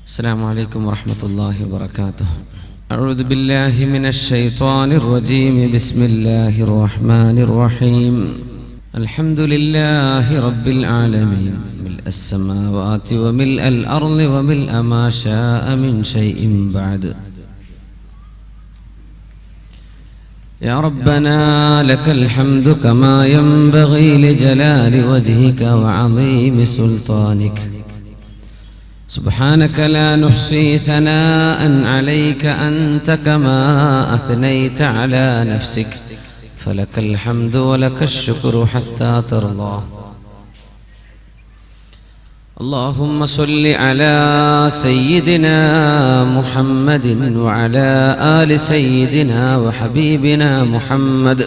السلام عليكم ورحمة الله وبركاته. أعوذ بالله من الشيطان الرجيم. بسم الله الرحمن الرحيم. الحمد لله رب العالمين، ملء السماوات وملء الأرض وملء ما شاء من شيء بعد. يا ربنا لك الحمد كما ينبغي لجلال وجهك وعظيم سلطانك. سبحانك لا نحصي ثناء عليك أنت كما أثنيت على نفسك، فلك الحمد ولك الشكر حتى ترضى. اللهم صل على سيدنا محمد وعلى آل سيدنا وحبيبنا محمد،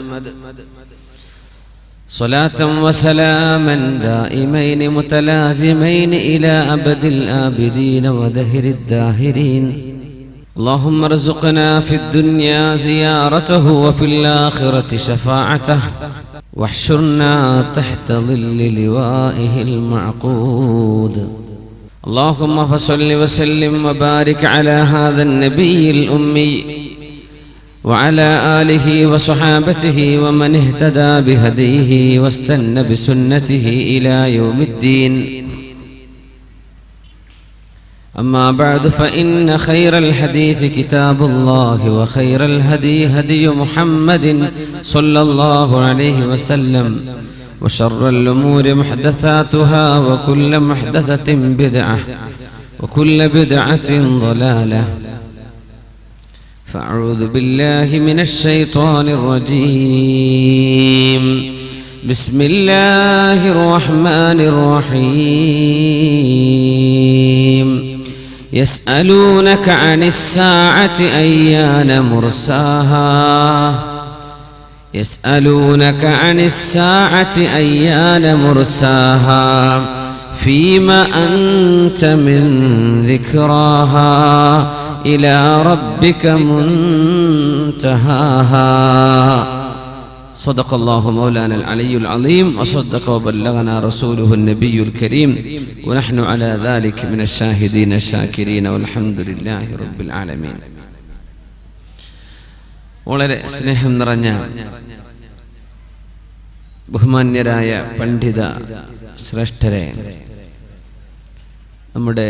صلاة وسلاما دائمين متلازمين إلى أبد الآبدين ودهر الداهرين. اللهم ارزقنا في الدنيا زيارته وفي الآخرة شفاعته، واحشرنا تحت ظل لوائه المعقود. اللهم فصل وسلم وبارك على هذا النبي الأمي وعلى آله وصحابته ومن اهتدى بهديه واستنى بسنته إلى يوم الدين. أما بعد، فإن خير الحديث كتاب الله، وخير الهدي هدي محمد صلى الله عليه وسلم، وشر الأمور محدثاتها، وكل محدثة بدعة، وكل بدعة ضلالة. فأعوذ بالله من الشيطان الرجيم. بسم الله الرحمن الرحيم. يسألونك عن الساعة أيان مرساها، يسألونك عن الساعة أيان مرساها، فيما أنت من ذكراها، إلى ربك منتهاها. صدق الله مولانا العلي العظيم، وصدق وبلغنا رسوله النبي الكريم، ونحن على ذلك من الشاهدين الشاكرين، والحمد لله رب العالمين. വളരെ സ്നേഹം നിറഞ്ഞ ബഹുമാന്യരായ പണ്ഡിത ശ്രേഷ്ഠരെ, നമ്മുടെ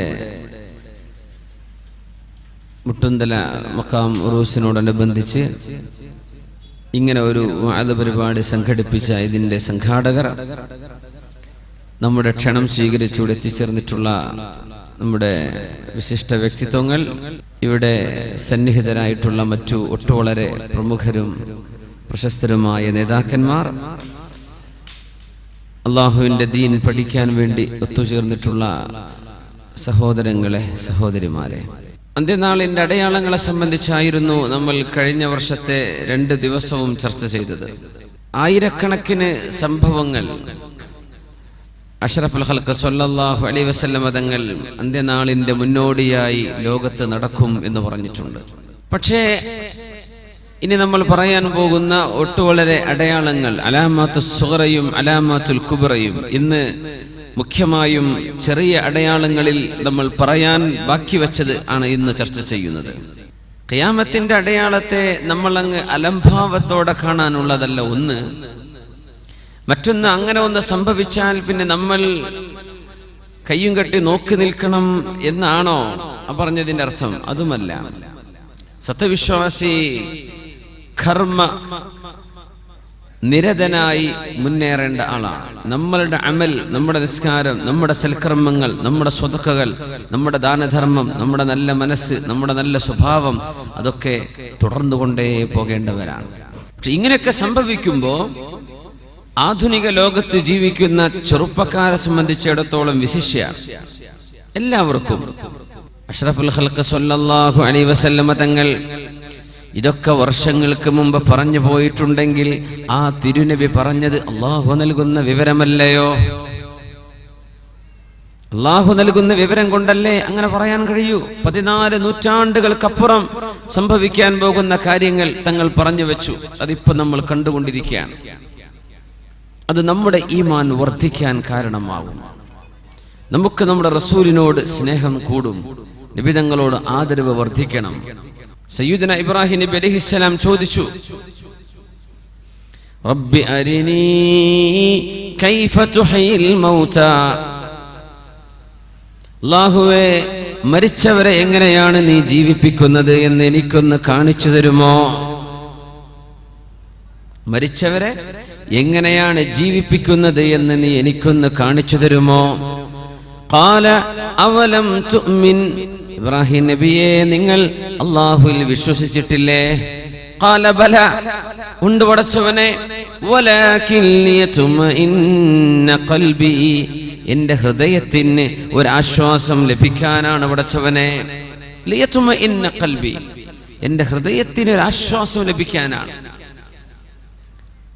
മുട്ടുന്തല മഖാം ഉറൂസിനോടനുബന്ധിച്ച് ഇങ്ങനെ ഒരു വഅദ് പരിപാടി സംഘടിപ്പിച്ച ഇതിൻ്റെ സംഘാടകർ, നമ്മുടെ ക്ഷണം സ്വീകരിച്ച് ഇവിടെ എത്തിച്ചേർന്നിട്ടുള്ള നമ്മുടെ വിശിഷ്ട വ്യക്തിത്വങ്ങൾ, ഇവിടെ സന്നിഹിതരായിട്ടുള്ള മറ്റു ഒട്ടുവളരെ പ്രമുഖരും പ്രശസ്തരുമായ നേതാക്കന്മാർ, അള്ളാഹുവിൻ്റെ ദീൻ പഠിക്കാൻ വേണ്ടി ഒത്തുചേർന്നിട്ടുള്ള സഹോദരങ്ങളെ, സഹോദരിമാരെ, അന്ത്യനാളിൻ്റെ അടയാളങ്ങളെ സംബന്ധിച്ചായിരുന്നു നമ്മൾ കഴിഞ്ഞ വർഷത്തെ 2 ദിവസവും ചർച്ച ചെയ്തത്. ആയിരക്കണക്കിന് സംഭവങ്ങൾ അഷ്റഫുൽ ഖൽഖ് സ്വല്ലല്ലാഹു അലൈഹി വസല്ലം തങ്ങൾ അന്ത്യനാളിൻ്റെ മുന്നോടിയായി ലോകത്ത് നടക്കും എന്ന് പറഞ്ഞിട്ടുണ്ട്. പക്ഷേ ഇനി നമ്മൾ പറയാൻ പോകുന്ന ഒട്ടുവളരെ അടയാളങ്ങൾ, അലാമാത്തുൽ സുഗ്റയും അലാമാത്തുൽ കുബ്റയും, ഇന്ന് മുഖ്യമായും ചെറിയ അടയാളങ്ങളിൽ നമ്മൾ പറയാൻ ബാക്കി വെച്ചത് ആണ് ഇന്ന് ചർച്ച ചെയ്യുന്നത്. ഖിയാമത്തിന്റെ അടയാളത്തെ നമ്മൾ അങ്ങ് അലംഭാവത്തോടെ കാണാനുള്ളതല്ല ഒന്ന്. മറ്റൊന്ന്, അങ്ങനെ ഒന്ന് സംഭവിച്ചാൽ പിന്നെ നമ്മൾ കയ്യും കെട്ടി നോക്കി നിൽക്കണം എന്നാണോ പറഞ്ഞതിന്റെ അർത്ഥം? അതുമല്ല. സത്യവിശ്വാസി കർമ്മ നിരതനായി മുന്നേറേണ്ട ആളാണ്. നമ്മളുടെ അമൽ, നമ്മുടെ നിസ്കാരം, നമ്മുടെ സൽക്കർമ്മങ്ങൾ, നമ്മുടെ സ്വതക്കകൾ, നമ്മുടെ ദാനധർമ്മം, നമ്മുടെ നല്ല മനസ്സ്, നമ്മുടെ നല്ല സ്വഭാവം, അതൊക്കെ തുടർന്നുകൊണ്ടേ പോകേണ്ടവരാണ്. പക്ഷെ ഇങ്ങനെയൊക്കെ സംഭവിക്കുമ്പോൾ ആധുനിക ലോകത്ത് ജീവിക്കുന്ന ചെറുപ്പക്കാരെ സംബന്ധിച്ചിടത്തോളം, വിശിഷ്യ എല്ലാവർക്കും അഷ്റഫുൽ ഖൽഖ് സ്വല്ലല്ലാഹു അലൈഹി വസല്ലം തങ്ങൾ ഇതൊക്കെ വർഷങ്ങൾക്ക് മുമ്പ് പറഞ്ഞു പോയിട്ടുണ്ടെങ്കിൽ ആ തിരുനബി പറഞ്ഞത് അള്ളാഹു നൽകുന്ന വിവരമല്ലയോ? അള്ളാഹു നൽകുന്ന വിവരം കൊണ്ടല്ലേ അങ്ങനെ പറയാൻ കഴിയൂ. 14 നൂറ്റാണ്ടുകൾക്കപ്പുറം സംഭവിക്കാൻ പോകുന്ന കാര്യങ്ങൾ തങ്ങൾ പറഞ്ഞു വെച്ചു. അതിപ്പോ നമ്മൾ കണ്ടുകൊണ്ടിരിക്കുകയാണ്. അത് നമ്മുടെ ഈമാൻ വർദ്ധിക്കാൻ കാരണമാകും. നമുക്ക് നമ്മുടെ റസൂലിനോട് സ്നേഹം കൂടും. നബി തങ്ങളോട് ആദരവ് വർദ്ധിക്കണം. സയ്യിദുന ഇബ്രാഹിം നബി അലൈഹിസ്സലാം ചോദിച്ചു, റബ്ബി അരിനീ കൈഫ തുഹയിൽ മൗതാ, അല്ലാഹുവേ മരിച്ചവരെ എങ്ങനെയാണ് നീ ജീവിപ്പിക്കുന്നത് എന്ന് എനിക്കൊന്ന് കാണിച്ചു തരുമോ? മരിച്ചവരെ എങ്ങനെയാണ് ജീവിപ്പിക്കുന്നത് എന്ന് നീ എനിക്കൊന്ന് കാണിച്ചു തരുമോ? ഖാല അവലം തുഅ്മിൻ, ഇബ്രാഹിം നബിയെ നിങ്ങൾ അല്ലാഹുവിൽ വിശ്വസിച്ചിട്ടില്ലേ? ഖാല ബല, ഉണ്ട് പടച്ചവനെ. വലാകിൻ ലിയതുമഇന്ന ഖൽബി, എന്റെ ഹൃദയത്തിന് ഒരു ആശ്വാസം ലഭിക്കാനാണ് പടച്ചവനെ. ലിയതുമഇന്ന ഖൽബി, എന്റെ ഹൃദയത്തിന് ഒരു ആശ്വാസം ലഭിക്കാനാണ്.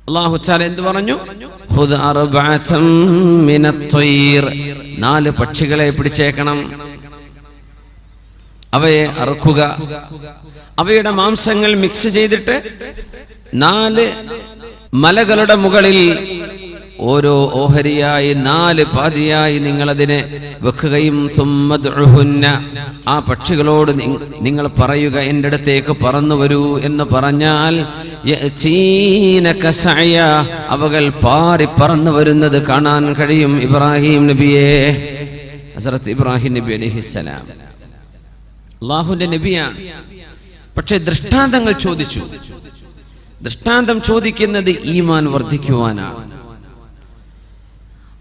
അല്ലാഹു തആല എന്തു പറഞ്ഞു? ഖുദ് അർബഅതം മിനത് ത്വയ്ർ, 4 പക്ഷികളെ പിടിച്ചേക്കണം, അവയെ അറുക്കുക, അവയുടെ മാംസങ്ങൾ മിക്സ് ചെയ്തിട്ട് 4 മലകളുടെ മുകളിൽ ഓരോ ഓഹരിയായി 4 പാതിയായി നിങ്ങൾ അതിനെ വെക്കുകയും സുമ്മദ്ഉഹുന്ന, ആ പക്ഷികളോട് നിങ്ങൾ പറയുക എൻ്റെ അടുത്തേക്ക് പറന്നു വരൂ എന്ന് പറഞ്ഞാൽ യഅതീനക സഅയ, അവകൾ പാറി പറന്നു വരുന്നത് കാണാൻ കഴിയും. ഇബ്രാഹിം നബിയെ, ഹസ്രത്ത് ഇബ്രാഹിം നബി അലൈഹിസ്സലാം അല്ലാഹുവിന്റെ നബിയാണ്. പക്ഷേ ദൃഷ്ടാന്തങ്ങൾ ചോദിച്ചു. ദൃഷ്ടാന്തം ചോദിക്കുന്നത് ഈമാൻ വർദ്ധിക്കുവാനാണ്.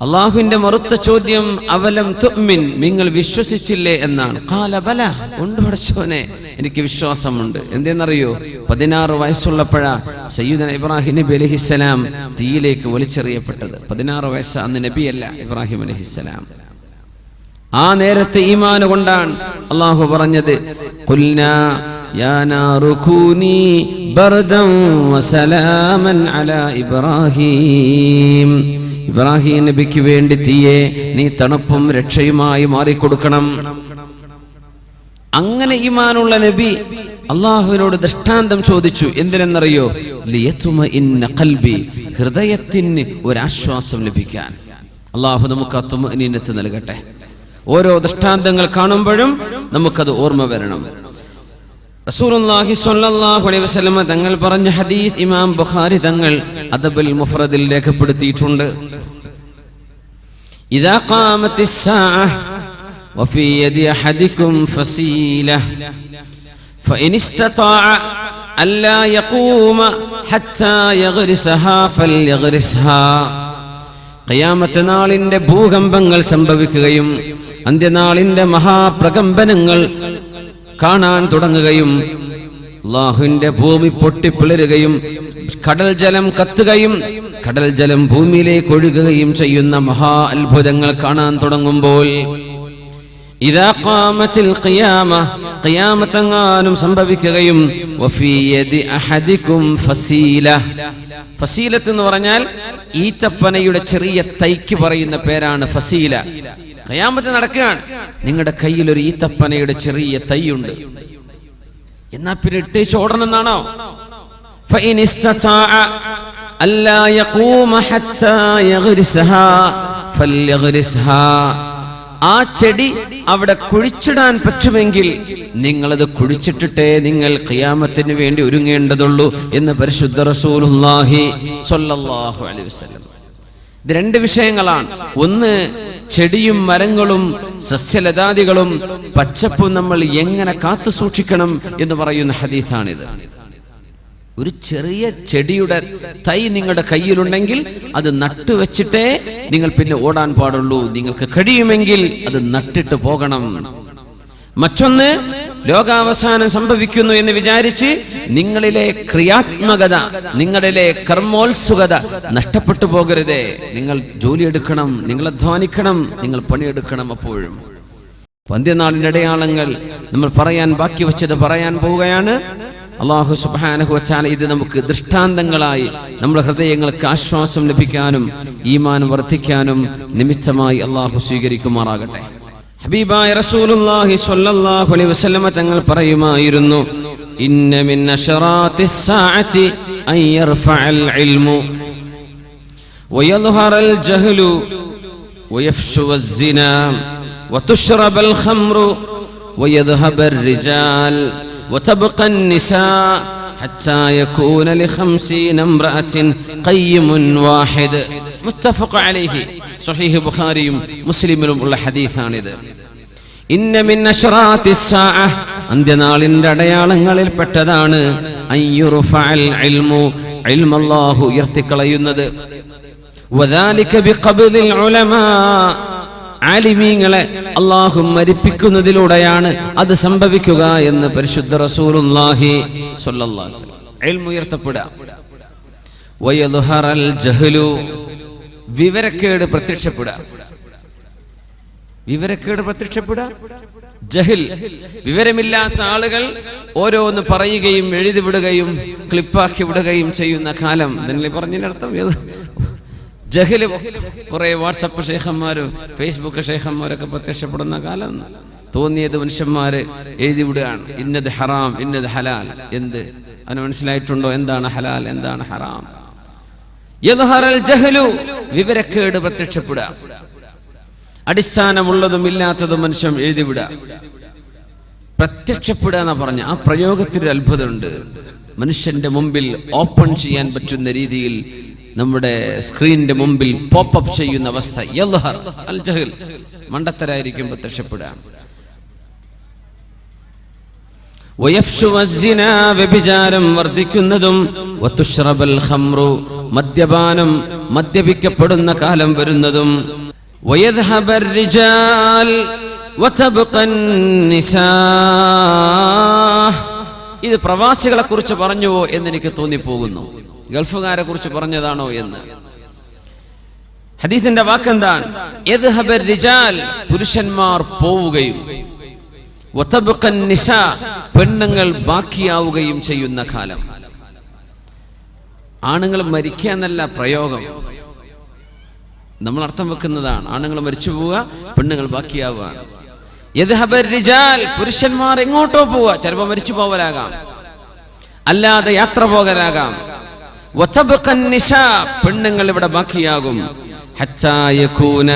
അള്ളാഹുവിന്റെ മറുത്ത ചോദ്യം അവലം തുഅ്മിൻ, നിങ്ങൾ വിശ്വസിച്ചില്ലേ എന്നാണ്. ഖാല ബല, ഉണ്ട് പടച്ചവനെ, എനിക്ക് വിശ്വാസമുണ്ട്. എന്തെന്നറിയോ? 16 വയസ്സുള്ളപ്പോഴാ സയ്യിദുന ഇബ്രാഹിം നബി അലൈഹിസ്സലാം തീയിലേക്ക് വലിച്ചെറിയപ്പെട്ടത്. 16 വയസ്സ്, അന്ന് നബിയല്ല ഇബ്രാഹിം അലൈഹിസ്സലാം. ആ നേരത്തെ ഈമാൻ കൊണ്ടാണ് അള്ളാഹു പറഞ്ഞത്, ഖുൽനാ യാ നാറു കൂനി ബർദൻ വസലാമൻ അലാ ഇബ്രാഹിം, ഇബ്രാഹിം നബിക്ക് വേണ്ടി തീയെ നീ തണുപ്പും രക്ഷയുമായി മാറിക്കൊടുക്കണം. അങ്ങനെ ഈമാനുള്ള നബി അള്ളാഹുവിനോട് ദൃഷ്ടാന്തം ചോദിച്ചു. എന്തിനെന്നറിയോ? ലിയതുമഇന്ന ഖൽബി, ഹൃദയത്തിന് ഒരാശ്വാസം ലഭിക്കാൻ. അള്ളാഹു നമുക്ക് ആ തുമഅനീനത്ത് നൽകട്ടെ. ഓരോ ദൃഷ്ടാന്തങ്ങൾ കാണുമ്പോഴും നമുക്കത് ഓർമ്മ വരണം. റസൂലുള്ളാഹി സ്വല്ലല്ലാഹു അലൈഹി വസല്ലം തങ്ങൾ പറഞ്ഞ ഹദീസ് ഇമാം ബുഖാരി തങ്ങൾ അദബുൽ മുഫ്രദിൽ രേഖപ്പെടുത്തിയിട്ടുണ്ട്. ഇദാ ഖാമത്തിസ് സാഅഹ വഫീ യദി അഹദികും ഫസീലഹ ഫഇൻ ഇസ്തതാഅ അല്ലാ യഖൂമ ഹത്താ യഗ്രിസഹാ ഫൽയഗ്രിസ്ഹാ. ഖിയാമത്ത് നാളിന്റെ ഭൂകമ്പങ്ങൾ സംഭവിക്കുകയും അന്ത്യനാളിന്റെ മഹാപ്രകമ്പനങ്ങൾ കാണാൻ തുടങ്ങുകയും അല്ലാഹുവിന്റെ ഭൂമി പൊട്ടിപ്പിളരുകയും കടൽ ജലം കത്തുകയും കടൽ ജലം ഭൂമിയിലേക്ക് ഒഴുകുകയും ചെയ്യുന്ന മഹാ അത്ഭുതങ്ങൾ കാണാൻ തുടങ്ങുമ്പോൾ ഇദാ ഖാമത്തിൽ ഖിയാമ, ഖിയാമത്തെങ്ങാനും സംഭവിക്കുകയും വഫീ യദി അഹദികും ഫസീല, ഫസീലത്ത് എന്ന് പറഞ്ഞാൽ ഈത്തപ്പനയുടെ ചെറിയ തൈക്ക് പറയുന്ന പേരാണ് ഫസീല. ഖിയാമത്ത് നടക്കുകയാണ്, നിങ്ങളുടെ കയ്യിൽ ഒരു ഈത്തപ്പനയുടെ ചെറിയ തൈയുണ്ട്, എന്നാ പിന്നെ ഇട്ടേച്ച് ഓടണമെന്നാണോ? ഫഇൻ ഇസ്തതാഅ അല്ലാ യഖൂമ ഹത്താ യഗ്രിസ്ഹാ ഫൽയഗ്രിസ്ഹാ. ആ ചെടി അവിടെ കുഴിച്ചിടാൻ പറ്റുമെങ്കിൽ നിങ്ങളത് കുഴിച്ചിട്ടിട്ടേ നിങ്ങൾ ഖിയാമത്തിന് വേണ്ടി ഒരുങ്ങേണ്ടതുള്ളൂ എന്ന് പരിശുദ്ധ റസൂലുള്ളാഹി സ്വല്ലല്ലാഹു അലൈഹി വസല്ലം. ഇത് 2 വിഷയങ്ങളാണ്. ഒന്ന്, ചെടിയും മരങ്ങളും സസ്യലതാദികളും പച്ചപ്പും നമ്മൾ എങ്ങനെ കാത്തു സൂക്ഷിക്കണം എന്ന് പറയുന്ന ഹദീസാണിത്. ഒരു ചെറിയ ചെടിയുടെ തൈ നിങ്ങളുടെ കയ്യിലുണ്ടെങ്കിൽ അത് നട്ടുവെച്ചിട്ടേ നിങ്ങൾ പിന്നെ ഓടാൻ പാടുള്ളൂ. നിങ്ങൾക്ക് കഴിയുമെങ്കിൽ അത് നട്ടിട്ട് പോകണം. മറ്റൊന്ന്, ലോകാവസാനം സംഭവിക്കുന്നു എന്ന് വിചാരിച്ച് നിങ്ങളിലെ ക്രിയാത്മകത, നിങ്ങളിലെ കർമ്മോത്സുകത നഷ്ടപ്പെട്ടു പോകരുതേ. നിങ്ങൾ ജോലിയെടുക്കണം, നിങ്ങൾ അധ്വാനിക്കണം, നിങ്ങൾ പണിയെടുക്കണം. അപ്പോഴും അന്ത്യനാളിന്റെ അടയാളങ്ങൾ നമ്മൾ പറയാൻ ബാക്കി വെച്ചത് പറയാൻ പോവുകയാണ്. അല്ലാഹു സുബ്ഹാനഹു വ തആല ഇത് നമുക്ക് ദൃഷ്ടാന്തങ്ങളായി നമ്മുടെ ഹൃദയങ്ങൾക്ക് ആശ്വാസം ലഭിക്കാനും ഈമാൻ വർദ്ധിക്കാനും നിമിത്തമായി അല്ലാഹു സ്വീകരിക്കുമാറാകട്ടെ. ഹബീബായ റസൂലുള്ളാഹി സ്വല്ലല്ലാഹു അലൈഹി വസല്ലം തങ്ങൾ പറയുമായിരുന്നു, ഇന്ന മിൻ അശറാത്തിസ് സാഅതി അൻ യർഫഅൽ ഇൽമു വയദ്ഹറൽ ജഹ്ലു വയഫ്ശു അസ്സിനാ വതുശ്റബൽ ഖംറു ويذهب الرجال وتبقى النساء حتى يكون ل50 امرأة قيم واحد متفق عليه صحيح البخاري ومسلم ഉള്ള ഹദീസാണിത്. ഇന്ന മിൻ അശ്റാത്തി الساعة അന്ത്യനാളിന്റെ അടയാളങ്ങളിൽ പെട്ടതാണ് അയ്യുർഫഅൽ ഇൽമു ഇൽമു അല്ലാഹു ഉയർത്തിക്കളയുന്നത്. വദാലിക ബിഖബ്ദിൽ ഉലമാ ആലിമീങ്ങളെ അല്ലാഹു മരിപ്പിക്കുന്നതിലൂടെയാണ് അത് സംഭവിക്കുക എന്ന് പരിശുദ്ധ റസൂലുള്ളാഹി സ്വല്ലല്ലാഹു അലൈഹി വസല്ലം. ഇൽമു ഉയർത്തപ്പെടുക. വയദ്ഹറൽ ജഹ്ലു വിവരക്കേട് പ്രത്യക്ഷപ്പെടുക. വിവരക്കേട് പ്രത്യക്ഷപ്പെടുക. ജഹിൽ വിവരമില്ലാത്ത ആളുകൾ ഓരോന്ന് പറയുകയും എഴുതി വിടുകയും ക്ലിപ്പാക്കി വിടുകയും ചെയ്യുന്ന കാലം. ഇതിനെ പറഞ്ഞതിനർത്ഥം ജഹില് കുറെ വാട്സപ്പ് ഷെയ്ഖന്മാരും ഫേസ്ബുക്ക് ഷെയ്ഖന്മാരൊക്കെ പ്രത്യക്ഷപ്പെടുന്ന കാലം. തോന്നിയത് മനുഷ്യന്മാര് എഴുതി വിടുകയാണ്. ഇന്നത് ഹറാം, ഇന്നത് ഹലാൽ. എന്ത് അവന് മനസ്സിലായിട്ടുണ്ടോ എന്താണ് ഹലാൽ, എന്താണ് ഹറാം? യദ്ഹറൽ ജഹ്ലു വിവരക്കേട് പ്രത്യക്ഷപ്പെടുക. അടിസ്ഥാനമുള്ളതും ഇല്ലാത്തതും മനുഷ്യൻ എഴുതിവിടുക. പ്രത്യക്ഷപ്പെടുക എന്നാ പറഞ്ഞ ആ പ്രയോഗത്തിൽ ഒരു അത്ഭുതമുണ്ട്. മനുഷ്യന്റെ മുമ്പിൽ ഓപ്പൺ ചെയ്യാൻ പറ്റുന്ന രീതിയിൽ നമ്മുടെ സ്ക്രീനിന്റെ മുമ്പിൽ പോപ്പപ്പ് ചെയ്യുന്ന അവസ്ഥ. യദ്ഹർ അൽ ജഹൽ മണ്ടത്തരായിരിക്കും പ്രത്യക്ഷപ്പെടുക. വയഫ്ശു അസ്സിനാ വ്യഭിചാരം വർദ്ധിക്കുന്നതും വതുശ്റബൽ ഖംറു മദ്യപാനം മദ്യപിക്കപ്പെടുന്ന കാലം വരുന്നതും വയദ്ഹബർ റിജാൽ വതബ്ഖൻ നിസാ. ഇത് പ്രവാസികളെ കുറിച്ച് പറഞ്ഞുവോ എന്ന് എനിക്ക് തോന്നിപ്പോകുന്നു. ഗൾഫുകാരെ കുറിച്ച് പറഞ്ഞതാണോ എന്ന്. ഹദീസിന്റെ വാക്കെന്താണ്? യദ്ഹബർ റിജാൽ പുരുഷന്മാർ പോവുകയും വതബ്ഖൻ നിസാ പെണ്ണുങ്ങൾ ബാക്കിയാവുകയും ചെയ്യുന്ന കാലം. ആണുങ്ങൾ മരിക്കുക എന്നല്ല പ്രയോഗം, നമ്മൾ അർത്ഥം വെക്കുന്നതാണ്. ആണുങ്ങൾ മരിച്ചു പോവുക, പെണ്ണുങ്ങൾ ബാക്കിയാവുക. യദ്ഹബർ റിജാൽ പുരുഷന്മാർ എങ്ങോട്ടോ പോവുക. ചിലപ്പോൾ മരിച്ചു പോവലാകാം, അല്ലാതെ യാത്ര പോകലാകാം. വതബ്ഖൻ നിസാ പെണ്ണുങ്ങൾ ഇവിടെ ബാക്കിയാകും. ഹത്താ യകൂന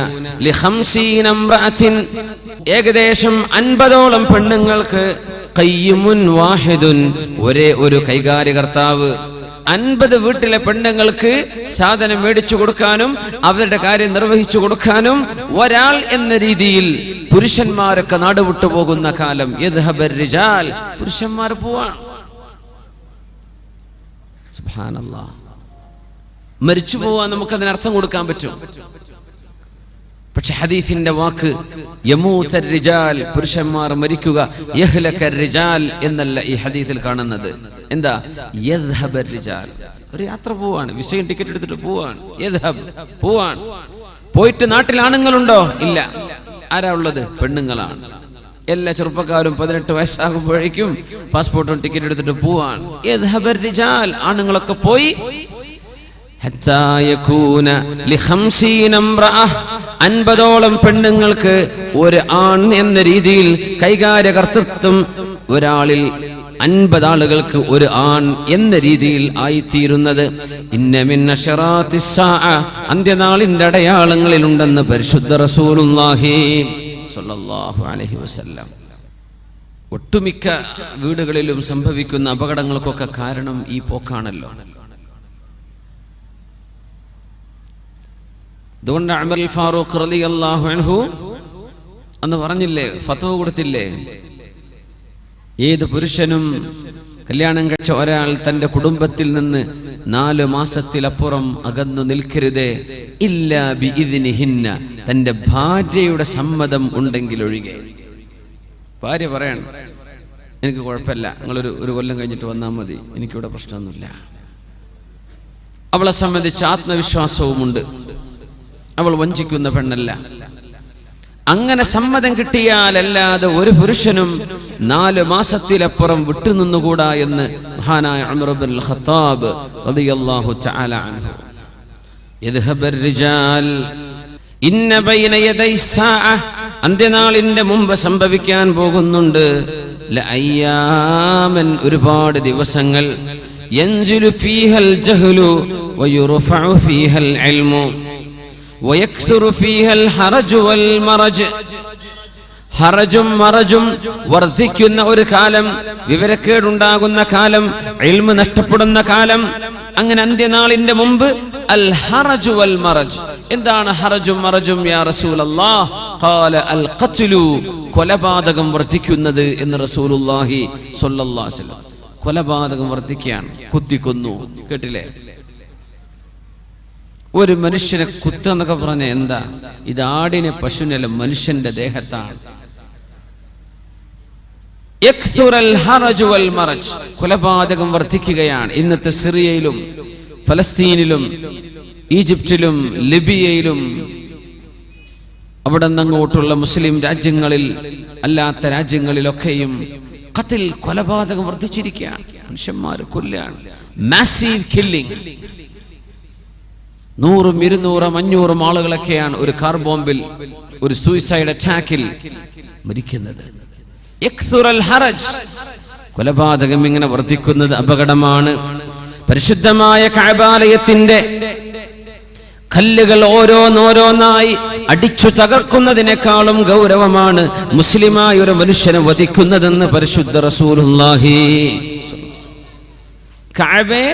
ല50 ഇംറഅത്തിൻ ഏകദേശം 50ഓളം പെണ്ണുങ്ങൾക്ക് ഖയ്യിമുൻ വാഹിദുൻ ഒരേ ഒരു കൈകാര്യകർത്താവ്. 50 വീട്ടിലെ പെണ്ണുങ്ങൾക്ക് സാധനം മേടിച്ചു കൊടുക്കാനും അവരുടെ കാര്യം നിർവഹിച്ചു കൊടുക്കാനും ഒരാൾ എന്ന രീതിയിൽ പുരുഷന്മാരൊക്കെ നാടുവിട്ടു പോകുന്ന കാലം. യദ്ഹബർ റിജാൽ പുരുഷന്മാർ പോവാണ്. സുബ്ഹാനല്ലാഹ്. മരിച്ചു പോവാൻ നമുക്കതിന് അർത്ഥം കൊടുക്കാൻ പറ്റും. പക്ഷെ ഹദീസിന്റെ വാക്ക് യമൂതർ റിജാൽ പുരുഷന്മാർ മരിക്കുക, യഹ്ലകർ റിജാൽ എന്നല്ല ഈ ഹദീസിൽ കാണുന്നത്. എന്താ? യദ്ഹബർ റിജാൽ ഒരു യാത്ര പോവാണ്, വിസയും ടിക്കറ്റ് എടുത്തിട്ട് പോവാണ്. യദ്ഹബ് പോവാണ്. പോയിട്ട് നാട്ടിൽ ആണുങ്ങളുണ്ടോ? ഇല്ല. ആരാ ഉള്ളത്? പെണ്ണുങ്ങളാണ്. എല്ലാ ചെറുപ്പക്കാരും 18 വയസ്സാകുമ്പോഴേക്കും പാസ്പോർട്ടും ടിക്കറ്റ് എടുത്തിട്ട് പോവാണ്. യദ്ഹബർ റിജാൽ ആണുങ്ങളൊക്കെ പോയി. ഹത്താ യകൂന ല50 ഇംറഅ 50ഓളം പെണ്ണുങ്ങൾക്ക് ഒരു ആൺ എന്ന രീതിയിൽ കൈകാര്യകർത്തൃത്വം ഒരാളിൽ 50 ആളുകൾക്ക് ഒരു ആൺ എന്ന രീതിയിൽ ആയിത്തീരുന്നത്. ഇന്ന മിൻ അശ്റാത്തിസ് സാഅ അന്ത്യനാളിന്റെ അടയാളങ്ങളിൽ ഉണ്ടെന്ന് പരിശുദ്ധ റസൂലുള്ളാഹി സ്വല്ലല്ലാഹു അലൈഹി വസല്ലം. ഒട്ടുമിക്ക വീടുകളിലും സംഭവിക്കുന്ന അപകടങ്ങൾക്കൊക്കെ കാരണം ഈ പോക്കാണല്ലോ. അതുകൊണ്ട് ഉമർ ഫാറൂഖ് റളിയല്ലാഹു അൻഹു അന്ന് പറഞ്ഞില്ലേ, ഫത്വ കൊടുത്തില്ലേ, ഏത് പുരുഷനും കല്യാണം കഴിച്ച ഒരാൾ തന്റെ കുടുംബത്തിൽ നിന്ന് 4 മാസത്തിലപ്പുറം അകന്നു നിൽക്കരുതേ, ഇല്ലാ ബിഇദ്നിഹിന്ന തന്റെ ഭാര്യയുടെ സമ്മതം ഉണ്ടെങ്കിൽ ഒഴികെ. ഭാര്യ പറയണം, എനിക്ക് കുഴപ്പമില്ല, നിങ്ങളൊരു കൊല്ലം കഴിഞ്ഞിട്ട് വന്നാൽ മതി, എനിക്കിവിടെ പ്രശ്നമൊന്നുമില്ല. അവളെ സംബന്ധിച്ച് ആത്മവിശ്വാസവുമുണ്ട്, അവൾ വഞ്ചിക്കുന്ന പെണ്ണല്ല. അങ്ങനെ സമ്മതം കിട്ടിയാലല്ലാതെ ഒരു പുരുഷനും 4 മാസത്തിലപ്പുറം വിട്ടുനിന്നുകൂടാ എന്ന് മഹാനായ ഉമർ ഇബ്നുൽ ഖത്താബ് റളിയല്ലാഹു തആല അൻഹു. യദ്ഹബർ റിജാൽ ഇന്ന ബൈന യദൈ സാഅ അന്ത്യനാളിന്റെ മുമ്പ് സംഭവിക്കാൻ പോകുന്നുണ്ട്. ലഅയ്യാമൻ ഒരുപാട് ദിവസങ്ങൾ. യൻസിലു ഫീഹൽ ജഹ്ലു വയുർഫഉ ഫീഹൽ ഇൽമു വയക്സുറു ഫീഹൽ ഹറജ് വൽ മറജ്. ഹറജും മറജും വർദ്ധിക്കുന്ന ഒരു കാലം, വിവരക്കേടുണ്ടാകുന്ന കാലം, ഇൽമ് നഷ്ടപ്പെടുന്ന കാലം. അങ്ങനെ അന്ത്യനാളിന്റെ മുമ്പ് അൽ ഹറജു വൽ മറജ്. എന്താണ് ഹറജും മറജും യാ റസൂലല്ലാഹ്? ഖാല അൽ ഖത്ലു, കൊലപാതകം വർദ്ധിക്കുന്നത് എന്ന് റസൂലുള്ളാഹി സ്വല്ലല്ലാഹു അലൈഹി വസല്ലം. കൊലപാതകം വർദ്ധിക്കുകയാണ്, കുത്തിക്കൊന്നു. കേട്ടില്ലേ? ഒരു മനുഷ്യനെ കുത്തെന്നൊക്കെ പറഞ്ഞ എന്താ? ഇത് ആടിനെ, പശുവിനല്ല, മനുഷ്യന്റെ ദേഹത്താണ്. കൊലപാതകം വർദ്ധിക്കുകയാണ്. ഇന്നത്തെ സിറിയയിലും ഫലസ്തീനിലും ഈജിപ്തിലും ലിബിയയിലും അവിടെ നിന്നങ്ങോട്ടുള്ള മുസ്ലിം രാജ്യങ്ങളിൽ അല്ലാത്ത രാജ്യങ്ങളിലൊക്കെയും ഖത്ൽ, കൊലപാതകം വർദ്ധിച്ചിരിക്കുകയാണ്. മനുഷ്യന്മാര് കൊല്ലാണ്. Massive killing. 100, 200, 500 ആളുകളൊക്കെയാണ് ഒരു കാർ ബോംബിൽ, ഒരു സൂയിസൈഡ് അറ്റാക്കിൽ മരിക്കുന്നത്. കൊലപാതകം ഇങ്ങനെ വർദ്ധിക്കുന്നത് അപകടമാണ്. പരിശുദ്ധമായ കഅബാലയത്തിന്റെ കല്ലുകൾ ഓരോന്നോരോന്നായി അടിച്ചു തകർക്കുന്നതിനേക്കാളും ഗൗരവമാണ് മുസ്ലിമായ ഒരു മനുഷ്യനെ വധിക്കുന്നതെന്ന് പരിശുദ്ധ റസൂലുള്ളാഹി. കഅബയെ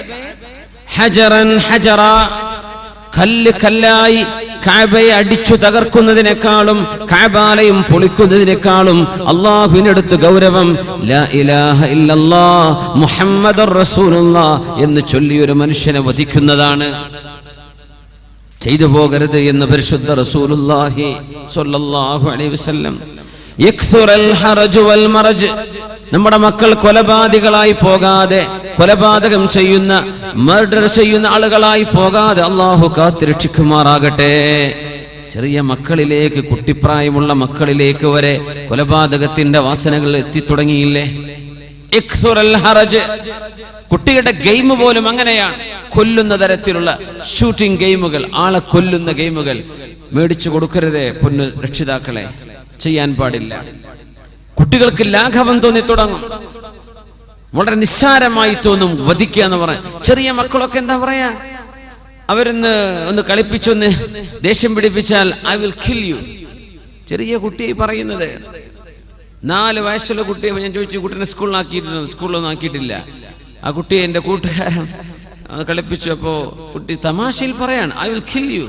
ഹജറൻ ഹജറ, കല്ല് കല്ലായി കഅബയെ അടിച്ചു തകർക്കുന്നതിനേക്കാളും കഅബാലയം പൊളിക്കുന്നതിനേക്കാളും അല്ലാഹുവിനടുത്ത് ഗൗരവം ലാ ഇലാഹ ഇല്ലല്ലാഹ് മുഹമ്മദുർ റസൂലുള്ളാഹ് എന്ന് ചൊല്ലി ഒരു മനുഷ്യനെ വധിക്കുന്നതാണ്. ചെയ്തു പോകരുത് എന്ന് പരിശുദ്ധ റസൂലുള്ളാഹി സ്വല്ലല്ലാഹു അലൈഹി വസല്ലം. യക്സുറൽ ഹറജു വൽ മറജ്. നമ്മുടെ മക്കൾ കൊലപാതകളായി പോകാതെ, കൊലപാതകം ചെയ്യുന്ന, മർഡർ ചെയ്യുന്ന ആളുകളായി പോകാതെ അല്ലാഹു കാത്തുരക്ഷിക്കുമാറാകട്ടെ. ചെറിയ മക്കളിലേക്ക്, കുട്ടിപ്രായമുള്ള മക്കളിലേക്ക് വരെ കൊലപാതകത്തിന്റെ വാസനകൾ എത്തിത്തുടങ്ങിയില്ലേ? ഇക്സുറൽ ഹറജ്. കുട്ടികളുടെ ഗെയിം പോലും അങ്ങനെയാണ്. കൊല്ലുന്ന തരത്തിലുള്ള ഷൂട്ടിംഗ് ഗെയിമുകൾ, ആളെ കൊല്ലുന്ന ഗെയിമുകൾ മേടിച്ചു കൊടുക്കരുതേ പൊന്നു രക്ഷിതാക്കളെ. ചെയ്യാൻ പാടില്ല. കുട്ടികൾക്ക് ലാഘവം തോന്നി തുടങ്ങും. വളരെ നിസ്സാരമായി തോന്നും വധിക്കുക എന്ന് പറയാൻ. ചെറിയ മക്കളൊക്കെ എന്താ പറയാ, അവരൊന്ന് കളിപ്പിച്ചൊന്ന് ദേഷ്യം പിടിപ്പിച്ചാൽ ഐ വിൽ കിൽ യു. ചെറിയ കുട്ടിയെ പറയുന്നത്. 4 വയസ്സുള്ള കുട്ടിയെ ഞാൻ ചോദിച്ചു, കുട്ടീനെ സ്കൂളിലൊന്നും ആക്കിയിട്ടില്ല. ആ കുട്ടിയെ എൻ്റെ കൂട്ടുകാരൻ കളിപ്പിച്ചു. അപ്പോൾ കുട്ടി തമാശയിൽ പറയാണ് I will kill you,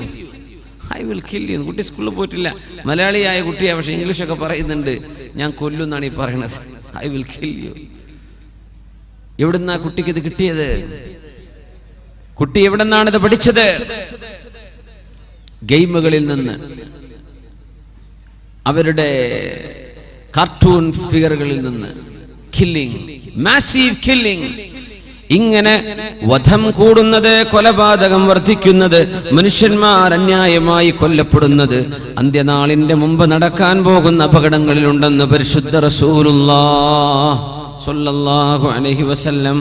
I will kill you. കുട്ടി സ്കൂളിൽ പോയിട്ടില്ല, മലയാളിയായ കുട്ടിയാണ്, പക്ഷെ ഇംഗ്ലീഷൊക്കെ പറയുന്നുണ്ട്. ഞാൻ കൊല്ലുന്നാണ് ഈ പറയണത്, ഐ വിൽ കിൽ യു. എവിടുന്നാ കുട്ടിക്ക് ഇത് കിട്ടിയത്? കുട്ടി എവിടെന്നാണ് ഇത് പഠിച്ചത്? ഗെയിമുകളിൽ നിന്ന്, അവരുടെ കാർട്ടൂൺ ഫിഗറുകളിൽ നിന്ന്. Killing, massive killing. ഇങ്ങനെ വധം കൂടുന്നത്, കൊലപാതകം വർദ്ധിക്കുന്നത്, മനുഷ്യന്മാർ അന്യായമായി കൊല്ലപ്പെടുന്നത് അന്ത്യനാളിന്റെ മുമ്പ് നടക്കാൻ പോകുന്ന അപകടങ്ങളിലുണ്ടെന്ന് പരിശുദ്ധ റസൂലുള്ളാഹി സ്വല്ലല്ലാഹു അലൈഹി വസല്ലം.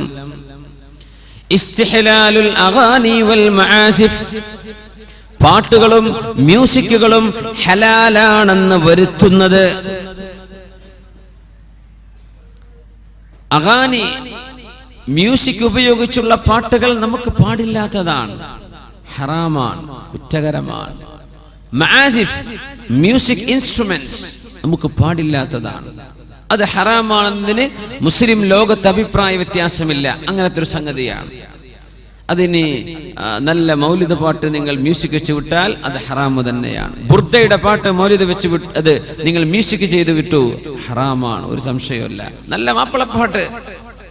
ഇസ്തിഹ്ലാലുൽ അഗാനി വൽ മആസിഫ്. പാട്ടുകളും മ്യൂസിക്കുകളും ഹലാലാണെന്ന് വരുത്തുന്നത്. അഗാനി, മ്യൂസിക് ഉപയോഗിച്ചുള്ള പാട്ടുകൾ നമുക്ക് പാടില്ലാത്തതാണ്, ഹറാമാണ്, കുറ്റകരമാണ്. മആസിഫ്, മ്യൂസിക് ഇൻസ്ട്രുമെന്റ്സ് നമുക്ക് പാടില്ലാത്തതാണ്. അത് ഹറാമാണെന്നതിന് മുസ്ലിം ലോകത്ത് അഭിപ്രായ വ്യത്യാസമില്ല. അങ്ങനത്തെ ഒരു സംഗതിയാണ്. അതിന് നല്ല മൗലിദ് പാട്ട് നിങ്ങൾ മ്യൂസിക് വെച്ച് വിട്ടാൽ അത് ഹറാമ് തന്നെയാണ്. ബുർദയുടെ പാട്ട് മൗലിദ് വെച്ച് അത് നിങ്ങൾ മ്യൂസിക് ചെയ്ത് വിട്ടു, ഹറാമാണ്, ഒരു സംശയമില്ല. നല്ല മാപ്പിളപ്പാട്ട്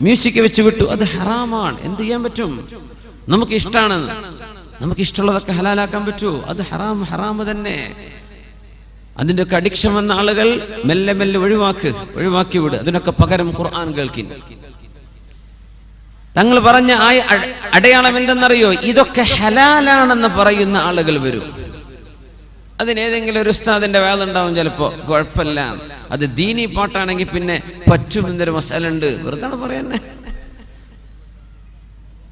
മ്യൂസിക് വെച്ച് വിട്ടു, അത് ഹറാമാണ്. എന്ത് ചെയ്യാൻ പറ്റും? നമുക്ക് ഇഷ്ടമാണ്, നമുക്ക് ഇഷ്ടമുള്ളതൊക്കെ ഹലാലാക്കാൻ പറ്റൂ? അത് ഹറാമ് തന്നെ. അതിൻ്റെ ഒക്കെ അഡിക്ഷൻ വന്ന ആളുകൾ മെല്ലെ മെല്ലെ ഒഴിവാക്കി വിട്. അതിനൊക്കെ പകരം ഖുർആൻ കേൾക്കി. തങ്ങൾ പറഞ്ഞ ആ അടയാളം എന്തെന്നറിയോ? ഇതൊക്കെ ഹലാലാണെന്ന് പറയുന്ന ആളുകൾ വരും. അതിനേതെങ്കിലും ഒരു ഉസ്താദിന്റെ വേദുണ്ടാവും, ചിലപ്പോ കുഴപ്പമില്ല. അത് ദീനി പാട്ടാണെങ്കിൽ പിന്നെ പറ്റുമെന്നൊരു മസാല ഉണ്ട്. വെറുതെ പറയുന്നേ.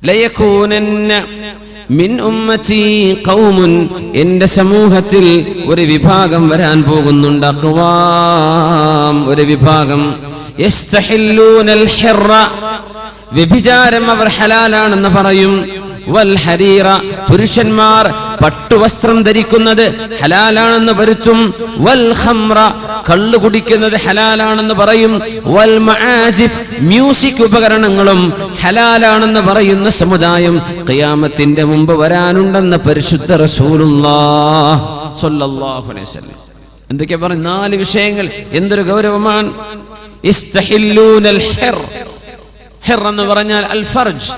ലയകൂനന്ന മിൻ ഉമ്മതി ഖൗമുൻ, എന്റെ സമൂഹത്തിൽ ഒരു വിഭാഗം വരാൻ പോകുന്നുണ്ട്. അഖ്വാം, ഒരു വിഭാഗം. യസ്തഹില്ലൂനൽ ഹിർറ, വ്യഭിചാരം അവർ ഹലാലാണെന്ന് പറയും. വൽ ഹരീറ, പുരുഷന്മാർ പട്ടുവസ്ത്രം ധരിക്കുന്നത് ഹലാലാണെന്ന് വരുത്തും. വൽ ഖംറ, കള്ളു കുടിക്കുന്നത് ഹലാലാണെന്ന് പറയും. വൽ മആസിഫ്, മ്യൂസിക് ഉപകരണങ്ങളും ഹലാലാണെന്ന് പറയുന്ന സമുദായം ഖിയാമത്തിന്റെ മുമ്പ് വരാനുണ്ടെന്ന് പരിശുദ്ധ റസൂലുള്ളാഹി സ്വല്ലല്ലാഹു അലൈഹി വസല്ലം. എന്തൊക്കെയാ പറഞ്ഞ 4 വിഷയങ്ങൾ, എന്തൊരു ഗൗരവമാണ്. ഇസ്തഹില്ലൂനൽ ഹിർ, ഹിർ എന്ന് പറഞ്ഞാൽ അൽ ഫർജ്,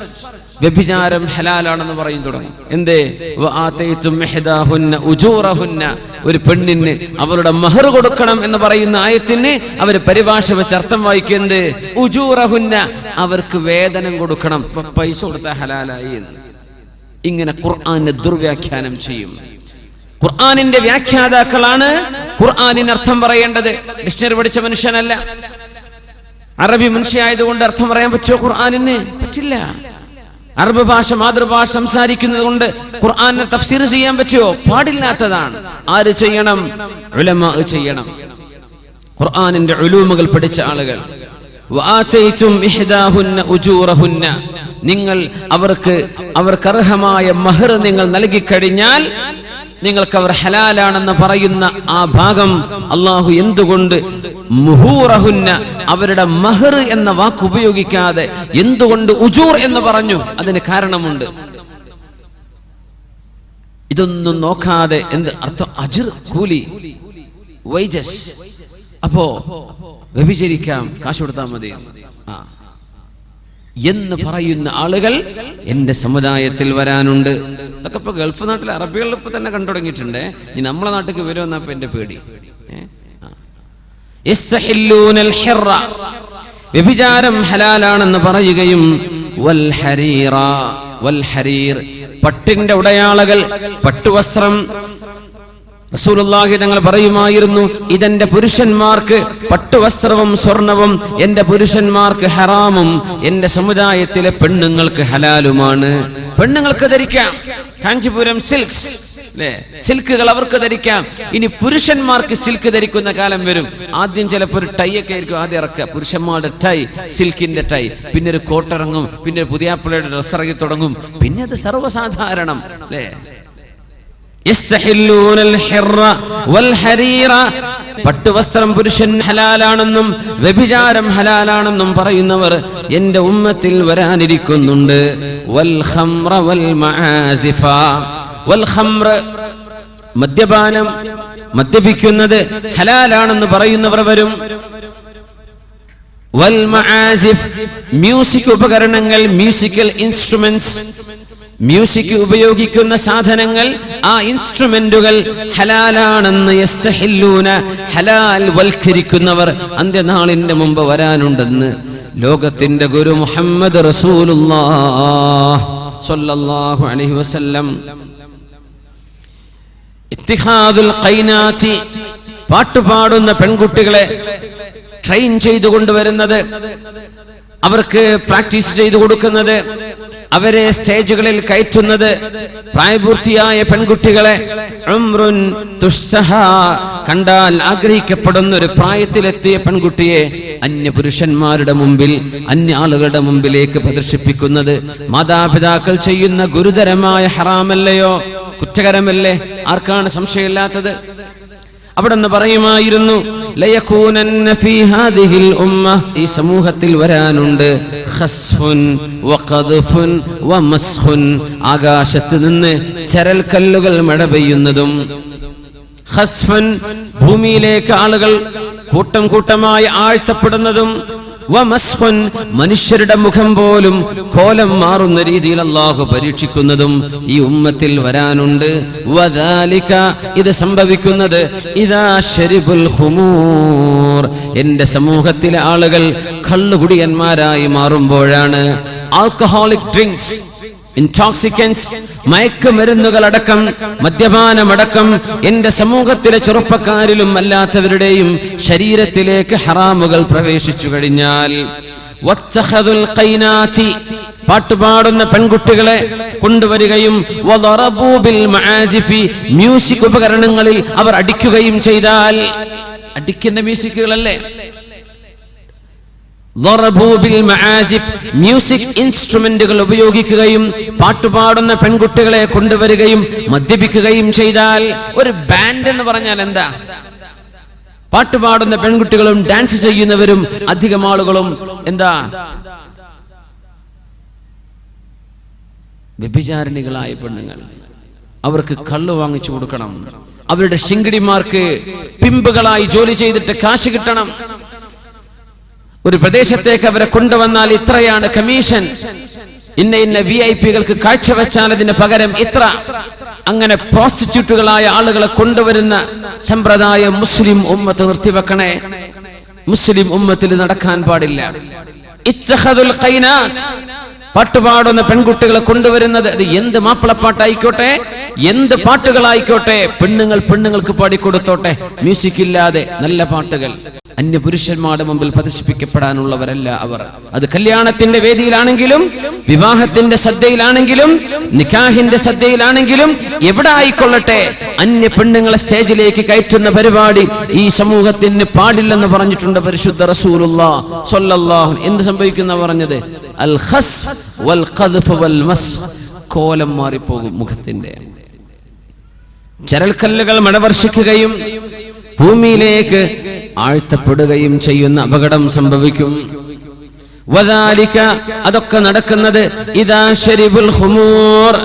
വ്യഭിചാരം ഹലാലാണെന്ന് പറയും തുടങ്ങും. എന്തേ? വആതൈതും ഇഹ്ദാഹുന്ന ഉജൂറഹുന്ന, ഒരു പെണ്ണിന് അവളുടെ മഹർ കൊടുക്കണം എന്ന് പറയുന്ന ആയത്തിന് അവർ പരിഭാഷ വെച്ച് അർത്ഥം വായിക്കുന്നത് ഉജൂറഹുന്ന, അവർക്ക് വേതനം കൊടുക്കണം, പൈസ കൊടുത്താൽ ഹലാലായി എന്ന്. ഇങ്ങനെ ഖുർആനെ ദുർവ്യാഖ്യാനം ചെയ്യും. ഖുർആനിന്റെ വ്യാഖ്യാതാക്കളാണ് ഖുർആനിന് അർത്ഥം പറയേണ്ടത്. ഡിക്ഷണറി പഠിച്ച മനുഷ്യനല്ല. അറബി മനുഷ്യയായതുകൊണ്ട് അർത്ഥം പറയാൻ പറ്റുമോ ഖുർആനിന്? പറ്റില്ല. അറബ് ഭാഷ മാതൃഭാഷ സംസാരിക്കുന്നത് കൊണ്ട് ഖുർആനെ തഫ്സീർ ചെയ്യാൻ പറ്റുമോ? പാടില്ലാത്തതാണ്. ആര് ചെയ്യണം? ഉലമാ ചെയ്യണം, ഖുർആനിന്റെ ഉലൂമുകൾ പഠിച്ച ആളുകൾ. വആതൈതും ഇഹ്ദാഹുന്ന ഉജൂറഹുന്ന, നിങ്ങൾ അവർക്ക് അർഹമായ മഹർ നിങ്ങൾ നൽകി കഴിഞ്ഞാൽ നിങ്ങൾക്ക് അവർ ഹലാലാണെന്ന് പറയുന്ന ആ ഭാഗം അല്ലാഹു എന്തുകൊണ്ട് മുഹൂറഹുന്ന, അവരുടെ മഹർ എന്ന വാക്ക് ഉപയോഗിക്കാതെ എന്തുകൊണ്ട് ഉജൂർ എന്ന് പറഞ്ഞു? അതിന് കാരണമുണ്ട്. ഇതൊന്നും നോക്കാതെ എന്ത് അർത്ഥം? അജ്ർ, കൂലി, വൈജസ്. അപ്പോ വ്യഭിചരിക്കാം, കാശ് കൊടുത്താൽ മതി എന്ന് പറയുന്ന ആളുകൾ എന്റെ സമുദായത്തിൽ വരാനുണ്ട്. ഇതൊക്കെ ഇപ്പൊ ഗൾഫ് നാട്ടിലെ അറബികളിൽ ഇപ്പൊ തന്നെ കണ്ടു തുടങ്ങിയിട്ടുണ്ട്. ഇനി നമ്മളെ നാട്ടിലേക്ക് വരുമെന്നപ്പോ എന്റെ പേടി. ഇസ്തഹില്ലൂനൽ ഹിറ, വ്യഭിചാരം ഹലാലാണെന്ന് പറയുകയും വൽ ഹരീറ, വൽ ഹരീർ, പട്ടിന്റെ ഉടയാളകൾ, പട്ടുവസ്ത്രം. റസൂലുള്ളാഹി തങ്ങൾ പറയുമായിരുന്നു, ഇതെന്റെ പുരുഷന്മാർക്ക് പട്ടുവസ്ത്രവും സ്വർണവും എന്റെ പുരുഷന്മാർക്ക് ഹറാമും എന്റെ സമുദായത്തിലെ പെണ്ണുങ്ങൾക്ക് ഹലാലുമാണ്. പെണ്ണുങ്ങൾക്ക് ധരിക്കാം കാഞ്ചീപുരം സിൽക്സ്, സിൽക്കുകൾ അവർക്ക് ധരിക്കാം. ഇനി പുരുഷന്മാർക്ക് സിൽക്ക് ധരിക്കുന്ന കാലം വരും. ആദ്യം ചിലപ്പോൾ ഒരു ടൈ ഒക്കെ ആയിരിക്കും ആദ്യം ഇറക്കുക, പുരുഷന്മാരുടെ ടൈ, സിൽക്കിന്റെ ടൈ. പിന്നെ ഒരു കോട്ടിറങ്ങും, പിന്നെ ഒരു പുതിയാപ്പിളയുടെ ഡ്രസ് ഇറങ്ങി തുടങ്ങും. പിന്നെ അത് സർവ്വസാധാരണം അല്ലേ? പട്ടുവസ്ത്രം പുരുഷൻ ഹലാലാണെന്നും വ്യഭിചാരം ഹലാലാണെന്നും പറയുന്നവർ എന്റെ ഉമ്മത്തിൽ വരാനിരിക്കുന്നുണ്ട്. വൽ ഖംറ വൽ മആസിഫ, വൽ ഖംറ, മദ്യപാനം, മദ്യപിക്കുന്നത് ഹലാലാണെന്ന് പറയുന്നവർ വരും. വൽ മആസിഫ്, മ്യൂസിക് ഉപകരണങ്ങൾ, മ്യൂസിക്കൽ ഇൻസ്ട്രുമെന്റ്സ്, മ്യൂസിക് ഉപയോഗിക്കുന്ന സാധനങ്ങൾ, ആ ഇൻസ്ട്രുമെന്റുകൾ ഹലാലാണെന്ന് യസ്തഹില്ലൂന, ഹലാൽ വൽക്കരിക്കുന്നവർ അന്ത്യനാളിന്റെ മുമ്പ് വരാനുണ്ടെന്ന് ലോകത്തിന്റെ ഗുരു മുഹമ്മദ് റസൂലുള്ളാഹി സ്വല്ലല്ലാഹു അലൈഹി വസല്ലം. ഇത്തിഖാദുൽ ഖൈനാതി, പാട്ടുപാടുന്ന പെൺകുട്ടികളെ ട്രെയിൻ ചെയ്തു കൊണ്ടുവരുന്നത്, അവർക്ക് പ്രാക്ടീസ് ചെയ്തു കൊടുക്കുന്നത്, അവരെ സ്റ്റേജുകളിൽ കയറ്റുന്നത്, പ്രായപൂർത്തിയായ പെൺകുട്ടികളെ ഉംറുൻ തുഷ്സഹ, കണ്ടാൽ ആഗ്രഹിക്കപ്പെടുന്ന ഒരു പ്രായത്തിലെത്തിയ പെൺകുട്ടിയെ അന്യ പുരുഷന്മാരുടെ മുമ്പിൽ, അന്യ ആളുകളുടെ മുമ്പിലേക്ക് പ്രദർശിപ്പിക്കുന്നത് മാതാപിതാക്കൾ ചെയ്യുന്ന ഗുരുതരമായ ഹറാമല്ലയോ? കുറ്റകരമല്ലേ? ആർക്കാണ് സംശയമില്ലാത്തത്? അവിടെ നിന്ന് പറയുമായിരുന്നു, ലയകൂനന്ന ഫീ ഹാദിഹിൽ ഉമ്മ, ഈ സമൂഹത്തിൽ വരാനുണ്ട് ഖസ്ഫുൻ വഖദ്ഫുൻ വമസ്ഖുൻ, ആകാശത്ത് നിന്ന് ചരൽ കല്ലുകൾ മഴ പെയ്യുന്നതും, ഖസ്ഫുൻ, ഭൂമിയിലേക്ക് ആളുകൾ കൂട്ടം കൂട്ടമായി ആഴ്ത്തപ്പെടുന്നതും, വമസ്ഖുൻ, മനുഷ്യരുടെ മുഖം പോലും കോലം മാറുന്ന രീതിയിൽ അല്ലാഹു പരീക്ഷിക്കുന്നതും ഈ ഉമ്മത്തിൽ വരാനുണ്ട്. വദാലിക, ഇത് സംഭവിക്കുന്നത് ഇദാ ശരിബുൽ ഖുമൂർ, എന്റെ സമൂഹത്തിലെ ആളുകൾ കള്ളുകുടിയന്മാരായി മാറുമ്പോഴാണ്. ആൽക്കഹോളിക് ഡ്രിങ്ക്സ്, ഇൻടോക്സിക്കൻസ്, മയക്കുമരുന്നുകളടക്കം, മദ്യപാനമടക്കം എന്റെ സമൂഹത്തിലെ ചെറുപ്പക്കാരിലും അല്ലാത്തവരുടെയും ശരീരത്തിലേക്ക് ഹറാമുകൾ പ്രവേശിച്ചു കഴിഞ്ഞാൽ, വത്തഖദുൽ ഖൈനാതി, പാട്ടുപാടുന്ന പെൺകുട്ടികളെ കൊണ്ടുവരികയും, വദറബൂ ബിൽ മആസിഫി, മ്യൂസിക് ഉപകരണങ്ങളിൽ അവർ അടിക്കുകയും ചെയ്താൽ, അടിക്കുന്ന മ്യൂസിക്കുകളല്ലേ? മ്യൂസിക് ഇൻസ്ട്രുമെന്റുകൾ ഉപയോഗിക്കുകയും പാട്ടുപാടുന്ന പെൺകുട്ടികളെ കൊണ്ടുവരികയും മദ്യപിക്കുകയും ചെയ്താൽ, ഒരു ബാൻഡ് എന്ന് പറഞ്ഞാൽ എന്താ? പാട്ടുപാടുന്ന പെൺകുട്ടികളും ഡാൻസ് ചെയ്യുന്നവരും അധികം ആളുകളും എന്താ? വ്യഭിചാരിണികളായ പെണ്ണുങ്ങൾ. അവർക്ക് കള്ളു വാങ്ങിച്ചു കൊടുക്കണം. അവരുടെ ശിങ്കിടിമാർക്ക് പിമ്പുകളായി ജോലി ചെയ്തിട്ട് കാശ് കിട്ടണം. ഒരു പ്രദേശത്തേക്ക് അവരെ കൊണ്ടുവന്നാൽ ഇത്രയാണ് കമ്മീഷൻ, ഇന്ന VIP-കൾക്ക് കാഴ്ചവെച്ചാൽ അതിന് പകരം ഇത്ര. അങ്ങനെ പ്രോസ്റ്റിറ്റ്യൂട്ടുകളായ ആളുകളെ കൊണ്ടുവരുന്ന സമ്പ്രദായം മുസ്ലിം ഉമ്മത്ത് നിർത്തിവെക്കണേ. മുസ്ലിം ഉമ്മത്തിൽ നടക്കാൻ പാടില്ല. ഇത്തഖദുൽ ഖൈനാത്ത്, പാട്ടുപാടുന്ന പെൺകുട്ടികളെ കൊണ്ടുവരുന്നത്, അത് എന്ത് മാപ്പിളപ്പാട്ടായിക്കോട്ടെ, എന്ത് പാട്ടുകളായിക്കോട്ടെ, പെണ്ണുങ്ങൾക്ക് പാടിക്കൊടുത്തോട്ടെ. മ്യൂസിക് ഇല്ലാതെ നല്ല പാട്ടുകൾ. അന്യപുരുഷന്മാരുടെ മുമ്പിൽ പ്രദർശിപ്പിക്കപ്പെടാനുള്ളവരല്ല അവർ. അത് കല്യാണത്തിന്റെ വേദിയിലാണെങ്കിലും, വിവാഹത്തിന്റെ സദ്യയിലാണെങ്കിലും, നിക്കാഹിന്റെ സദ്യയിലാണെങ്കിലും, എവിടെ ആയിക്കൊള്ളട്ടെ, അന്യ പെണ്ണുങ്ങളെ സ്റ്റേജിലേക്ക് കയറ്റുന്ന പരിപാടി ഈ സമൂഹത്തിന് പാടില്ലെന്ന് പറഞ്ഞിട്ടുണ്ട് പരിശുദ്ധ റസൂലുള്ളാഹി സ്വല്ലല്ലാഹു. എന്ത് സംഭവിക്കുന്ന പറഞ്ഞത്? അൽ ഖസ് വൽ ഖദ്ഫ് വൽ മസ്, കോലം മാറിപ്പോകും മുഖത്തിന്റെ. ചരൽക്കല്ലുകൾ മഴവർഷിക്കുകയും ഭൂമിയിലേക്ക് ആഴ്ത്തപ്പെടുകയും ചെയ്യുന്ന അപകടം സംഭവിക്കും. വദാലിക, അതൊക്കെ നടക്കുന്നത് ഇദാ ശരിബുൽ ഖുമൂർ,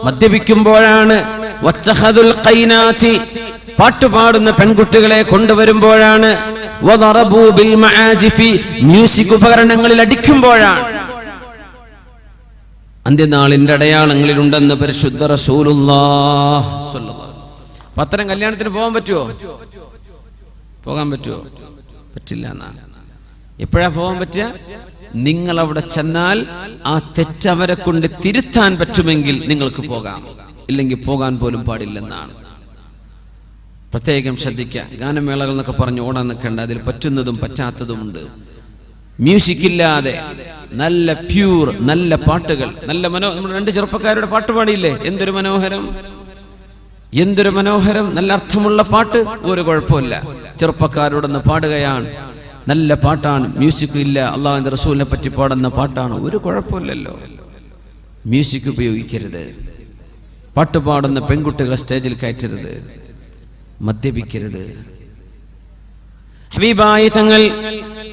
മദ്യപിക്കുമ്പോഴാണ്. വത്തഖദുൽ ഖൈനാതി, പാട്ടുപാടുന്ന പെൺകുട്ടികളെ കൊണ്ടുവരുമ്പോഴാണ്. വദറബൂ ബിൽ മആസിഫി, മ്യൂസിക് ഉപകരണങ്ങളിൽ അടിക്കുമ്പോഴാണ്. അന്ത്യനാളിന്റെ അടയാളങ്ങളിലുണ്ടെന്ന് പരിശുദ്ധ റസൂലുള്ളാഹി സ്വല്ലല്ലാഹു. അത്തരം കല്യാണത്തിന് പോകാൻ പറ്റുമോ? പോകാൻ പറ്റുമോ? പറ്റില്ല എന്നാണ്. എപ്പോഴാ പോകാൻ പറ്റുക? നിങ്ങൾ അവിടെ ചെന്നാൽ ആ തെറ്റവരെ കൊണ്ട് തിരുത്താൻ പറ്റുമെങ്കിൽ നിങ്ങൾക്ക് പോകാം, ഇല്ലെങ്കിൽ പോകാൻ പോലും പാടില്ലെന്നാണ്. പ്രത്യേകം ശ്രദ്ധിക്കുക. ഗാനമേളകൾ എന്നൊക്കെ പറഞ്ഞ് ഓടാൻ നിൽക്കേണ്ട. അതിൽ പറ്റുന്നതും പറ്റാത്തതുമുണ്ട്. മ്യൂസിക് ഇല്ലാതെ നല്ല പ്യൂർ നല്ല പാട്ടുകൾ, നല്ല നമ്മൾ 2 ചെറുപ്പക്കാരുടെ പാട്ട് പാടിയില്ലേ? എന്തൊരു മനോഹരം, എന്തൊരു മനോഹരം. നല്ല അർത്ഥമുള്ള പാട്ട്, ഒരു കുഴപ്പമില്ല. ചെറുപ്പക്കാരോടൊന്ന് പാടുകയാണ്, നല്ല പാട്ടാണ്. മ്യൂസിക് ഇല്ല, അള്ളാഹുവിന്റെ റസൂലിനെ പറ്റി പാടുന്ന പാട്ടാണ്, ഒരു കുഴപ്പമില്ലല്ലോ. മ്യൂസിക് ഉപയോഗിക്കരുത്. പാട്ടുപാടുന്ന പെൺകുട്ടികളെ സ്റ്റേജിൽ കയറ്റരുത്. മദ്യപിക്കരുത്. ഹബീബായ തങ്ങൾ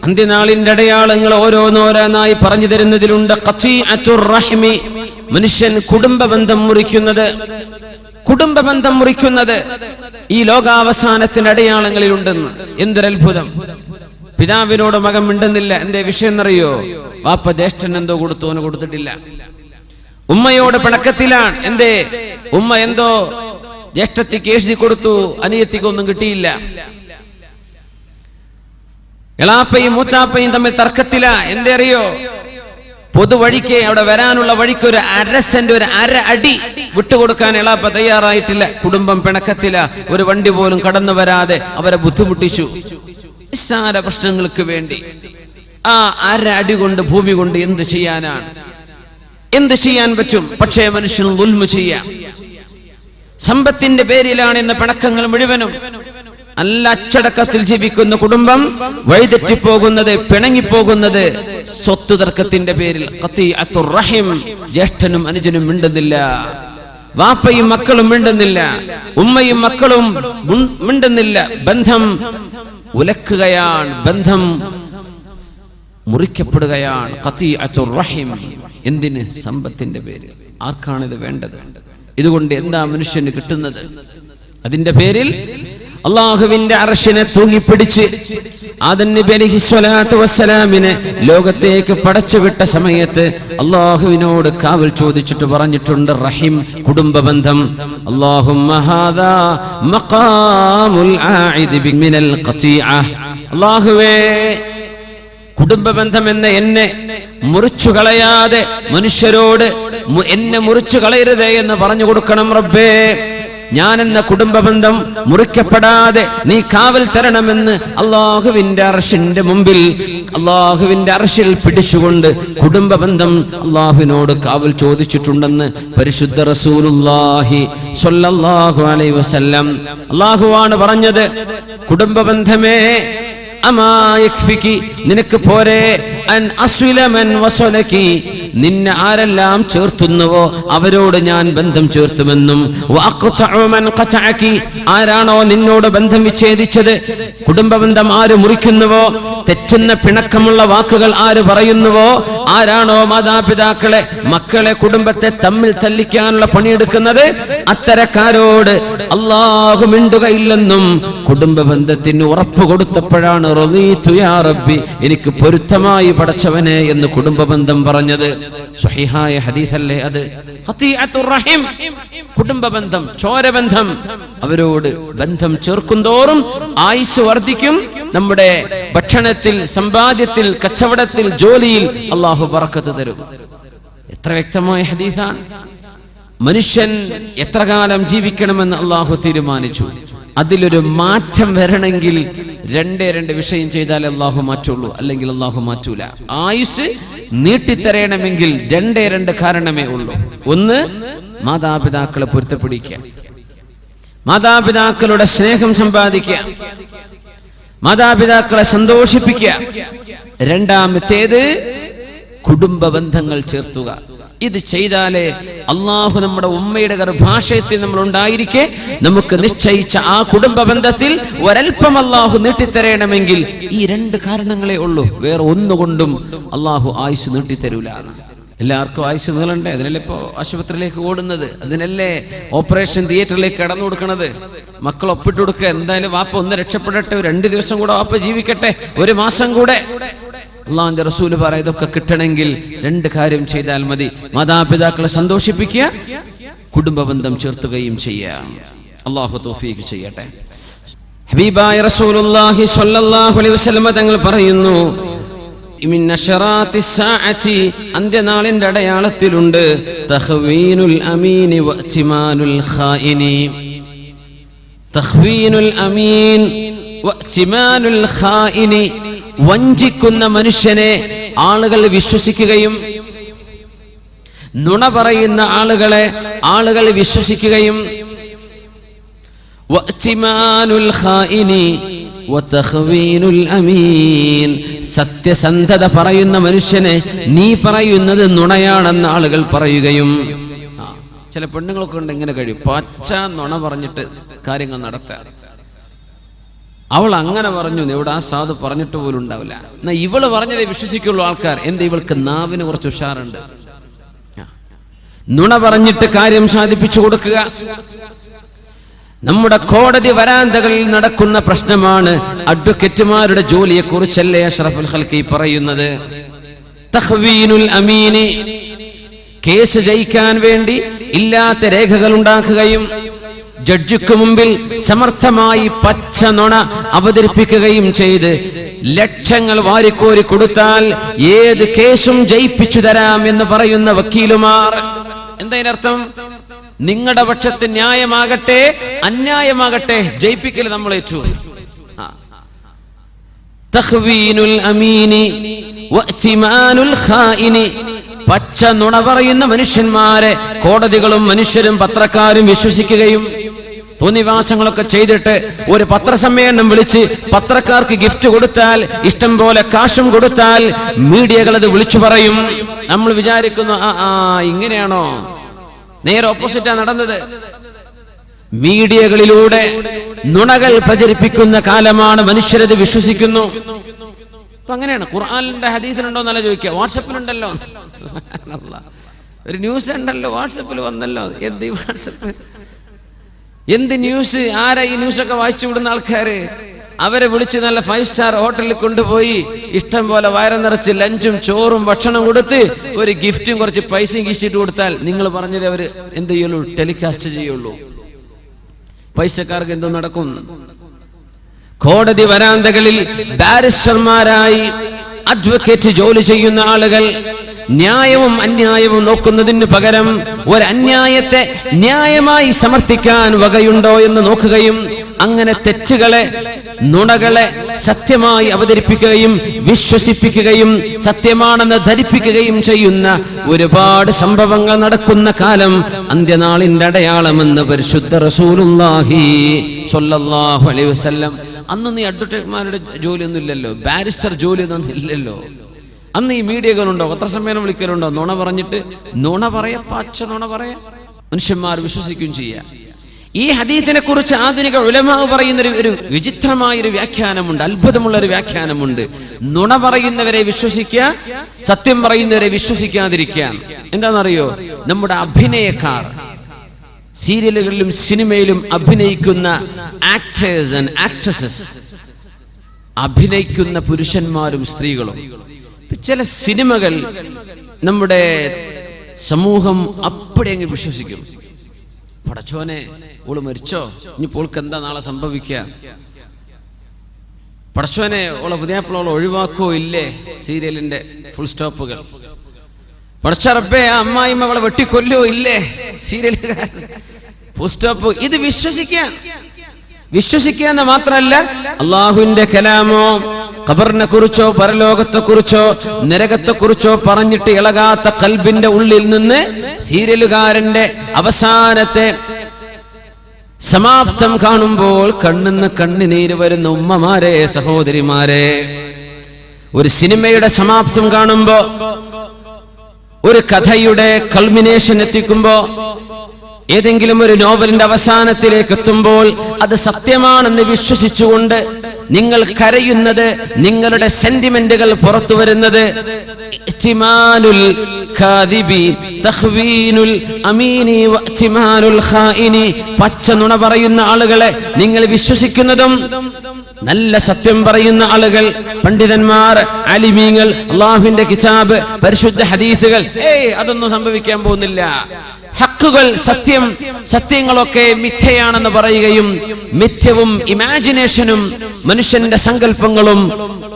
അന്ത്യനാളിന്റെ അടയാളങ്ങൾ ഓരോന്നോരോന്നായി പറഞ്ഞു തരുന്നതിലുണ്ട്. ഖതീഅത്തുർ റഹ്മി, മനുഷ്യൻ കുടുംബബന്ധം മുറിക്കുന്നത്, കുടുംബബന്ധം മുറിക്കുന്നത് ഈ ലോകാവസാനത്തിന്റെ അടയാളങ്ങളിലുണ്ടെന്ന്. എന്തൊരത്ഭുതം! പിതാവിനോട് മകൻ മിണ്ടുന്നില്ല. എന്തേ വിഷയം എന്നറിയോ? വാപ്പ ജ്യേഷ്ഠൻ എന്തോ കൊടുത്തു, അവന് കൊടുത്തിട്ടില്ല. ഉമ്മയോട് പിണക്കത്തിലാണ്. എന്തേ? ഉമ്മ എന്തോ ജ്യേഷ്ഠത്തിക്ക് എഴുതി കൊടുത്തു, അനിയത്തിക്കൊന്നും കിട്ടിയില്ല. എളാപ്പയും മൂത്താപ്പയും തമ്മിൽ തർക്കത്തില. എന്തേ അറിയോ? പൊതുവഴിക്ക് അവിടെ വരാനുള്ള വഴിക്ക് ഒരു 1/2 സെന്റ്, ഒരു 1/2 അടി വിട്ടുകൊടുക്കാൻ എളാപ്പ തയ്യാറായിട്ടില്ല. കുടുംബം പിണക്കത്തില. ഒരു വണ്ടി പോലും കടന്നു വരാതെ അവരെ ബുദ്ധിമുട്ടിച്ചു. നിസ്സാര പ്രശ്നങ്ങൾക്ക് വേണ്ടി ആ 1/2 അടി കൊണ്ട്, ഭൂമി കൊണ്ട് എന്ത് ചെയ്യാനാണ്? എന്ത് ചെയ്യാൻ പറ്റും? പക്ഷേ മനുഷ്യൻ ദുൽമ ചെയ്യാം. സമ്പത്തിന്റെ പേരിലാണ് ഇന്ന് പിണക്കങ്ങൾ മുഴുവനും. നല്ല അച്ചടക്കത്തിൽ ജീവിക്കുന്ന കുടുംബം വഴിതെറ്റിപ്പോകുന്നത്, പിണങ്ങിപ്പോകുന്നത് സ്വത്ത് തർക്കത്തിന്റെ പേരിൽ. ഖതീഅത്തുർ റഹിം, ജ്യേഷ്ഠനും അനുജനും മിണ്ടുന്നില്ല, വാപ്പയും മക്കളും മിണ്ടുന്നില്ല, ഉമ്മയും മക്കളും മിണ്ടുന്നില്ല. ബന്ധം ഉലക്കുകയാണ്, ബന്ധം മുറിക്കപ്പെടുകയാണ്. ഖതീഅത്തുർ റഹിം. എന്തിന്? സമ്പത്തിന്റെ പേരിൽ. ആർക്കാണിത് വേണ്ടത്? ഇതുകൊണ്ട് എന്താ മനുഷ്യന് കിട്ടുന്നത്? അതിന്റെ പേരിൽ അള്ളാഹുവിന്റെ അർശിനെ തൂങ്ങിപ്പിടിച്ച് ആദം നബി അലൈഹി സ്വലാത്തു വസ്സലാമിനെ ലോകത്തേക്ക് പടച്ചുവിട്ട സമയത്ത് അള്ളാഹുവിനോട് കാവൽ ചോദിച്ചിട്ട് പറഞ്ഞിട്ടുണ്ട് റഹിം, കുടുംബബന്ധം. അല്ലാഹുമ്മ ഹാദാ മഖാമുൽ ആഇദ് മിനൽ ഖതീഅ. അല്ലാഹുവേ, കുടുംബബന്ധം എന്ന എന്നെ മുറിച്ചു കളയാതെ മനുഷ്യരോട് എന്നെ മുറിച്ചു കളയരുതേ എന്ന് പറഞ്ഞു കൊടുക്കണം റബ്ബേ. ഞാനെന്ന കുടുംബബന്ധം മുറിക്കപ്പെടാതെ നീ കാവൽ തരണമെന്ന് അള്ളാഹുവിന്റെ അർശിന്റെ മുമ്പിൽ, അള്ളാഹുവിന്റെ അർശിൽ പിടിച്ചുകൊണ്ട് കുടുംബബന്ധം അള്ളാഹുവിനോട് കാവൽ ചോദിച്ചിട്ടുണ്ടെന്ന് പരിശുദ്ധ റസൂലുള്ളാഹി സ്വല്ലല്ലാഹു അലൈഹി വസല്ലം. അള്ളാഹുവാണ് പറഞ്ഞത്, കുടുംബബന്ധമേ അമാ യക്ഫികി, നിനക്ക് പോരെ അൻ അസ്വില മൻ വസലകി, നിന്നെ ആരെല്ലാം ചേർത്തുന്നുവോ അവരോട് ഞാൻ ബന്ധം ചേർത്തുമെന്നും വഅഖ്തഉ മൻ ഖതഅകി, ആരാണോ നിന്നോട് ബന്ധം വിച്ഛേദിച്ചത്, കുടുംബബന്ധം ആര് മുറിക്കുന്നുവോ, തെറ്റുന്ന പിണക്കമുള്ള വാക്കുകൾ ആര് പറയുന്നുവോ, ആരാണോ മാതാപിതാക്കളെ മക്കളെ കുടുംബത്തെ തമ്മിൽ തല്ലിക്കാനുള്ള പണിയെടുക്കുന്നത്, അത്തരക്കാരോട് അല്ലാഹു മിണ്ടുകയില്ലെന്നും കുടുംബ ബന്ധത്തിന് ഉറപ്പ് കൊടുത്തപ്പോഴാണ് റളീതു യാ റബ്ബി, എനിക്ക് പൊരുത്തമായി പടച്ചവനെ എന്ന് കുടുംബ ബന്ധം പറഞ്ഞത്. സ്വഹീഹായ ഹദീസല്ലേ അത്. ഖതീഅത്തുർ റഹിം, കുടുംബ ബന്ധം, ചോരബന്ധം, അവരോട് ബന്ധം ചേർക്കുന്തോറും ആയുസ് വർദ്ധിക്കും. നമ്മുടെ ഭക്ഷണത്തിൽ, സമ്പാദ്യത്തിൽ, കച്ചവടത്തിൽ, ജോലിയിൽ അല്ലാഹു ബറക്കത്ത് തരും. എത്ര വ്യക്തമായ ഹദീസാണ്. മനുഷ്യൻ എത്ര കാലം ജീവിക്കണമെന്ന് അല്ലാഹു തീരുമാനിച്ചു. അതിലൊരു മാറ്റം വരണമെങ്കിൽ രണ്ട് വിഷയം ചെയ്താലേ അല്ലാഹു മാറ്റുള്ളൂ, അല്ലെങ്കിൽ അല്ലാഹു മാറ്റൂല. ആയുസ് നീട്ടിത്തരയണമെങ്കിൽ രണ്ട് കാരണമേ ഉള്ളൂ. ഒന്ന്, മാതാപിതാക്കളെ പൊരുത്തപ്പിടിക്കുക, മാതാപിതാക്കളുടെ സ്നേഹം സമ്പാദിക്കുക, മാതാപിതാക്കളെ സന്തോഷിപ്പിക്കുക. രണ്ടാമത്തേത് കുടുംബ ബന്ധങ്ങൾ ചേർത്തുക. ഇത് ചെയ്താലേ അള്ളാഹു നമ്മുടെ ഉമ്മയുടെ ഗർഭാശയത്തിൽ നമ്മൾ ഉണ്ടായിരിക്കെ നമുക്ക് നിശ്ചയിച്ച ആ കുടുംബ ബന്ധത്തിൽ ഒരൽപ്പം അള്ളാഹു നീട്ടിത്തരയണമെങ്കിൽ ഈ രണ്ട് കാരണങ്ങളേ ഉള്ളൂ. വേറെ ഒന്നുകൊണ്ടും അള്ളാഹു ആയുസ് നീട്ടിത്തരൂല. എല്ലാവർക്കും ആയുസ് നീളണ്ടേ? അതിനല്ലേ ഇപ്പോ ആശുപത്രിയിലേക്ക് ഓടുന്നത്, അതിനല്ലേ ഓപ്പറേഷൻ തിയേറ്ററിലേക്ക് കടന്നു കൊടുക്കണത്. മക്കൾ ഒപ്പിട്ട് കൊടുക്കുക, എന്തായാലും വാപ്പ ഒന്ന് രക്ഷപ്പെടട്ടെ, 2 ദിവസം കൂടെ വാപ്പ ജീവിക്കട്ടെ, 1 മാസം കൂടെ. അള്ളാഹുവിന്റെ റസൂല് പറയും, ഇതൊക്കെ കിട്ടണമെങ്കിൽ 2 കാര്യം ചെയ്താൽ മതി. മാതാപിതാക്കളെ സന്തോഷിപ്പിക്കുക, കുടുംബ ബന്ധം ചേർത്തുകയും ചെയ്യുക. അള്ളാഹു തൗഫീഖ് ചെയ്യട്ടെ. ഹബീബായ റസൂലുള്ളാഹി സ്വല്ലല്ലാഹു അലൈഹി വസല്ലം തങ്ങൾ പറയുന്നു, മിൻ അശറാത്തി സാഅതി, അന്ത്യനാളിന്റെ അടയാളത്തിലുണ്ട് തഖ്വീനുൽ അമീനി വഇതിമാനുൽ ഖായിനി. തഖ്വീനുൽ അമീൻ വഇതിമാനുൽ ഖായിനി, വഞ്ചിക്കുന്ന മനുഷ്യനെ ആളുകൾ വിശ്വസിക്കുകയും നുണ പറയുന്ന ആളുകളെ ആളുകൾ വിശ്വസിക്കുകയും വഅതിമാനുൽ ഖായിനി വതഖ്വീനുൽ അമീൻ, സത്യസന്ധത പറയുന്ന മനുഷ്യനെ നീ പറയുന്നത് നുണയാണെന്ന് ആളുകൾ പറയുകയും. ചില പെണ്ണുങ്ങളൊക്കെ ഉണ്ട് ഇങ്ങനെ കഴിയും, പച്ച നുണ പറഞ്ഞിട്ട് കാര്യങ്ങൾ നടത്താൻ. അവൾ അങ്ങനെ പറഞ്ഞു, ഇവിടെ ആ സാധു പറഞ്ഞിട്ട് പോലും ഉണ്ടാവില്ല. എന്നാ ഇവള് പറഞ്ഞതേ വിശ്വസിക്കുള്ളൂ ആൾക്കാർ. എന്താ, ഇവൾക്ക് നാവിന് കുറച്ച് ഉഷാറുണ്ട്. നുണ പറഞ്ഞിട്ട് കാര്യം സാധിപ്പിച്ചു കൊടുക്കുക. നമ്മുടെ കോടതി വരാന്തകളിൽ നടക്കുന്ന പ്രശ്നമാണ്. അഡ്വക്കേറ്റുമാരുടെ ജോലിയെ കുറിച്ചല്ലേ അഷ്റഫുൽ ഖൽഖി പറയുന്നത്. തഖ്വീനുൽ അമീനി, കേസ് ജയിക്കാൻ വേണ്ടി ഇല്ലാത്ത രേഖകൾ ഉണ്ടാക്കുകയും ജഡ്ജിക്ക് മുമ്പിൽ സമർത്ഥമായി പച്ച നുണ അവതരിപ്പിക്കുകയും ചെയ്ത് ലക്ഷങ്ങൾ വാരിക്കോരി കൊടുത്താൽ ഏത് കേസും ജയിപ്പിച്ചു തരാം എന്ന് പറയുന്ന വക്കീലുമാർ. എന്തായതിനർത്ഥം? നിങ്ങളുടെ പക്ഷത്ത് ന്യായമാകട്ടെ അന്യായമാകട്ടെ ജയിപ്പിക്കൽ നമ്മൾ ഏറ്റു. തഖ്വീനുൽ അമീനി വഇതിമാനുൽ ഖായിനി, പച്ച നുണ പറയുന്ന മനുഷ്യന്മാരെ കോടതികളും മനുഷ്യരും പത്രക്കാരും വിശ്വസിക്കുകയും തോന്നിവാസങ്ങളൊക്കെ ചെയ്തിട്ട് ഒരു പത്രസമ്മേളനം വിളിച്ച് പത്രക്കാർക്ക് ഗിഫ്റ്റ് കൊടുത്താൽ, ഇഷ്ടം പോലെ കാശും കൊടുത്താൽ മീഡിയകൾ അത് വിളിച്ചു പറയും. നമ്മൾ വിചാരിക്കുന്നു ഇങ്ങനെയാണോ? നേരെ ഓപ്പോസിറ്റാ നടന്നത്. മീഡിയകളിലൂടെ നുണകൾ പ്രചരിപ്പിക്കുന്ന കാലമാണ്. മനുഷ്യരത് വിശ്വസിക്കുന്നു. അപ്പൊ അങ്ങനെയാണ്. ഖുർആനിന്റെ ഹദീസിലുണ്ടോ എന്നല്ല ചോദിക്കുക, വാട്സപ്പിലുണ്ടല്ലോ. ഒരു ന്യൂസ് ഉണ്ടല്ലോ, വാട്സപ്പിൽ വന്നല്ലോ. എന്ത് ഈ വാട്സപ്പ്, എന്ത് ന്യൂസ്? ആരാ ഈ ന്യൂസൊക്കെ വായിച്ചു വിടുന്ന ആൾക്കാര്? അവരെ വിളിച്ച് നല്ല 5 സ്റ്റാർ ഹോട്ടലിൽ കൊണ്ടുപോയി ഇഷ്ടം പോലെ വയറ് നിറച്ച് ലഞ്ചും ചോറും ഭക്ഷണം കൊടുത്ത് ഒരു ഗിഫ്റ്റും കുറച്ച് പൈസയും കീശിട്ട് കൊടുത്താൽ നിങ്ങൾ പറഞ്ഞത് അവര് എന്ത് ചെയ്യുള്ളൂ? ടെലികാസ്റ്റ് ചെയ്യുള്ളൂ. പൈസക്കാർക്ക് എന്തോ നടക്കും. കോടതി വരാന്തകളിൽ ബാരിസ്റ്റർമാരായി അഡ്വക്കേറ്റ് ജോലി ചെയ്യുന്ന ആളുകൾ ന്യായവും അന്യായവും നോക്കുന്നതിന് പകരം ഒരു അന്യായത്തെ ന്യായമായി സമർത്ഥിക്കാൻ വകയുണ്ടോ എന്ന് നോക്കുകയും അങ്ങനെ തെറ്റുകളെ, നുണകളെ സത്യമായി അവതരിപ്പിക്കുകയും വിശ്വസിപ്പിക്കുകയും സത്യമാണെന്ന് ധരിപ്പിക്കുകയും ചെയ്യുന്ന ഒരുപാട് സംഭവങ്ങൾ നടക്കുന്ന കാലം അന്ത്യനാളിന്റെ അടയാളമെന്ന് പരിശുദ്ധ റസൂലുള്ളാഹി സ്വല്ലല്ലാഹു അലൈഹി വസല്ലം അന്ന് ഈ അഡ്വക്കേറ്റ്മാരുടെ ജോലിയൊന്നും ഇല്ലല്ലോ, ബാരിസ്റ്റർ ജോലിയൊന്നും ഇല്ലല്ലോ. അന്ന് ഈ മീഡിയകളുണ്ടോ, പത്രസമ്മേളനം വിളിക്കലുണ്ടോ? നുണ പറഞ്ഞിട്ട് നുണ പറയാ, പച്ച നുണ പറയാ, മനുഷ്യന്മാർ വിശ്വസിക്കുകയും ചെയ്യാം. ഈ ഹദീസിനെ കുറിച്ച് ആധുനിക ഉലമാ പറയുന്ന ഒരു വിചിത്രമായൊരു വ്യാഖ്യാനമുണ്ട്, അത്ഭുതമുള്ളൊരു വ്യാഖ്യാനമുണ്ട്. നുണ പറയുന്നവരെ വിശ്വസിക്കുക, സത്യം പറയുന്നവരെ വിശ്വസിക്കാതിരിക്കുക. എന്താണെന്നറിയോ? നമ്മുടെ അഭിനയക്കാർ, സീരിയലുകളിലും സിനിമയിലും അഭിനയിക്കുന്ന ആക്ടേഴ്സ് ആൻഡ് ആക്ട്രസസ്, അഭിനയിക്കുന്ന പുരുഷന്മാരും സ്ത്രീകളും. ചില സിനിമകൾ നമ്മുടെ സമൂഹം അപ്പടി അങ്ങ് വിശ്വസിക്കും. പടച്ചോനെ, ഓള് മരിച്ചോ, ഇനിയിപ്പോൾ ഓൾക്ക് എന്താ നാളെ സംഭവിക്കുക? പടച്ചോനെ, ഓളെ പുതിയാപ്പിളോളെ ഒഴിവാക്കോ ഇല്ലേ? സീരിയലിന്റെ ഫുൾ സ്റ്റോപ്പുകൾ. പടച്ചറപ്പേ, ആ അമ്മായിമ്മ അവളെ വെട്ടിക്കൊല്ലോ ഇല്ലേ? സീരിയലുകാർ ഫുൾ സ്റ്റോപ്പ്. ഇത് വിശ്വസിക്കുക മാത്രമല്ല, അള്ളാഹുവിന്റെ കലാമോ ഖബറിനെ കുറിച്ചോ പരലോകത്തെ കുറിച്ചോ നരകത്തെ കുറിച്ചോ പറഞ്ഞിട്ട് ഇളകാത്ത ഖൽബിന്റെ ഉള്ളിൽ നിന്ന് സീരിയലുകാരന്റെ അവസാനത്തെ സമാപ്തം കാണുമ്പോൾ കണ്ണിന്ന് കണ്ണുനീര് വരുന്ന ഉമ്മമാരെ, സഹോദരിമാരെ, ഒരു സിനിമയുടെ സമാപ്തം കാണുമ്പോ, ഒരു കഥയുടെ കൾമിനേഷൻ എത്തിക്കുമ്പോ, ഏതെങ്കിലും ഒരു നോവലിന്റെ അവസാനത്തിലേക്ക് എത്തുമ്പോൾ അത് സത്യമാണെന്ന് വിശ്വസിച്ചുകൊണ്ട് നിങ്ങൾ കരയുന്നത്, നിങ്ങളുടെ സെന്റിമെന്റുകൾ പുറത്തു വരുന്നത്, പച്ച നുണ പറയുന്ന ആളുകളെ നിങ്ങൾ വിശ്വസിക്കുന്നതും, നല്ല സത്യം പറയുന്ന ആളുകൾ, പണ്ഡിതന്മാർ, അലിമീങ്ങൾ, അള്ളാഹുവിന്റെ കിതാബ്, പരിശുദ്ധ ഹദീസുകൾ, അതൊന്നും സംഭവിക്കാൻ പോകുന്നില്ല. ഹക്കുകൾ, സത്യങ്ങളൊക്കെ മിഥ്യയാണെന്ന് പറയുകയും മിഥ്യവും ഇമാജിനേഷനും മനുഷ്യന്റെ സങ്കല്പങ്ങളും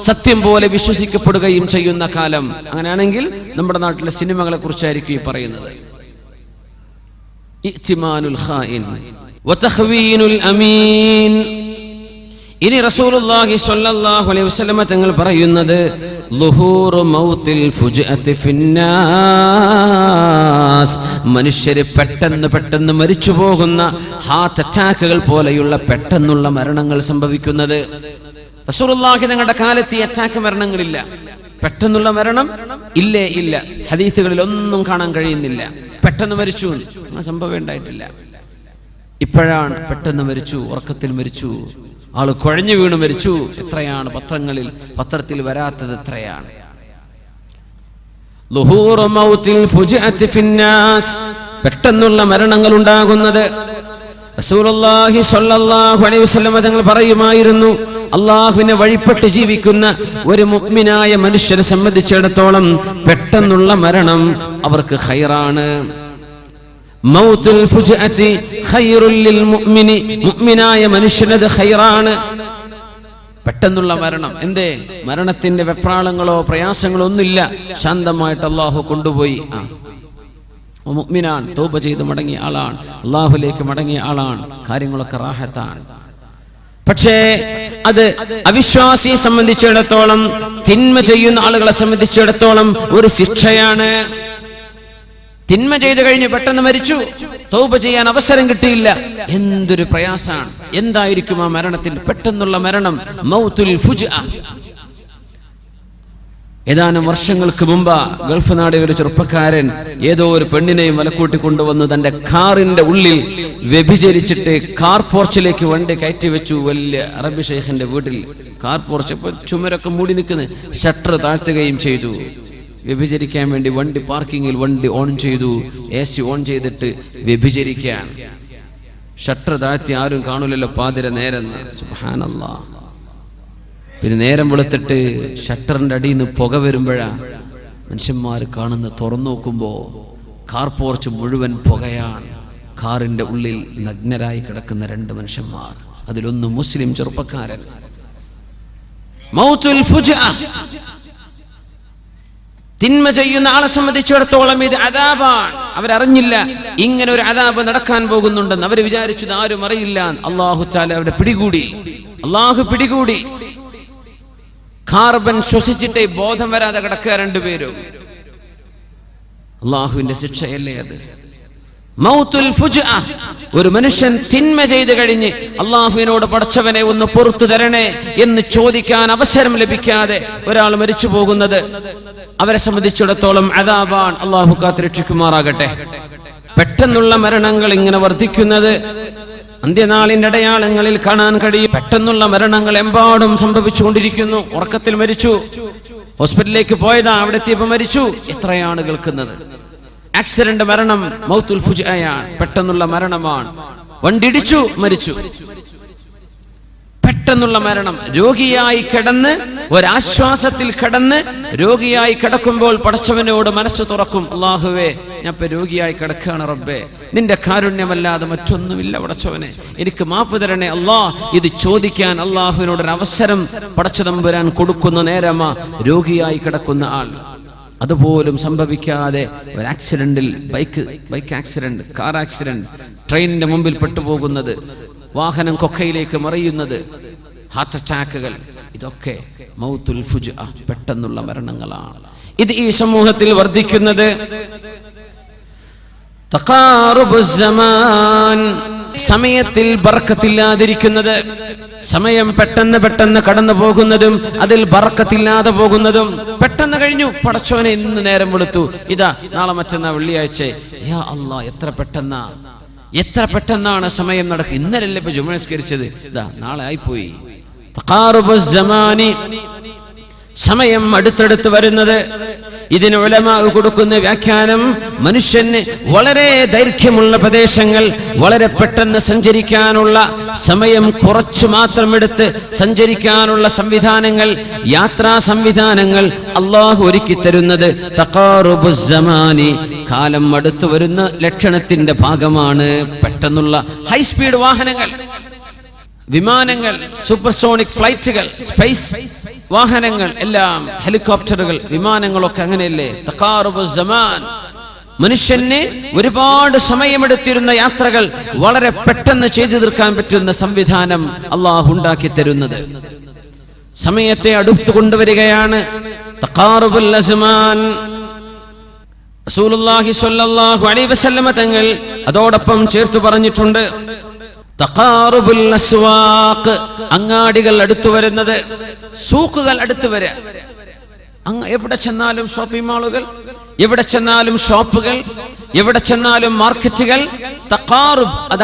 സത്യം പോലെ വിശ്വസിക്കപ്പെടുകയും ചെയ്യുന്ന കാലം. അങ്ങനെയാണെങ്കിൽ നമ്മുടെ നാട്ടിലെ സിനിമകളെ കുറിച്ചായിരിക്കും ഈ പറയുന്നത്. ഇഅ്തിമാനുൽ ഖായിൻ വതഖ്വീനുൽ അമീൻ. ഇനി റസൂലുള്ളാഹി സ്വല്ലല്ലാഹു അലൈഹി വസല്ലം തങ്ങൾ പറയുന്നത്, ളുഹൂറു മൗത്തിൽ ഫുജ്അത്തി ഫിന്നാസ്, മനുഷ്യര് പെട്ടെന്ന് മരിച്ചു പോകുന്ന ഹാർട്ട് അറ്റാക്കുകൾ പോലെയുള്ള പെട്ടെന്നുള്ള മരണങ്ങൾ സംഭവിക്കുന്നത്. റസൂലുള്ളാഹി തങ്ങളുടെ കാലത്ത് ഈ അറ്റാക്ക് മരണങ്ങളില്ല, പെട്ടെന്നുള്ള മരണം ഇല്ല. ഹദീസുകളിൽ ഒന്നും കാണാൻ കഴിയുന്നില്ല. പെട്ടെന്ന് മരിച്ചു സംഭവം ഉണ്ടായിട്ടില്ല. ഇപ്പോഴാണ് പെട്ടെന്ന് മരിച്ചു, ഉറക്കത്തിൽ മരിച്ചു, ആള് കുഴഞ്ഞു വീണ് മരിച്ചു. എത്രയാണ് പത്രത്തിൽ വരാത്തത്? എത്രയാണ്? പെട്ടെന്നുള്ള മരണങ്ങൾ ഉണ്ടാകുന്നത്. റസൂലുള്ളാഹി സ്വല്ലല്ലാഹു അലൈഹി വസല്ലം തങ്ങൾ പറയുമായിരുന്നു, അള്ളാഹുവിനെ വഴിപ്പെട്ട് ജീവിക്കുന്ന ഒരു മുഅ്മിനായ മനുഷ്യനെ സംബന്ധിച്ചിടത്തോളം പെട്ടെന്നുള്ള മരണം അവർക്ക് ഖൈറാണ്. മൗത്തുൽ ഫുജ്അതി ഖൈറുൽ ലിൽ മുഅ്മിനി, മുഅ്മിനായ മനുഷ്യനത് ഖൈറാണ്. പെട്ടെന്നുള്ള മരണം. എന്തേ? മരണത്തിന്റെ വെപ്രാളങ്ങളോ പ്രയാസങ്ങളോ ഒന്നുമില്ല, ശാന്തമായിട്ട് അള്ളാഹു കൊണ്ടുപോയി. മുഅ്മിനാൻ, തൗബ ചെയ്ത് മടങ്ങിയ ആളാണ്, അള്ളാഹുലേക്ക് മടങ്ങിയ ആളാണ്, കാര്യങ്ങളൊക്കെ റാഹത്താണ്. പക്ഷേ അത് അവിശ്വാസിയെ സംബന്ധിച്ചിടത്തോളം, തിന്മ ചെയ്യുന്ന ആളുകളെ സംബന്ധിച്ചിടത്തോളം ഒരു ശിക്ഷയാണ്. തിന്മ ചെയ്തു കഴിഞ്ഞ് പെട്ടെന്ന് മരിച്ചു, തൗബ ചെയ്യാൻ അവസരം കിട്ടിയില്ല, എന്തൊരു പ്രയാസാണ്. എന്തായിരിക്കും ആ മരണത്തിൽ? പെട്ടെന്നുള്ള മരണം, മൗത്തുൽ ഫുജ്അ. ഏതാനും വർഷങ്ങൾക്ക് മുമ്പ് ഗൾഫ് നാടിലെ ഒരു ചെറുപ്പക്കാരൻ ഏതോ ഒരു പെണ്ണിനെയും മലക്കൂട്ടി കൊണ്ടുവന്ന് തന്റെ കാറിന്റെ ഉള്ളിൽ വ്യഭിചരിച്ചിട്ട് കാർ പോർച്ചിലേക്ക് വണ്ടി കയറ്റി വെച്ചു. വലിയ അറബി ഷെയ്ഖിന്റെ വീട്ടിൽ കാർ പോർച്ച്, ചുമരൊക്കെ മൂടി നിൽക്കുന്ന, ഷട്ടർ താഴ്ത്തുകയും ചെയ്തു. വ്യഭിചരിക്കാൻ വേണ്ടി വണ്ടി പാർക്കിങ്ങിൽ വണ്ടി ഓൺ ചെയ്തു, AC ഓൺ ചെയ്തിട്ട് വ്യഭിചരിക്കാൻ. ഷട്ടർ താഴ്ത്തി, ആരും കാണൂലല്ലോ, പാതിര നേരെന്ന്. സുബ്ഹാനല്ലാഹ്. പിന്നെ നേരം വെളുത്തിട്ട് ഷട്ടറിന്റെ അടിയിൽ നിന്ന് പുക വരുമ്പോഴാ മനുഷ്യന്മാർ കാണുന്ന. തുറന്നു നോക്കുമ്പോ കാർ പോർച്ച് മുഴുവൻ പുകയാണ്. കാറിന്റെ ഉള്ളിൽ നഗ്നരായി കിടക്കുന്ന 2 മനുഷ്യന്മാർ, അതിലൊന്ന് മുസ്ലിം ചെറുപ്പക്കാരൻ. മൗത്തുൽ ഫുജ്അ. തിന്മ ചെയ്യുന്ന ആളെ സംബന്ധിച്ചിടത്തോളം ഇത് അദാബാണ്. അവരറിഞ്ഞില്ല ഇങ്ങനെ ഒരു അദാബ് നടക്കാൻ പോകുന്നുണ്ടെന്ന്. അവർ വിചാരിച്ചത് ആരും അറിയില്ല. അല്ലാഹു തആല അവരെ പിടികൂടി. അല്ലാഹു പിടികൂടി. കാർബൺ ശ്വസിച്ചിട്ടേ ബോധം വരാതെ കിടക്കുക 2 പേരും. അല്ലാഹുവിന്റെ ശിക്ഷയല്ലേ അത്? മൗത്തുൽ ഫുജ്അ, ഒരു മനുഷ്യൻ തിന്മ ചെയ്തു കഴിഞ്ഞ് അള്ളാഹുവിനോട് പടച്ചവനെ ഒന്ന് പുറത്തു തരണേ എന്ന് ചോദിക്കാൻ അവസരം ലഭിക്കാതെ ഒരാൾ മരിച്ചു പോകുന്നത് അവരെ സംബന്ധിച്ചിടത്തോളം അദാബാൻ. അള്ളാഹു കാത്തുരക്ഷിക്കുമാറാകട്ടെ. പെട്ടെന്നുള്ള മരണങ്ങൾ ഇങ്ങനെ വർദ്ധിക്കുന്നത് അന്ത്യനാളിന്റെ അടയാളങ്ങളിൽ കാണാൻ കഴിയും. പെട്ടെന്നുള്ള മരണങ്ങൾ എമ്പാടും സംഭവിച്ചുകൊണ്ടിരിക്കുന്നു. ഉറക്കത്തിൽ മരിച്ചു, ഹോസ്പിറ്റലിലേക്ക് പോയതാ, അവിടെ എത്തിയപ്പോൾ മരിച്ചു. എത്രയാണ് കേൾക്കുന്നത്? ആക്സിഡന്റ് മരണം മൗത്തുൽ ഫുജ്അയാണ്, പെട്ടെന്നുള്ള മരണമാണ്. വണ്ടിടിച്ചു മരിച്ചു, പെട്ടെന്നുള്ള മരണം. രോഗിയായി കിടന്ന് ഒരാശ്വാസത്തിൽ കിടന്ന് രോഗിയായി കിടക്കുമ്പോൾ പടച്ചവനോട് മനസ്സ് തുറക്കും, അല്ലാഹുവേ ഞാൻ ഇപ്പൊ രോഗിയായി കിടക്കുകയാണ് റബ്ബേ, നിന്റെ കാരുണ്യമല്ലാതെ മറ്റൊന്നുമില്ല പടച്ചവനെ, എനിക്ക് മാപ്പ് തരണേ അല്ലാ. ഇത് ചോദിക്കാൻ അള്ളാഹുവിനോടൊരു അവസരം പടച്ചതമ്പുരാൻ കൊടുക്കുന്ന നേരമാ രോഗിയായി കിടക്കുന്ന ആൾ. അതുപോലും സംഭവിക്കാതെ ഒരു ആക്സിഡന്റിൽ, ബൈക്ക് ആക്സിഡന്റ്, കാർ ആക്സിഡന്റ്, ട്രെയിനിന്റെ മുമ്പിൽ പെട്ടുപോകുന്നത്, വാഹനം കൊക്കയിലേക്ക് മറിയുന്നത്, ഹാർട്ട് അറ്റാക്കുകൾ, ഇതൊക്കെ മൗത്തുൽ ഫുജ്അ, പെട്ടെന്നുള്ള മരണങ്ങളാണ്. ഇത് ഈ സമൂഹത്തിൽ വർദ്ധിക്കുന്നത്. തഖാറുബുസ് സമാൻ, സമയത്തിൽ ബർക്കത്തില്ലാതിരിക്കുന്നത്, സമയം പെട്ടെന്ന് കടന്നു പോകുന്നതും അതിൽ ബർക്കത്തില്ലാതെ പോകുന്നതും. പെട്ടെന്ന് കഴിഞ്ഞു, പടച്ചോനെ ഇന്ന് നേരം വെളുത്തു, ഇതാ നാളെ മറ്റന്നാ വെള്ളിയാഴ്ച, യാ അല്ലാഹ് എത്ര പെട്ടെന്നാണ് സമയം നടക്കുക. ഇന്നലല്ലേ ഇപ്പൊ ജുമുഅ നിസ്കരിച്ചത്, ഇതാ നാളെ ആയിപ്പോയി. തഖാറുബുസ് സമാനി, സമയം അടുത്തടുത്ത് വരുന്നത്. ഇതിന് ഉലമാ കൊടുക്കുന്ന വ്യാഖ്യാനം, മനുഷ്യന് വളരെ ദൈർഘ്യമുള്ള പ്രദേശങ്ങൾ വളരെ പെട്ടെന്ന് സഞ്ചരിക്കാനുള്ള സമയം കുറച്ചു മാത്രം എടുത്ത് സഞ്ചരിക്കാനുള്ള സംവിധാനങ്ങൾ, യാത്രാ സംവിധാനങ്ങൾ അള്ളാഹു ഒരുക്കി തരുന്നത് തഖാറുബുസ് സമാനി, കാലം അടുത്തു വരുന്ന ലക്ഷണത്തിന്റെ ഭാഗമാണ്. പെട്ടെന്നുള്ള ഹൈസ്പീഡ് വാഹനങ്ങൾ, വിമാനങ്ങൾ, സൂപ്പർസോണിക് ഫ്ലൈറ്റുകൾ, സ്പേസ് വാഹനങ്ങൾ എല്ലാം, ഹെലികോപ്റ്ററുകൾ, വിമാനങ്ങളൊക്കെ അങ്ങനെയല്ലേ. തഖാറുബുസ് സമാൻ, മനുഷ്യന് ഒരുപാട് സമയമെടുത്തിരുന്ന യാത്രകൾ വളരെ പെട്ടെന്ന് ചെയ്തു തീർക്കാൻ പറ്റുന്ന സംവിധാനം അള്ളാഹു ഉണ്ടാക്കി തരുന്നത്. സമയത്തെ അടുത്തു കൊണ്ടുവരികയാണ് തഖാറുബുൽ അസ്മാൻ. റസൂലുള്ളാഹി സ്വല്ലല്ലാഹു അലൈഹി വസല്ലമ തങ്ങൾ അതോടൊപ്പം ചേർത്ത് പറഞ്ഞിട്ടുണ്ട്, തഖാറുബുൽ അസ്വാഖ്, അങ്ങാടികൾ അടുത്തു വരുന്നത്, സൂക്കുകൾ അടുത്തു വരിക. എവിടെ ചെന്നാലും ഷോപ്പിംഗ് മാളുകൾ, എവിടെ ചെന്നാലും ഷോപ്പുകൾ, എവിടെ ചെന്നാലും മാർക്കറ്റുകൾ. തഖാറുബ്, അത്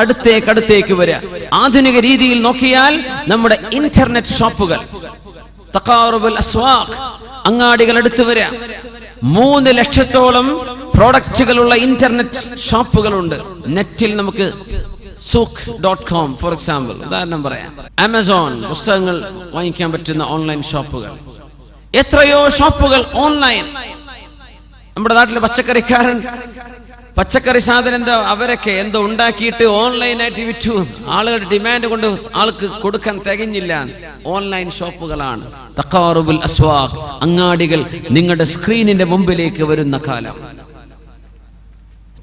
അടുത്തേക്ക് വരിക. ആധുനിക രീതിയിൽ നോക്കിയാൽ നമ്മുടെ ഇന്റർനെറ്റ് ഷോപ്പുകൾ, തഖാറുബുൽ അസ്വാഖ്, അങ്ങാടികൾ അടുത്തു വരിക. 3 ലക്ഷത്തോളം പ്രോഡക്റ്റുകളുള്ള ഇന്റർനെറ്റ് ഷോപ്പുകളുണ്ട്. നെറ്റിൽ നമുക്ക് sook.com ഫോർ എക്സാമ്പിൾ, ഉദാഹരണം പറയാം. ആമസോൺ, പുസ്തകങ്ങൾ വാങ്ങിക്കാൻ പറ്റുന്ന ഓൺലൈൻ ഷോപ്പുകൾ, എത്രയോ ഷോപ്പുകൾ ഓൺലൈൻ. നമ്മുടെ നാട്ടിലെ പച്ചക്കറിക്കാരൻ പച്ചക്കറി സാധനം എന്തോ അവരൊക്കെ എന്തോ ഉണ്ടാക്കിയിട്ട് ഓൺലൈനായിട്ട് വിറ്റു. ആളുകളുടെ ഡിമാൻഡ് കൊണ്ട് ആൾക്ക് കൊടുക്കാൻ തികഞ്ഞില്ല. ഓൺലൈൻ ഷോപ്പുകളാണ് തഖാറുബുൽ അസ്വാഖ്, അങ്ങാടികൾ നിങ്ങളുടെ സ്ക്രീനിന്റെ മുമ്പിലേക്ക് വരുന്ന കാലം.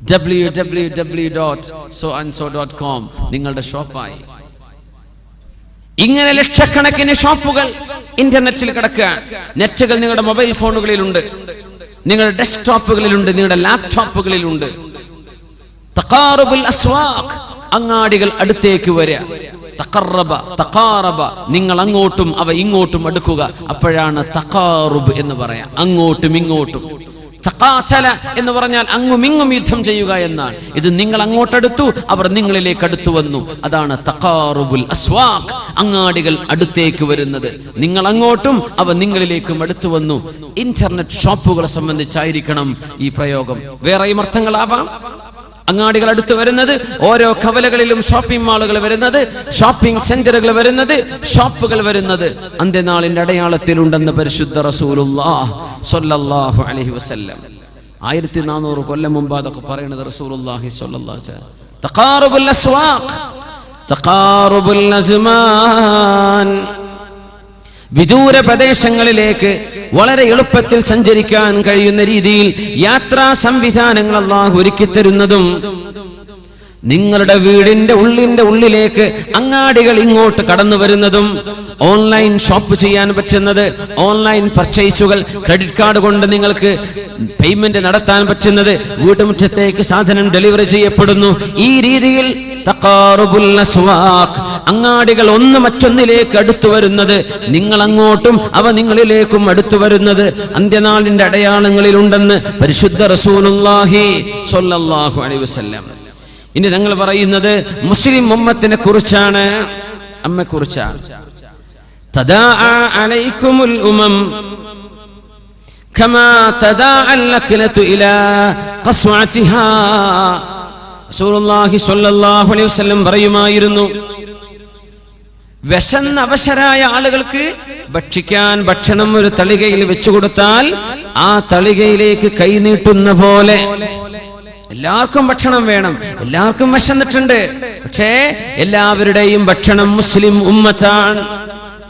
www.soandso.com നിങ്ങളുടെ ഷോപ്പായി. ഇങ്ങനെ ലക്ഷക്കണക്കിന് ഷോപ്പുകൾ ഇന്റർനെറ്റിൽ കിടക്കുകയാണ്. നെറ്റുകൾ നിങ്ങളുടെ മൊബൈൽ ഫോണുകളിലുണ്ട്, നിങ്ങളുടെ ഡെസ്ക്ടോപ്പുകളിലുണ്ട്, നിങ്ങളുടെ ലാപ്ടോപ്പുകളിലുണ്ട്. തഖാറുബുൽ അസ്വാഖ്, അങ്ങാടികൾ അടുത്തേക്ക് വരിക. തഖറബ, തഖാറബ, നിങ്ങൾ അങ്ങോട്ടും അവ ഇങ്ങോട്ടും അടുക്കുക. അപ്പോഴാണ് തഖാറുബ് എന്ന് പറയാം, അങ്ങോട്ടും ഇങ്ങോട്ടും. തഖാതല എന്ന് പറഞ്ഞാൽ അങ്ങും ഇങ്ങും യുദ്ധം ചെയ്യുക എന്നാണ്. ഇത് നിങ്ങൾ അങ്ങോട്ടടുത്തു, അവർ നിങ്ങളിലേക്ക് അടുത്തു വന്നു. അതാണ് തഖാറുബുൽ അസ്വാഖ്, അങ്ങാടികൾ അടുത്തേക്ക് വരുന്നത്. നിങ്ങൾ അങ്ങോട്ടും അവ നിങ്ങളിലേക്കും അടുത്തു വന്നു. ഇന്റർനെറ്റ് ഷോപ്പുകളെ സംബന്ധിച്ചായിരിക്കണം ഈ പ്രയോഗം. വേറെയും അർത്ഥങ്ങളാവാം. അങ്ങാടികൾ അടുത്ത് വരുന്നത്, ഓരോ കവലകളിലും ഷോപ്പിംഗ് മാളുകൾ വരുന്നത്, ഷോപ്പിംഗ് സെന്ററുകൾ വരുന്നത്, ഷോപ്പുകൾ വരുന്നത് അന്ത്യനാളിന്റെ അടയാളത്തിലുണ്ടെന്ന് പരിശുദ്ധ റസൂലുള്ളാഹി സ്വല്ലല്ലാഹു അലൈഹി വസല്ലം 1400 കൊല്ലം മുമ്പ് അതൊക്കെ പറയുന്നത് റസൂലുള്ളാഹി സ്വല്ലല്ലാഹു അലൈഹി വസല്ലം. തഖാറുബുൽ അസ്വാഖ്, തഖാറുബുൽ അസ്മാൻ, വിദൂര പ്രദേശങ്ങളിലേക്ക് വളരെ എളുപ്പത്തിൽ സഞ്ചരിക്കാൻ കഴിയുന്ന രീതിയിൽ യാത്രാ സംവിധാനങ്ങൾ അല്ലാഹു ഒരുക്കി തരുന്നതും നിങ്ങളുടെ വീടിന്റെ ഉള്ളിലേക്ക് അങ്ങാടികൾ ഇങ്ങോട്ട് കടന്നു വരുന്നതും, ഓൺലൈൻ ഷോപ്പ് ചെയ്യാൻ പറ്റുന്നത്, ഓൺലൈൻ പർച്ചേസുകൾ, ക്രെഡിറ്റ് കാർഡ് കൊണ്ട് നിങ്ങൾക്ക് പേയ്മെന്റ് നടത്താൻ പറ്റുന്നത്, വീട്ടുമുറ്റത്തേക്ക് സാധനം ഡെലിവറി ചെയ്യപ്പെടുന്നു. ഈ രീതിയിൽ തഖാറുബുൽ അസ്വാഖ്, അങ്ങാടികൾ ഒന്ന് മറ്റൊന്നിലേക്ക് അടുത്തു വരുന്നത്, നിങ്ങൾ അങ്ങോട്ടും അവ നിങ്ങളിലേക്കും അടുത്തു വരുന്നത് അന്ത്യനാളിന്റെ അടയാളങ്ങളിൽ ഉണ്ടെന്ന് പരിശുദ്ധ റസൂലുള്ളാഹി സ്വല്ലല്ലാഹു അലൈഹി വസല്ലം. ഇനി ഞങ്ങൾ പറയുന്നത് മുസ്ലിം ഉമ്മത്തിനെ കുറിച്ചാണ്, അമ്മയെക്കുറിച്ചാണ്. തദാഅ അലൈക്കുമുൽ ഉമം കമാ തദാഅൽ ലക്ലതു ഇലാ ഖസ്വഅതിഹാ. റസൂലുള്ളാഹി സ്വല്ലല്ലാഹു അലൈഹി വസല്ലം പറയുമായിരുന്നു, വിശന്ന അവശരായ ആളുകൾക്ക് ഭക്ഷിക്കാൻ ഭക്ഷണം ഒരു തളികയിൽ വെച്ചു കൊടുത്താൽ ആ തളികയിലേക്ക് കൈനീട്ടുന്ന പോലെ. എല്ലാവർക്കും ഭക്ഷണം വേണം, എല്ലാവർക്കും വിശന്നിട്ടുണ്ട്, പക്ഷേ എല്ലാവരുടെയും ഭക്ഷണം മുസ്ലിം ഉമ്മത്താണ്,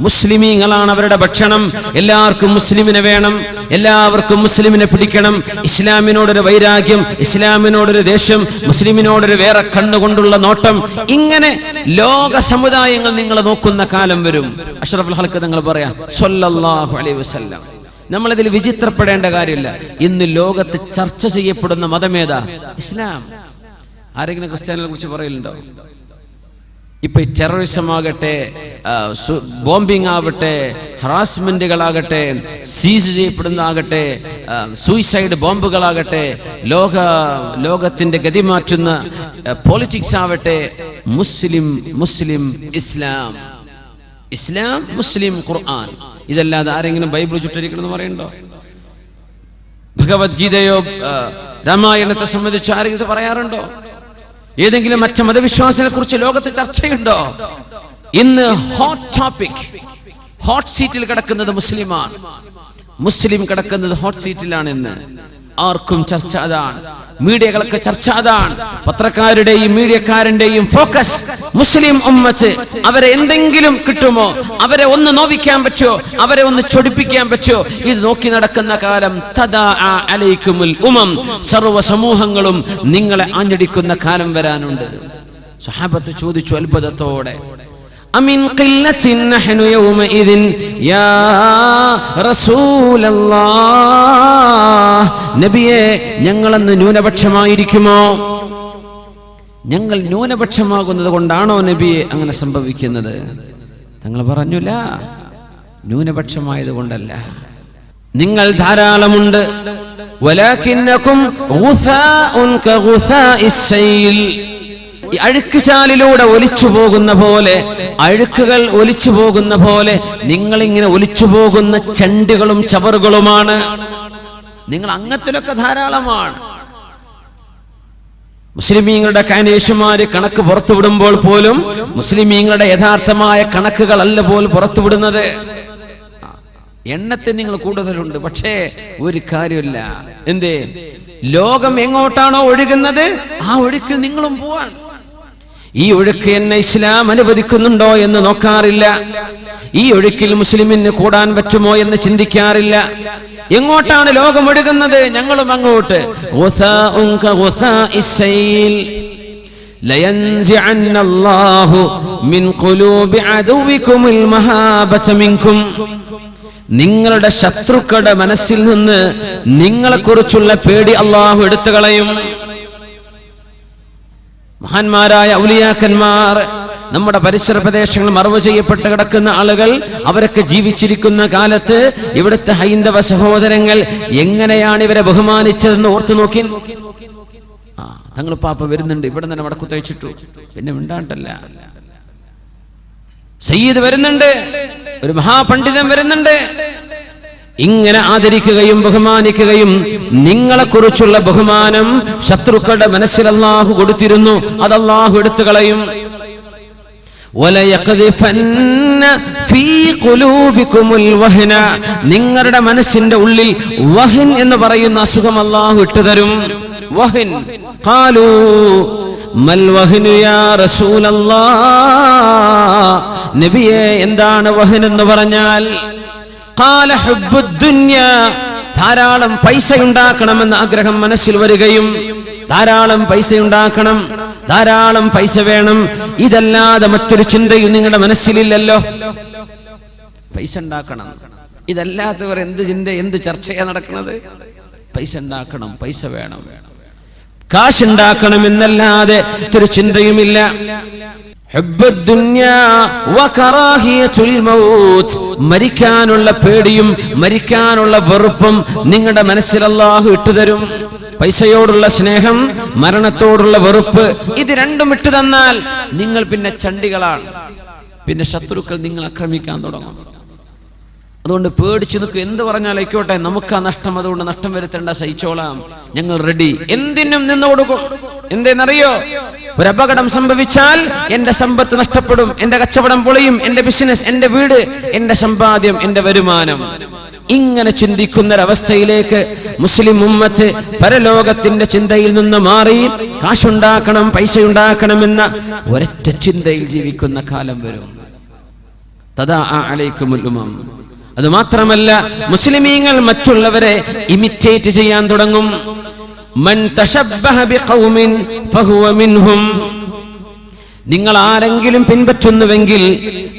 മുസ്ലിമീങ്ങളാണ് അവരുടെ ഭക്ഷണം. എല്ലാവർക്കും മുസ്ലിമിനെ വേണം, എല്ലാവർക്കും മുസ്ലിമിനെ പിടിക്കണം. ഇസ്ലാമിനോടൊരു വൈരാഗ്യം, ഇസ്ലാമിനോടൊരു ദേഷ്യം, മുസ്ലിമിനോടൊരു വേറെ കണ്ണുകൊണ്ടുള്ള നോട്ടം, ഇങ്ങനെ ലോക സമുദായങ്ങൾ നിങ്ങൾ നോക്കുന്ന കാലം വരും. അഷ്റഫുൽ ഖൽഖ് തങ്ങൾ പറയാം സ്വല്ലല്ലാഹു അലൈഹി വസല്ലം. നമ്മളിതിൽ വിചിത്രപ്പെടേണ്ട കാര്യമില്ല. ഇന്ന് ലോകത്ത് ചർച്ച ചെയ്യപ്പെടുന്ന മതമേതാ? ഇസ്ലാം. ആരെങ്കിലും ക്രിസ്ത്യാനികളെ കുറിച്ച് പറയലുണ്ടോ? ഇപ്പൊ ഈ ടെററിസം ആകട്ടെ, ബോംബിംഗ് ആവട്ടെ, ഹറാസ്മെന്റുകളാകട്ടെ, സീസ് ചെയ്യപ്പെടുന്നതാകട്ടെ, സൂയിസൈഡ് ബോംബുകളാകട്ടെ, ലോകത്തിന്റെ ഗതി മാറ്റുന്ന പോളിറ്റിക്സ് ആവട്ടെ, മുസ്ലിം മുസ്ലിം ഇസ്ലാം, ഇസ്ലാം മുസ്ലിം ഖുർആൻ. ഇതല്ലാതെ ആരെങ്കിലും ബൈബിൾ ചുറ്റരിക്കണമെന്ന് പറയണ്ടോ? ഭഗവത്ഗീതയോ രാമായണത്തെ സംബന്ധിച്ച് ആരെങ്കിലും പറയാറുണ്ടോ? ഏതെങ്കിലും മറ്റു മതവിശ്വാസത്തെ കുറിച്ച് ലോകത്ത് ചർച്ചയുണ്ടോ? ഇന്ന് ഹോട്ട് ടോപ്പിക്, ഹോട്ട് സീറ്റിൽ കിടക്കുന്നത് മുസ്ലിമാണ്. മുസ്ലിം കിടക്കുന്നത് ഹോട്ട് സീറ്റിലാണ്. ഇന്ന് ആർക്കും ചർച്ച അതാണ്, മീഡിയകളൊക്കെ ചർച്ച അതാണ്. പത്രക്കാരുടെയും മീഡിയക്കാരന്റെയും ഫോക്കസ് മുസ്ലിം ഉമ്മത്ത്. അവരെ എന്തെങ്കിലും കിട്ടുമോ, അവരെ ഒന്ന് നോവിക്കാൻ പറ്റുമോ, അവരെ ഒന്ന് ചൊടിപ്പിക്കാൻ പറ്റുമോ, ഇത് നോക്കി നടക്കുന്ന കാലം. തദാഅ അലൈക്കുമുൽ ഉമം, സർവ്വ സമൂഹങ്ങളും നിങ്ങളെ ആഞ്ഞടിക്കുന്ന കാലം വരാനുണ്ട്. സ്വഹാബത്ത് ചോദിച്ചു അത്ഭുതത്തോടെ, അമിൻ ഖില്ലത്തിൻ നഹ്നു യൗമഇദിൻ യാ റസൂലല്ലാഹ്. നബിയേ, ഞങ്ങളന്ന് ന്യൂനപക്ഷമായിരിക്കുമോ? ഞങ്ങൾ ന്യൂനപക്ഷമാകുന്നത് കൊണ്ടാണോ നബിയെ അങ്ങനെ സംഭവിക്കുന്നത്? തങ്ങൾ പറഞ്ഞില്ല, ന്യൂനപക്ഷമായത് കൊണ്ടല്ല, നിങ്ങൾ ധാരാളമുണ്ട്. വലാകിന്നകും ഗുസാഉൻ കഗുസാഇസ് സൈൽ. അഴുക്കുചാലിലൂടെ ഒലിച്ചു പോകുന്ന പോലെ, അഴുക്കുകൾ ഒലിച്ചു പോകുന്ന പോലെ നിങ്ങളിങ്ങനെ ഒലിച്ചു പോകുന്ന ചണ്ടുകളും ചവറുകളുമാണ്. നിങ്ങൾ അങ്ങത്തിലൊക്കെ ധാരാളമാണ്. മുസ്ലിമീങ്ങളുടെ കാനേഷുമാര് കണക്ക് പുറത്തുവിടുമ്പോൾ പോലും മുസ്ലിമീങ്ങളുടെ യഥാർത്ഥമായ കണക്കുകളല്ല പോലും പുറത്തുവിടുന്നത്. എണ്ണത്തിൽ നിങ്ങൾ കൂടുതലുണ്ട്, പക്ഷേ ഒരു കാര്യമില്ല. എന്തേ? ലോകം എങ്ങോട്ടാണോ ഒഴുകുന്നത് ആ ഒഴുക്കിൽ നിങ്ങളും പോവാൻ. ഈ ഒഴുക്ക് എന്നെ ഇസ്ലാം അനുവദിക്കുന്നുണ്ടോ എന്ന് നോക്കാറില്ല. ഈ ഒഴുക്കിൽ മുസ്ലിമിന് കൂടാൻ പറ്റുമോ എന്ന് ചിന്തിക്കാറില്ല. എങ്ങോട്ടാണ് ലോകം ഒഴുകുന്നത്, ഞങ്ങളും അങ്ങോട്ട്. നിങ്ങളുടെ ശത്രുക്കളുടെ മനസ്സിൽ നിന്ന് നിങ്ങളെക്കുറിച്ചുള്ള പേടി അള്ളാഹു എടുത്തു കളയും. മഹാന്മാരായ ഔലിയാക്കന്മാർ, നമ്മുടെ പരിസര പ്രദേശങ്ങൾ മറവ് ചെയ്യപ്പെട്ട് കിടക്കുന്ന ആളുകൾ, അവരൊക്കെ ജീവിച്ചിരിക്കുന്ന കാലത്ത് ഇവിടുത്തെ ഹൈന്ദവ സഹോദരങ്ങൾ എങ്ങനെയാണ് ഇവരെ ബഹുമാനിച്ചതെന്ന് ഓർത്തു നോക്കി. തങ്ങൾ പാപ്പ വരുന്നുണ്ട്, ഇവിടെ തന്നെ വടക്കുത്തയച്ചിട്ടു, പിന്നെ മിണ്ടാണ്ടല്ല. സയ്യിദ് വരുന്നുണ്ട്, ഒരു മഹാപണ്ഡിതൻ വരുന്നുണ്ട്. ഇങ്ങനെ ആദരിക്കുകയും ബഹുമാനിക്കുകയും നിങ്ങളെക്കുറിച്ചുള്ള ബഹുമാനം ശത്രുക്കളുടെ മനസ്സിൽ അല്ലാഹു കൊടുത്തിരുന്നു, അത് അല്ലാഹു എടുത്തു കളയും. നിങ്ങളുടെ മനസ്സിന്റെ ഉള്ളിൽ വഹൻ എന്ന് പറയുന്ന അസുഖം അല്ലാഹു ഇട്ടുതരും. വഹൻ. ഖാലൂ മൽ വഹ്നു യാ റസൂലല്ലാഹ്. നബിയേ, എന്താണ് വഹൻ എന്ന് പറഞ്ഞാൽ? ഖാല ഹുബ്ബുദ് ദുനിയാ. ധാരാളം പൈസ ഉണ്ടാക്കണമെന്ന ആഗ്രഹം മനസ്സിൽ വരികയും, ധാരാളം പൈസ ഉണ്ടാക്കണം, ധാരാളം പൈസ വേണം, ഇതല്ലാതെ മറ്റൊരു ചിന്തയും നിങ്ങളുടെ മനസ്സിലില്ലല്ലോ. പൈസ ഉണ്ടാക്കണം, ഇതല്ലാത്തവർ എന്ത് ചിന്ത, എന്ത് ചർച്ചയാ നടക്കുന്നത്? പൈസ ഉണ്ടാക്കണം, പൈസ വേണം, കാശുണ്ടാക്കണം എന്നല്ലാതെ ഒരു ചിന്തയുമില്ല. മരിക്കാനുള്ള പേടിയും മരിക്കാനുള്ള വെറുപ്പും നിങ്ങളുടെ മനസ്സിൽ അല്ലാഹു ഇട്ടുതരും. പൈസയോടുള്ള സ്നേഹം, മരണത്തോടുള്ള വെറുപ്പ്, ഇത് രണ്ടും ഇട്ടു തന്നാൽ നിങ്ങൾ പിന്നെ ചണ്ടികളാണ്. പിന്നെ ശത്രുക്കൾ നിങ്ങൾ ആക്രമിക്കാൻ തുടങ്ങും. അതുകൊണ്ട് പേടിച്ചു നിൽക്കും. എന്ത് പറഞ്ഞാലായിക്കോട്ടെ, നമുക്ക് ആ നഷ്ടം, അതുകൊണ്ട് നഷ്ടം വരുത്തേണ്ട, സഹിച്ചോളാം, ഞങ്ങൾ റെഡി, എന്തിനും നിന്ന് കൊടുക്കും. എന്തെന്നറിയോ? ഒരു അപകടം സംഭവിച്ചാൽ എന്റെ സമ്പത്ത് നഷ്ടപ്പെടും, എന്റെ കച്ചവടം പൊളിയും, എന്റെ ബിസിനസ്, എന്റെ വീട്, എന്റെ സമ്പാദ്യം, എന്റെ വരുമാനം. ഇങ്ങനെ ചിന്തിക്കുന്നൊരവസ്ഥയിലേക്ക് മുസ്ലിം ഉമ്മത്ത് പരലോകത്തിന്റെ ചിന്തയിൽ നിന്ന് മാറി കാശുണ്ടാക്കണം, പൈസ ഉണ്ടാക്കണമെന്ന ഒരൊറ്റ ചിന്തയിൽ ജീവിക്കുന്ന കാലം വരും. തദാ അലൈക്കുമുൽ ഉമം. അത് മാത്രമല്ല, മുസ്ലിമീങ്ങൾ മറ്റുള്ളവരെ ഇമിറ്റേറ്റ് ചെയ്യാൻ തുടങ്ങും. മൻ തശബ്ബഹ ബിഖൗമിൻ ഫഹുവ മിൻഹും. നിങ്ങൾ ആരെങ്കിലും പിൻപറ്റുന്നുവെങ്കിൽ,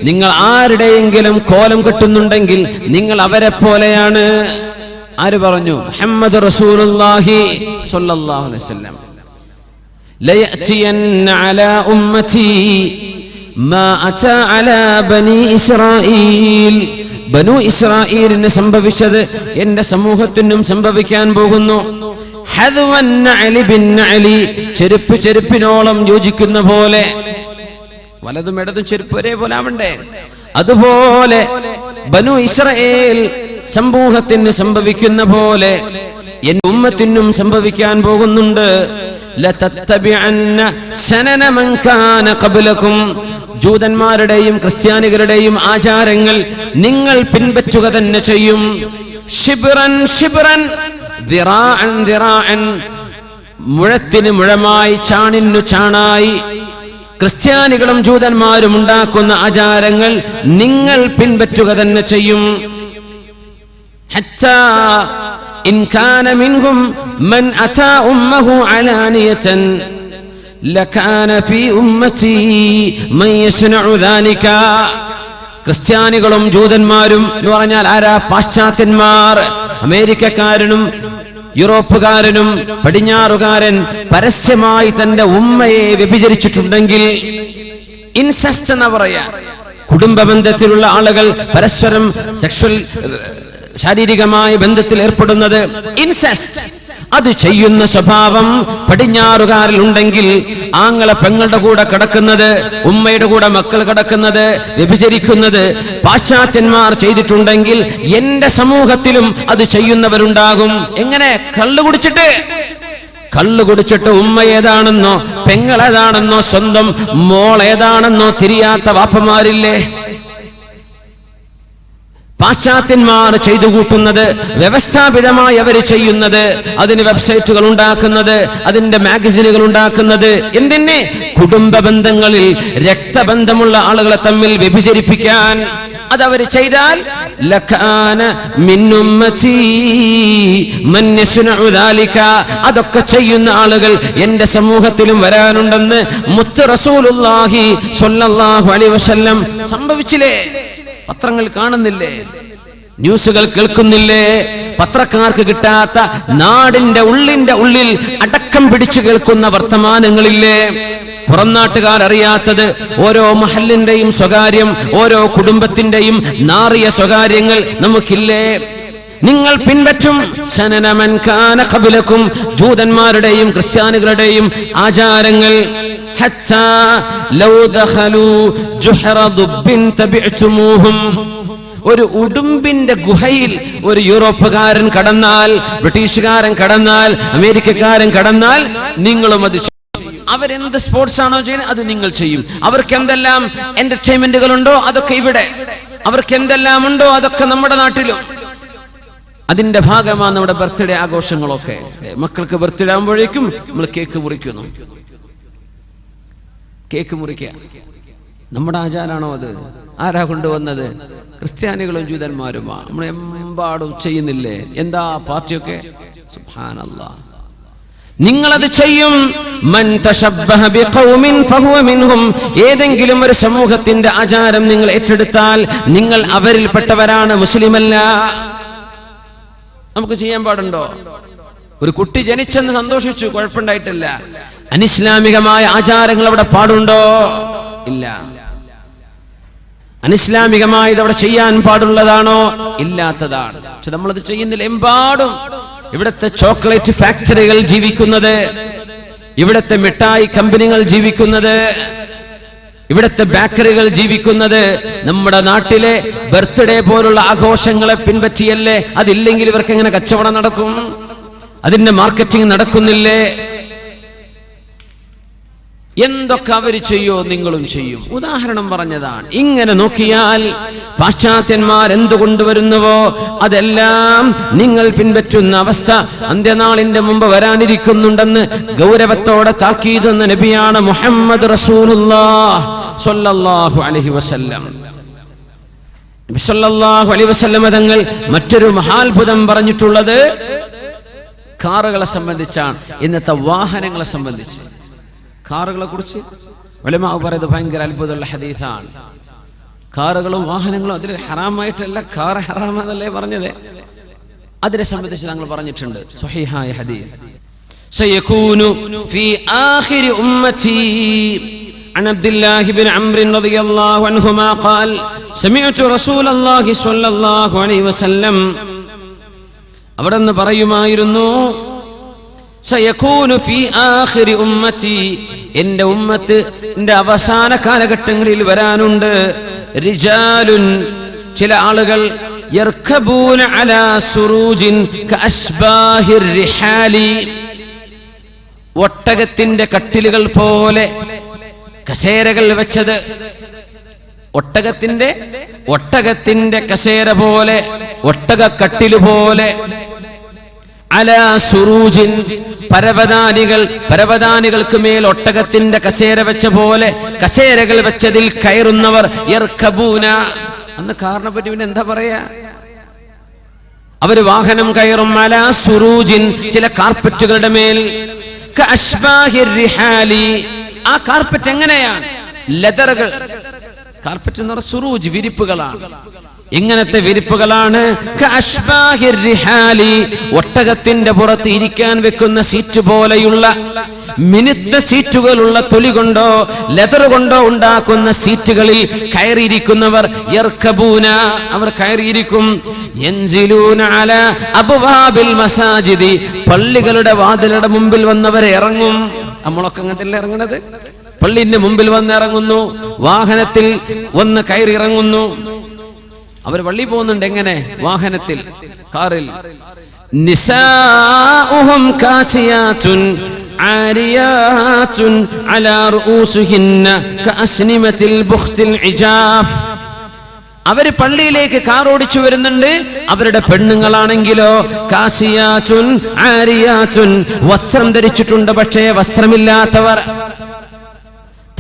നിങ്ങൾ ആരുടെയെങ്കിലും കോലം കെട്ടുന്നുണ്ടെങ്കിൽ നിങ്ങൾ അവരെ പോലെയാണ്. ആര് പറഞ്ഞു? മുഹമ്മദ് റസൂലുള്ളാഹി സ്വല്ലല്ലാഹു അലൈഹി വസല്ലം. ലയഅതിയന്ന അലാ ഉമ്മതി മാ അതാ അലാ ബനി ഇസ്രായീൽ. ബനു ഇസ്രായീലിന് സംഭവിച്ചത് എന്റെ സമൂഹത്തിനും സംഭവിക്കാൻ പോകുന്നു. ചെരുപ്പ് ചെരുപ്പിനോളം യോജിക്കുന്ന പോലെ, വലതും ഇടതും ചെരുപ്പ് ഒരേപോലെ ആവണ്ടേ, അതുപോലെ ബനു ഇസ്രായേൽ സമൂഹത്തിന് സംഭവിക്കുന്ന പോലെ എൻ ഉമ്മത്തിനും സംഭവിക്കാൻ പോകുന്നുണ്ട്. ലതത്തബിഅന്ന സനന മൻ കാന ഖബ്ലകും. ജൂതന്മാരുടെയും ക്രിസ്ത്യാനികളുടെയും ആചാരങ്ങൾ നിങ്ങൾ പിൻപറ്റുക തന്നെ ചെയ്യും. ശിബ്റൻ ശിബ്റൻ ദിറാഅൻ ദിറാഅൻ. മുഴത്തിന് മുഴമായി, ചാണിനു ചാണായി ക്രിസ്ത്യാനികളും ജൂതന്മാരും ഉണ്ടാക്കുന്ന ആചാരങ്ങൾ നിങ്ങൾ പിൻപറ്റുക തന്നെ ചെയ്യും. ഹത്താ ഇൻ കാന മിൻഹും മൻ അതാ ഉമ്മഹു അലാനിയതൻ ലകാന ഫീ ഉമ്മതി മൻ യസ്നഉ ദാലിക. ക്രിസ്ത്യാനികളും ജൂതന്മാരും എന്ന് പറഞ്ഞാൽ ആരാ? പാശ്ചാത്യന്മാർ. അമേരിക്കക്കാരനും യൂറോപ്പുകാരനും പടിഞ്ഞാറുകാരൻ പരസ്യമായി തന്റെ ഉമ്മയെ വ്യഭിചരിച്ചിട്ടുണ്ടെങ്കിൽ, ഇൻസെസ്റ്റ് എന്ന് പറയാ, കുടുംബ ബന്ധത്തിലുള്ള ആളുകൾ പരസ്പരം സെക്ഷൽ ശാരീരികമായ ബന്ധത്തിൽ ഏർപ്പെടുന്നത് ഇൻസെസ്റ്റ്. അത് ചെയ്യുന്ന സ്വഭാവം പടിഞ്ഞാറുകാരിൽ ഉണ്ടെങ്കിൽ, ആങ്ങളെ പെങ്ങളുടെ കൂടെ കിടക്കുന്നത്, ഉമ്മയുടെ കൂടെ മക്കൾ കിടക്കുന്നത്, വ്യഭിചരിക്കുന്നത് പാശ്ചാത്യന്മാർ ചെയ്തിട്ടുണ്ടെങ്കിൽ എന്റെ സമൂഹത്തിലും അത് ചെയ്യുന്നവരുണ്ടാകും. എങ്ങനെ? കള്ളു കുടിച്ചിട്ട് ഉമ്മ ഏതാണെന്നോ പെങ്ങൾ ഏതാണെന്നോ സ്വന്തം മോൾ ഏതാണെന്നോ തിരിയാത്ത വാപ്പമാരില്ലേ? പാശ്ചാത്യന്മാർ ചെയ്തു കൂട്ടുന്നത്, വ്യവസ്ഥാപിതമായി അവർ ചെയ്യുന്നത്, അതിന് വെബ്സൈറ്റുകൾ ഉണ്ടാക്കുന്നത്, അതിന്റെ മാഗസിനുകൾ ഉണ്ടാക്കുന്നത്, എന്തിനെ? കുടുംബ ബന്ധങ്ങളിൽ രക്തബന്ധമുള്ള ആളുകളെ തമ്മിൽ വ്യഭിചരിപ്പിക്കാൻ. അതവർ ചെയ്താൽ ലകാന മിൻ ഉമ്മതി മൻ യസ്നഉ ദാലിക. അതൊക്കെ ചെയ്യുന്ന ആളുകൾ എന്റെ സമൂഹത്തിലും വരാനുണ്ടെന്ന് മുത്ത് റസൂലുള്ളാഹി സ്വല്ലല്ലാഹു അലൈഹി വസല്ലം സംഭവിച്ചില്ലേ? പത്രങ്ങൾ കാണുന്നില്ലേ? ന്യൂസുകൾ കേൾക്കുന്നില്ലേ? പത്രക്കാർക്ക് കിട്ടാത്ത, നാടിന്റെ ഉള്ളിൽ അടക്കം പിടിച്ചു കേൾക്കുന്ന വർത്തമാനങ്ങളില്ലേ? പുറം നാട്ടുകാർ അറിയാത്തത് ഓരോ മഹല്ലിന്റെയും സ്വകാര്യം, ഓരോ കുടുംബത്തിന്റെയും നാറിയ സ്വകാര്യങ്ങൾ നമുക്കില്ലേ? നിങ്ങൾ പിൻപറ്റും സനനമൻ കാന ഖബ്ലകും. ജൂതന്മാരുടെയും ക്രിസ്ത്യാനികളുടെയും ആചാരങ്ങൾ. ഹത്താ ലൗ ദഖലു ജുഹറ ദുബ്ബിൻ തബിഅതുമൂഹും. ഒരു ഉടുമ്പിന്റെ ഗുഹയിൽ ഒരു യൂറോപ്പുകാരൻ കടന്നാൽ, ബ്രിട്ടീഷുകാരൻ കടന്നാൽ, അമേരിക്കക്കാരൻ കടന്നാൽ നിങ്ങളും അത് ചെയ്യും. അവരെന്ത് സ്പോർട്സ് ആണോ ചെയ്യുന്നത് അത് നിങ്ങൾ ചെയ്യും. അവർക്ക് എന്തെല്ലാം എന്റർടൈൻമെന്റുകളുണ്ടോ അതൊക്കെ ഇവിടെ, അവർക്ക് എന്തെല്ലാം ഉണ്ടോ അതൊക്കെ നമ്മുടെ നാട്ടിലും. അതിന്റെ ഭാഗമാണ് നമ്മുടെ ബർത്ത്ഡേ ആഘോഷങ്ങളൊക്കെ. മക്കൾക്ക് ബർത്ത്ഡേ ആകുമ്പോഴേക്കും നമ്മൾ കേക്ക് മുറിക്കുന്നു. കേക്ക് മുറിക്കുക നമ്മുടെ ആചാരാണോ? അത് ആരാ കൊണ്ടുവന്നത്? ക്രിസ്ത്യാനികളും ജൂതന്മാരുമാ. നമ്മൾ എമ്പാടും ചെയ്യുന്നില്ലേ? എന്താ പാർട്ടിയൊക്കെ? സുബ്ഹാനല്ലാഹ്. നിങ്ങളത് ചെയ്യും. മൻ തശബ്ബഹ ബിഖൗമിൻ ഫഹുവ മിൻഹും. ഏതെങ്കിലും ഒരു സമൂഹത്തിന്റെ ആചാരം നിങ്ങൾ ഏറ്റെടുത്താൽ നിങ്ങൾ അവരിൽപ്പെട്ടവരാണ്, മുസ്ലിമല്ല. നമുക്ക് ചെയ്യാൻ പാടുണ്ടോ? ഒരു കുട്ടി ജനിച്ചെന്ന് സന്തോഷിച്ചു, കുഴപ്പമുണ്ടായിട്ടില്ല. അനിസ്ലാമികമായ ആചാരങ്ങൾ അവിടെ പാടുണ്ടോ? ഇല്ല. അനിസ്ലാമികമായത് അവിടെ ചെയ്യാൻ പാടുള്ളതാണോ? ഇല്ലാത്തതാണ്. പക്ഷെ നമ്മളത് ചെയ്യുന്നില്ല. എമ്പാടും ഇവിടുത്തെ ചോക്ലേറ്റ് ഫാക്ടറികൾ ജീവിക്കുന്നത്, ഇവിടുത്തെ മിഠായി കമ്പനികൾ ജീവിക്കുന്നത്, ഇവിടുത്തെ ബേക്കറികൾ ജീവിക്കുന്നത് നമ്മുടെ നാട്ടിലെ ബർത്ത്ഡേ പോലുള്ള ആഘോഷങ്ങളെ പിൻപറ്റിയല്ലേ? അതില്ലെങ്കിൽ ഇവർക്ക് എങ്ങനെ കച്ചവടം നടക്കും? അതിന്റെ മാർക്കറ്റിംഗ് നടക്കുന്നില്ലേ? എന്തൊക്കെ അവര് ചെയ്യോ നിങ്ങളും ചെയ്യും. ഉദാഹരണം പറഞ്ഞതാണ്. ഇങ്ങനെ നോക്കിയാൽ പാശ്ചാത്യന്മാർ എന്ത് കൊണ്ടുവരുന്നുവോ അതെല്ലാം നിങ്ങൾ പിൻപറ്റുന്ന അവസ്ഥ അന്ത്യനാളിന്റെ മുമ്പ് വരാനിരിക്കുന്നുണ്ടെന്ന് ഗൗരവത്തോടെ താക്കീത് എന്ന നബിയാണ് മുഹമ്മദ് റസൂലുള്ളാഹി സ്വല്ലല്ലാഹു അലൈഹി വസല്ലം. നബി സ്വല്ലല്ലാഹു അലൈഹി വസല്ലം തങ്ങൾ മറ്റൊരു മഹാത്ഭുതം പറഞ്ഞിട്ടുള്ളത് കാറുകളെ സംബന്ധിച്ചാണ്. ഇന്നത്തെ വാഹനങ്ങളെ സംബന്ധിച്ച്, കാറുകളെ കുറിച്ച് ഉലമാ പറയുന്നത് ഭയങ്കര അത്ഭുതമുള്ള ഹദീസാണ്. കാറുകളും വാഹനങ്ങളും അതിൽ ഹറാമായിട്ടല്ല, കാർ ഹറാമെന്നല്ലേ പറഞ്ഞത്. അതിനെ സംബന്ധിച്ച് ഞങ്ങൾ പറഞ്ഞിട്ടുണ്ട് സ്വഹീഹായ ഹദീസ്. സയകൂനു ഫീ ആഖിരി ഉമ്മതി عن عبد الله بن عمرو رضي الله عنهما قال سمعت رسول الله صلى الله عليه وسلم അവിടെന്ന് പറയുമായിരുന്നു, സയകൂനു ഫീ ആഖിരി ഉമ്മതി, എൻ്റെ ഉമ്മത്തിന്റെ അവസാന കാലഘട്ടങ്ങളിൽ വരാനുണ്ട്, റിജാലുൻ, ചില ആളുകൾ, യർകബൂന അലാ സുറൂജിൻ കഅശ്ബാഹിർ റിഹാലി, ഒട്ടകത്തിന്റെ കട്ടിലുകൾ പോലെ കസേരകൾ വെച്ചത്, ഒട്ടകത്തിന്റെ കസേര പോലെ, ഒട്ടക കട്ടില് പോലെ, അലാ സുറൂജിൻ, പരവതാനികൾക്ക് മേൽ ഒട്ടകത്തിന്റെ കസേര വെച്ച പോലെ കസേരകൾ വെച്ചതിൽ കയറുന്നവർ, യർകബൂന. അന്ന് കാറിനെ പറ്റി പിന്നെ എന്താ പറയാ? അവര് വാഹനം കയറും. അലാ സുറൂജിൻ, ചില കാർപ്പറ്റുകളുടെ മേൽ, കഅശ്ബാഹിർ റിഹാലി, ആ കാർപ്പറ്റ് എങ്ങനെയാണ്? ലെതറുകൾ. കാർപ്പറ്റ് എന്ന് പറഞ്ഞാൽ സുറൂജ്, വിരിപ്പുകളാണ്. ഇങ്ങനത്തെ വിരിപ്പുകളാണ്. കഅശ്ബാഹിർ റിഹാലി, ഒട്ടകത്തിന്റെ പുറത്ത് ഇരിക്കാൻ വെക്കുന്ന സീറ്റ് പോലെയുള്ള മിനുത്ത സീറ്റുകളുള്ള തൊലി കൊണ്ടോ ലെതർ കൊണ്ടോ ഉണ്ടാക്കുന്ന സീറ്റുകളിൽ കയറിയിരിക്കുന്നവർ, യർകബൂന, അവർ കയറിയിരിക്കും. യൻസിലൂന അലാ അബ്വാബിൽ മസാജിദി, പള്ളികളുടെ വാതിലുടെ മുമ്പിൽ വന്നവരെ ഇറങ്ങും. നമ്മളൊക്കെ അങ്ങനത്തെ ഇറങ്ങുന്നത്. പള്ളിന്റെ മുമ്പിൽ വന്ന് ഇറങ്ങുന്നു, വാഹനത്തിൽ ഒന്ന് കയറി ഇറങ്ങുന്നു. അവർ പള്ളി പോകുന്നുണ്ട്. എങ്ങനെ? വാഹനത്തിൽ, കാറിൽ. നിസാഉഹും കാസിയാത്തുൻ ആരിയാത്തുൻ അലാ റൂസുഹിന്ന കഅസ്നിമത്തിൽ ബുഖ്തിൽ ഇജാഫ്. അവര് പള്ളിയിലേക്ക് കാർ ഓടിച്ചു വരുന്നുണ്ട്. അവരുടെ പെണ്ണുങ്ങളാണെങ്കിലോ കാസിയാത്തുൻ ആരിയാത്തുൻ, വസ്ത്രം ധരിച്ചിട്ടുണ്ട് പക്ഷേ വസ്ത്രമില്ലാത്തവർ.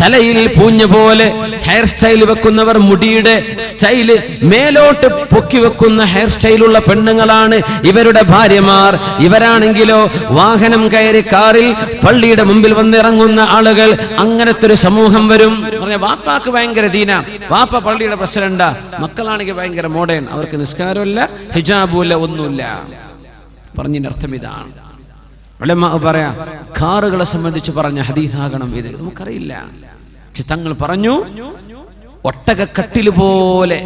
തലയിൽ പൂഞ്ഞ പോലെ ഹെയർ സ്റ്റൈൽ വെക്കുന്നവർ, മുടിയുടെ സ്റ്റൈല് മേലോട്ട് പൊക്കി വെക്കുന്ന ഹെയർ സ്റ്റൈലുള്ള പെണ്ണുങ്ങളാണ് ഇവരുടെ ഭാര്യമാർ. ഇവരാണെങ്കിലോ വാഹനം കയറി കാറിൽ പള്ളിയുടെ മുമ്പിൽ വന്നിറങ്ങുന്ന ആളുകൾ. അങ്ങനത്തെ ഒരു സമൂഹം വരും. പറഞ്ഞ വാപ്പാക്ക് ഭയങ്കര ദീന, വാപ്പ പള്ളിയുടെ പ്രസിഡന്റാ, മക്കളാണെങ്കിൽ ഭയങ്കര മോഡേൺ, അവർക്ക് നിസ്കാരമില്ല, ഹിജാബുമില്ല, ഒന്നുമില്ല. പറഞ്ഞതിന്റെ അർത്ഥം ഇതാണ്. ഉലമാ പറയാ, കാറുകളെ സംബന്ധിച്ച് പറഞ്ഞ ഹദീസാകണം ഇത്. നമുക്കറിയില്ല. പക്ഷെ തങ്ങൾ പറഞ്ഞു, ഒട്ടകക്കട്ടില് പോലെ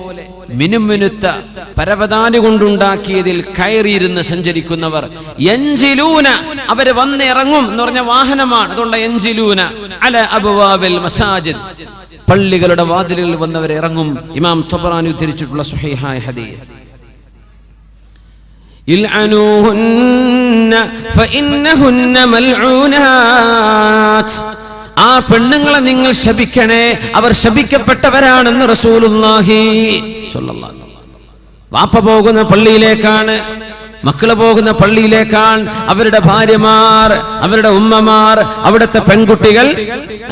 മിനുമിനുത്ത പരവതാനി കൊണ്ടുണ്ടാക്കിയതിൽ കയറിയിരുന്ന് സഞ്ചരിക്കുന്നവർ, യൻസിലൂന, അവര് വന്നിറങ്ങും എന്ന് പറഞ്ഞ വാഹനമാണ്. അതുകൊണ്ട് യൻസിലൂന അലാ അബ്വാബിൽ മസാജിദ്, പള്ളികളുടെ വാതിലിൽ വന്നവർ ഇറങ്ങും. ഇമാം തബറാനി ഉദ്ധരിച്ചിട്ടുള്ള സ്വഹീഹായ ഹദീസ്. ഇൽഅനൂഹുന്ന ഫഇന്നഹുന്ന മൽഊനാത്ത്, ആ പെണ്ണുങ്ങളെ നിങ്ങൾ ശപിക്കണേ, അവർ ശപിക്കപ്പെട്ടവരാണെന്ന് റസൂലുള്ളാഹി സ്വല്ലല്ലാഹു അലൈഹി വസല്ലം. വാപ്പ പോകുന്ന പള്ളിയിലേക്കാണ്, മക്കള് പോകുന്ന പള്ളിയിലേക്കാണ്. അവരുടെ ഭാര്യമാർ, അവരുടെ ഉമ്മമാർ, അവിടുത്തെ പെൺകുട്ടികൾ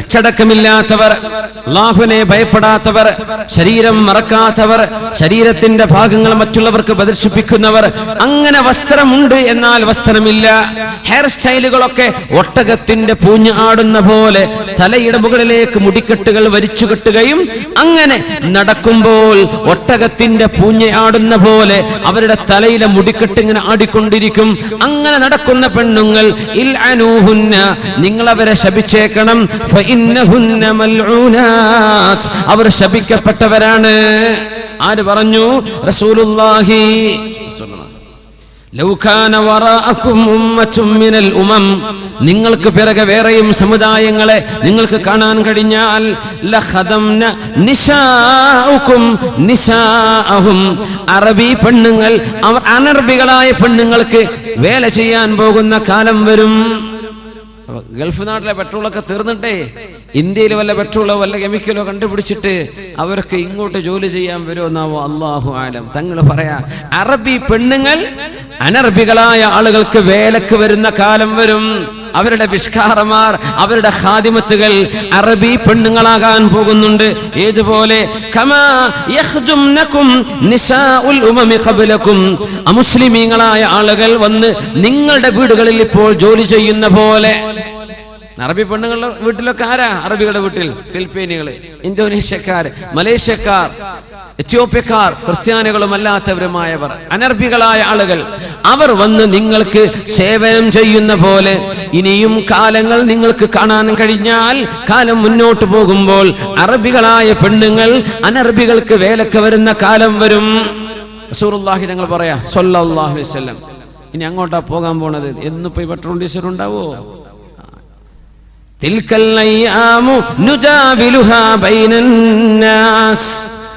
അച്ചടക്കമില്ലാത്തവർ, അല്ലാഹുവിനെ ഭയപ്പെടാത്തവർ, ശരീരം മറക്കാത്തവർ, ശരീരത്തിന്റെ ഭാഗങ്ങൾ മറ്റുള്ളവർക്ക് പ്രദർശിപ്പിക്കുന്നവർ, അങ്ങനെ വസ്ത്രമുണ്ട് എന്നാൽ വസ്ത്രമില്ല. ഹെയർ സ്റ്റൈലുകളൊക്കെ ഒട്ടകത്തിന്റെ പൂഞ്ഞ് ആടുന്ന പോലെ തലയുടെ മുകളിലേക്ക് മുടിക്കെട്ടുകൾ വലിച്ചു കെട്ടുകയും അങ്ങനെ നടക്കുമ്പോൾ ഒട്ടകത്തിന്റെ പൂഞ്ഞ് ആടുന്ന പോലെ അവരുടെ തലയിലെ മുടിക്കെട്ട് ഇങ്ങനെ ആടിക്കൊണ്ടിരിക്കും. അങ്ങനെ നടക്കുന്ന പെണ്ണുങ്ങൾ ഇൽഅനൂഹുന്ന, നിങ്ങൾ അവരെ ശപിച്ചേക്കണം. ഫഇന്നഹുന്ന മൽഊനാത്, അവർ ശപിക്കപ്പെട്ടവരാണ്. ആര് പറഞ്ഞു? റസൂലുള്ളാഹി. ലൗ കാന വറാഅകും ഉമ്മത്തും മിനൽ ഉമം, നിങ്ങൾക്ക് പിറകെ വേറെയും സമുദായങ്ങളെ നിങ്ങൾക്ക് കാണാൻ കഴിഞ്ഞാൽ ലഖദംന നിസാഉകും നിസാഅഹും, അറബി പെണ്ണുങ്ങൾ അവർ അനർബികളായ പെണ്ണുങ്ങൾക്ക് വേല ചെയ്യാൻ പോകുന്ന കാലം വരും. ഗൾഫ് നാട്ടിലെ പെട്രോളൊക്കെ തീർന്നിട്ടേ ഇന്ത്യയിൽ വല്ല പെട്രോളോ വല്ല കെമിക്കലോ കണ്ടുപിടിച്ചിട്ട് അവർക്ക് ഇങ്ങോട്ട് ജോലി ചെയ്യാൻ വരുമെന്നാവോ അല്ലാഹു ആലം. തങ്ങൾ പറയാ, അറബി പെണ്ണുങ്ങൾ അനർബികളായ ആളുകൾക്ക് വേലക്ക് വരുന്ന കാലം വരും. അവരുടെ വിഷ്കാരമാർ, അവരുടെ ഖാദിമത്തുകൾ അറബി പെണ്ണുങ്ങളാകാൻ പോകുന്നുണ്ട്. ഏതുപോലെ കമാ യഖ്ദുംനകും നിസാഉൽ ഉമമി ഖബ്ലകും, അമുസ്ലിമീങ്ങളായ ആളുകൾ വന്ന് നിങ്ങളുടെ വീടുകളിൽ ഇപ്പോൾ ജോലി ചെയ്യുന്ന പോലെ. അറബി പെണ്ണുങ്ങളുടെ വീട്ടിലൊക്കെ ആരാ? അറബികളുടെ വീട്ടിൽ ഫിലിപ്പീനുകള്, ഇന്തോനേഷ്യക്കാർ, മലേഷ്യക്കാർ, എത്യോപ്യക്കാർ, ക്രിസ്ത്യാനികളും അല്ലാത്തവരുമായവർ, അനർബികളായ ആളുകൾ, അവർ വന്ന് നിങ്ങൾക്ക് സേവനം ചെയ്യുന്ന പോലെ ഇനിയും കാലങ്ങൾ നിങ്ങൾക്ക് കാണാൻ കഴിഞ്ഞാൽ, കാലം മുന്നോട്ട് പോകുമ്പോൾ അറബികളായ പെണ്ണുങ്ങൾ അനർബികൾക്ക് വേലക്ക് വരുന്ന കാലം വരും. റസൂലുള്ളാഹി തങ്ങൾ പറയാ സ്വല്ലല്ലാഹു അലൈഹി വസല്ലം, ഇനി അങ്ങോട്ടാ പോകാൻ പോണത്. എന്നിപ്പോ ഈ പെട്രോൾ ഡീസൽ ഉണ്ടാവോ? തിൽക്കൽ അയ്യാമു നുദാവിലുഹാ ബൈനന്നാസ്,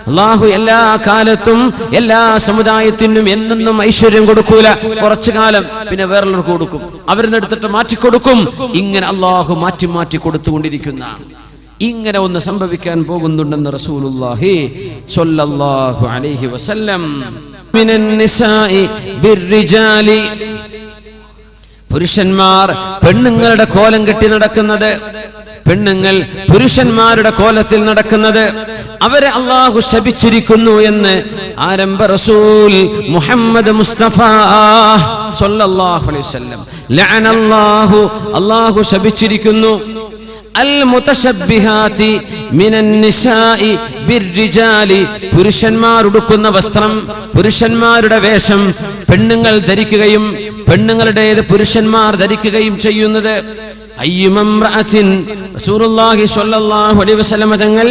അല്ലാഹു എല്ലാ കാലത്തും എല്ലാ സമുദായത്തിനും എന്നും ഐശ്വര്യം കൊടുക്കൂല. കുറച്ചു കാലം പിന്നെ വേറെയുള്ളവർക്ക് കൊടുക്കും, അവരിന്ന് എടുത്തിട്ട് മാറ്റിക്കൊടുക്കും. ഇങ്ങനെ അല്ലാഹു മാറ്റി മാറ്റി കൊടുത്തുകൊണ്ടിരിക്കുന്ന ഇങ്ങനെ ഒന്ന് സംഭവിക്കാൻ പോകുന്നുണ്ടെന്ന് റസൂലുള്ളാഹി സ്വല്ലല്ലാഹു അലൈഹി വസല്ലം. മിനൻ നിസാഇ ബിർരിജാലി, പുരുഷന്മാർ പെണ്ണുങ്ങളുടെ കോലം കെട്ടി നടക്കുന്നത്, പെണ്ണുങ്ങൾ പുരുഷന്മാരുടെ കോലത്തിൽ നടക്കുന്നത്, അവരെ അല്ലാഹു ശപിച്ചിരിക്കുന്നു എന്ന് ആരംഭ റസൂൽ മുഹമ്മദ് മുസ്തഫ സ്വല്ലല്ലാഹു അലൈഹി വസല്ലം. ലഅനല്ലാഹു, അല്ലാഹു ശപിച്ചിരിക്കുന്നു. അൽ മുതശബ്ബിഹാതി മിനൻ നിസാഇ ബിർരിജാലി, പുരുഷന്മാർ ഉടുക്കുന്ന വസ്ത്രം, പുരുഷന്മാരുടെ വേഷം പെണ്ണുങ്ങൾ ധരിക്കുകയും പെണ്ണുങ്ങളുടേത് പുരുഷന്മാർ ധരിക്കുകയും ചെയ്യുന്നത്. അയ്യുമംറഅത്തിൻ, റസൂലുള്ളാഹി സ്വല്ലല്ലാഹു അലൈഹി വസല്ലം തങ്ങൾ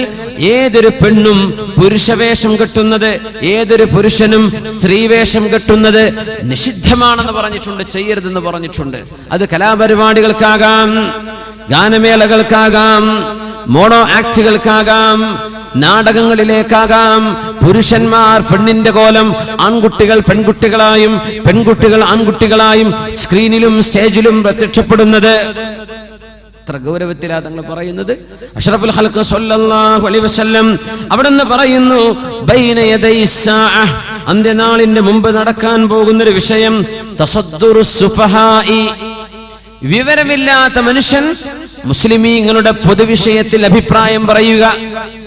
ഏതൊരു പെണ്ണും പുരുഷവേഷം കെട്ടുന്നത്, ഏതൊരു പുരുഷനും സ്ത്രീവേഷം കെട്ടുന്നത് നിഷിദ്ധമാണെന്ന് പറഞ്ഞിട്ടുണ്ട്, ചെയ്യരുതെന്ന് പറഞ്ഞിട്ടുണ്ട്. അത് കലാപരിപാടികൾക്കാകാം, ഗാനമേളകൾക്കാകാം, മോണോ ആക്ടുകൾക്കാകാം, നാടകങ്ങളിലേക്കാകാം. പുരുഷന്മാർ പെണ്ണിന്റെ കോലം, ആൺകുട്ടികൾ പെൺകുട്ടികളായും പെൺകുട്ടികൾ ആൺകുട്ടികളായും സ്ക്രീനിലും സ്റ്റേജിലും പ്രത്യക്ഷപ്പെടുന്നത് എത്ര ഗൗരവത്തിലാ തങ്ങൾ പറയുന്നത്. അഷ്റഫുൽ ഖൽഖ് സ്വല്ലല്ലാഹു അലൈഹി വസല്ലം അവിടുന്ന് പറയുന്നു, ബൈന യദൈസ്സാഅ, അന്ത്യനാളിന്റെ മുമ്പ് നടക്കാൻ പോകുന്നൊരു വിഷയം, തസദ്ദുറുസ് സുഫഹാഇ, വിവരമില്ലാത്ത മനുഷ്യൻ മുസ്ലിമീങ്ങളുടെ പൊതുവിഷയത്തിൽ അഭിപ്രായം പറയുക.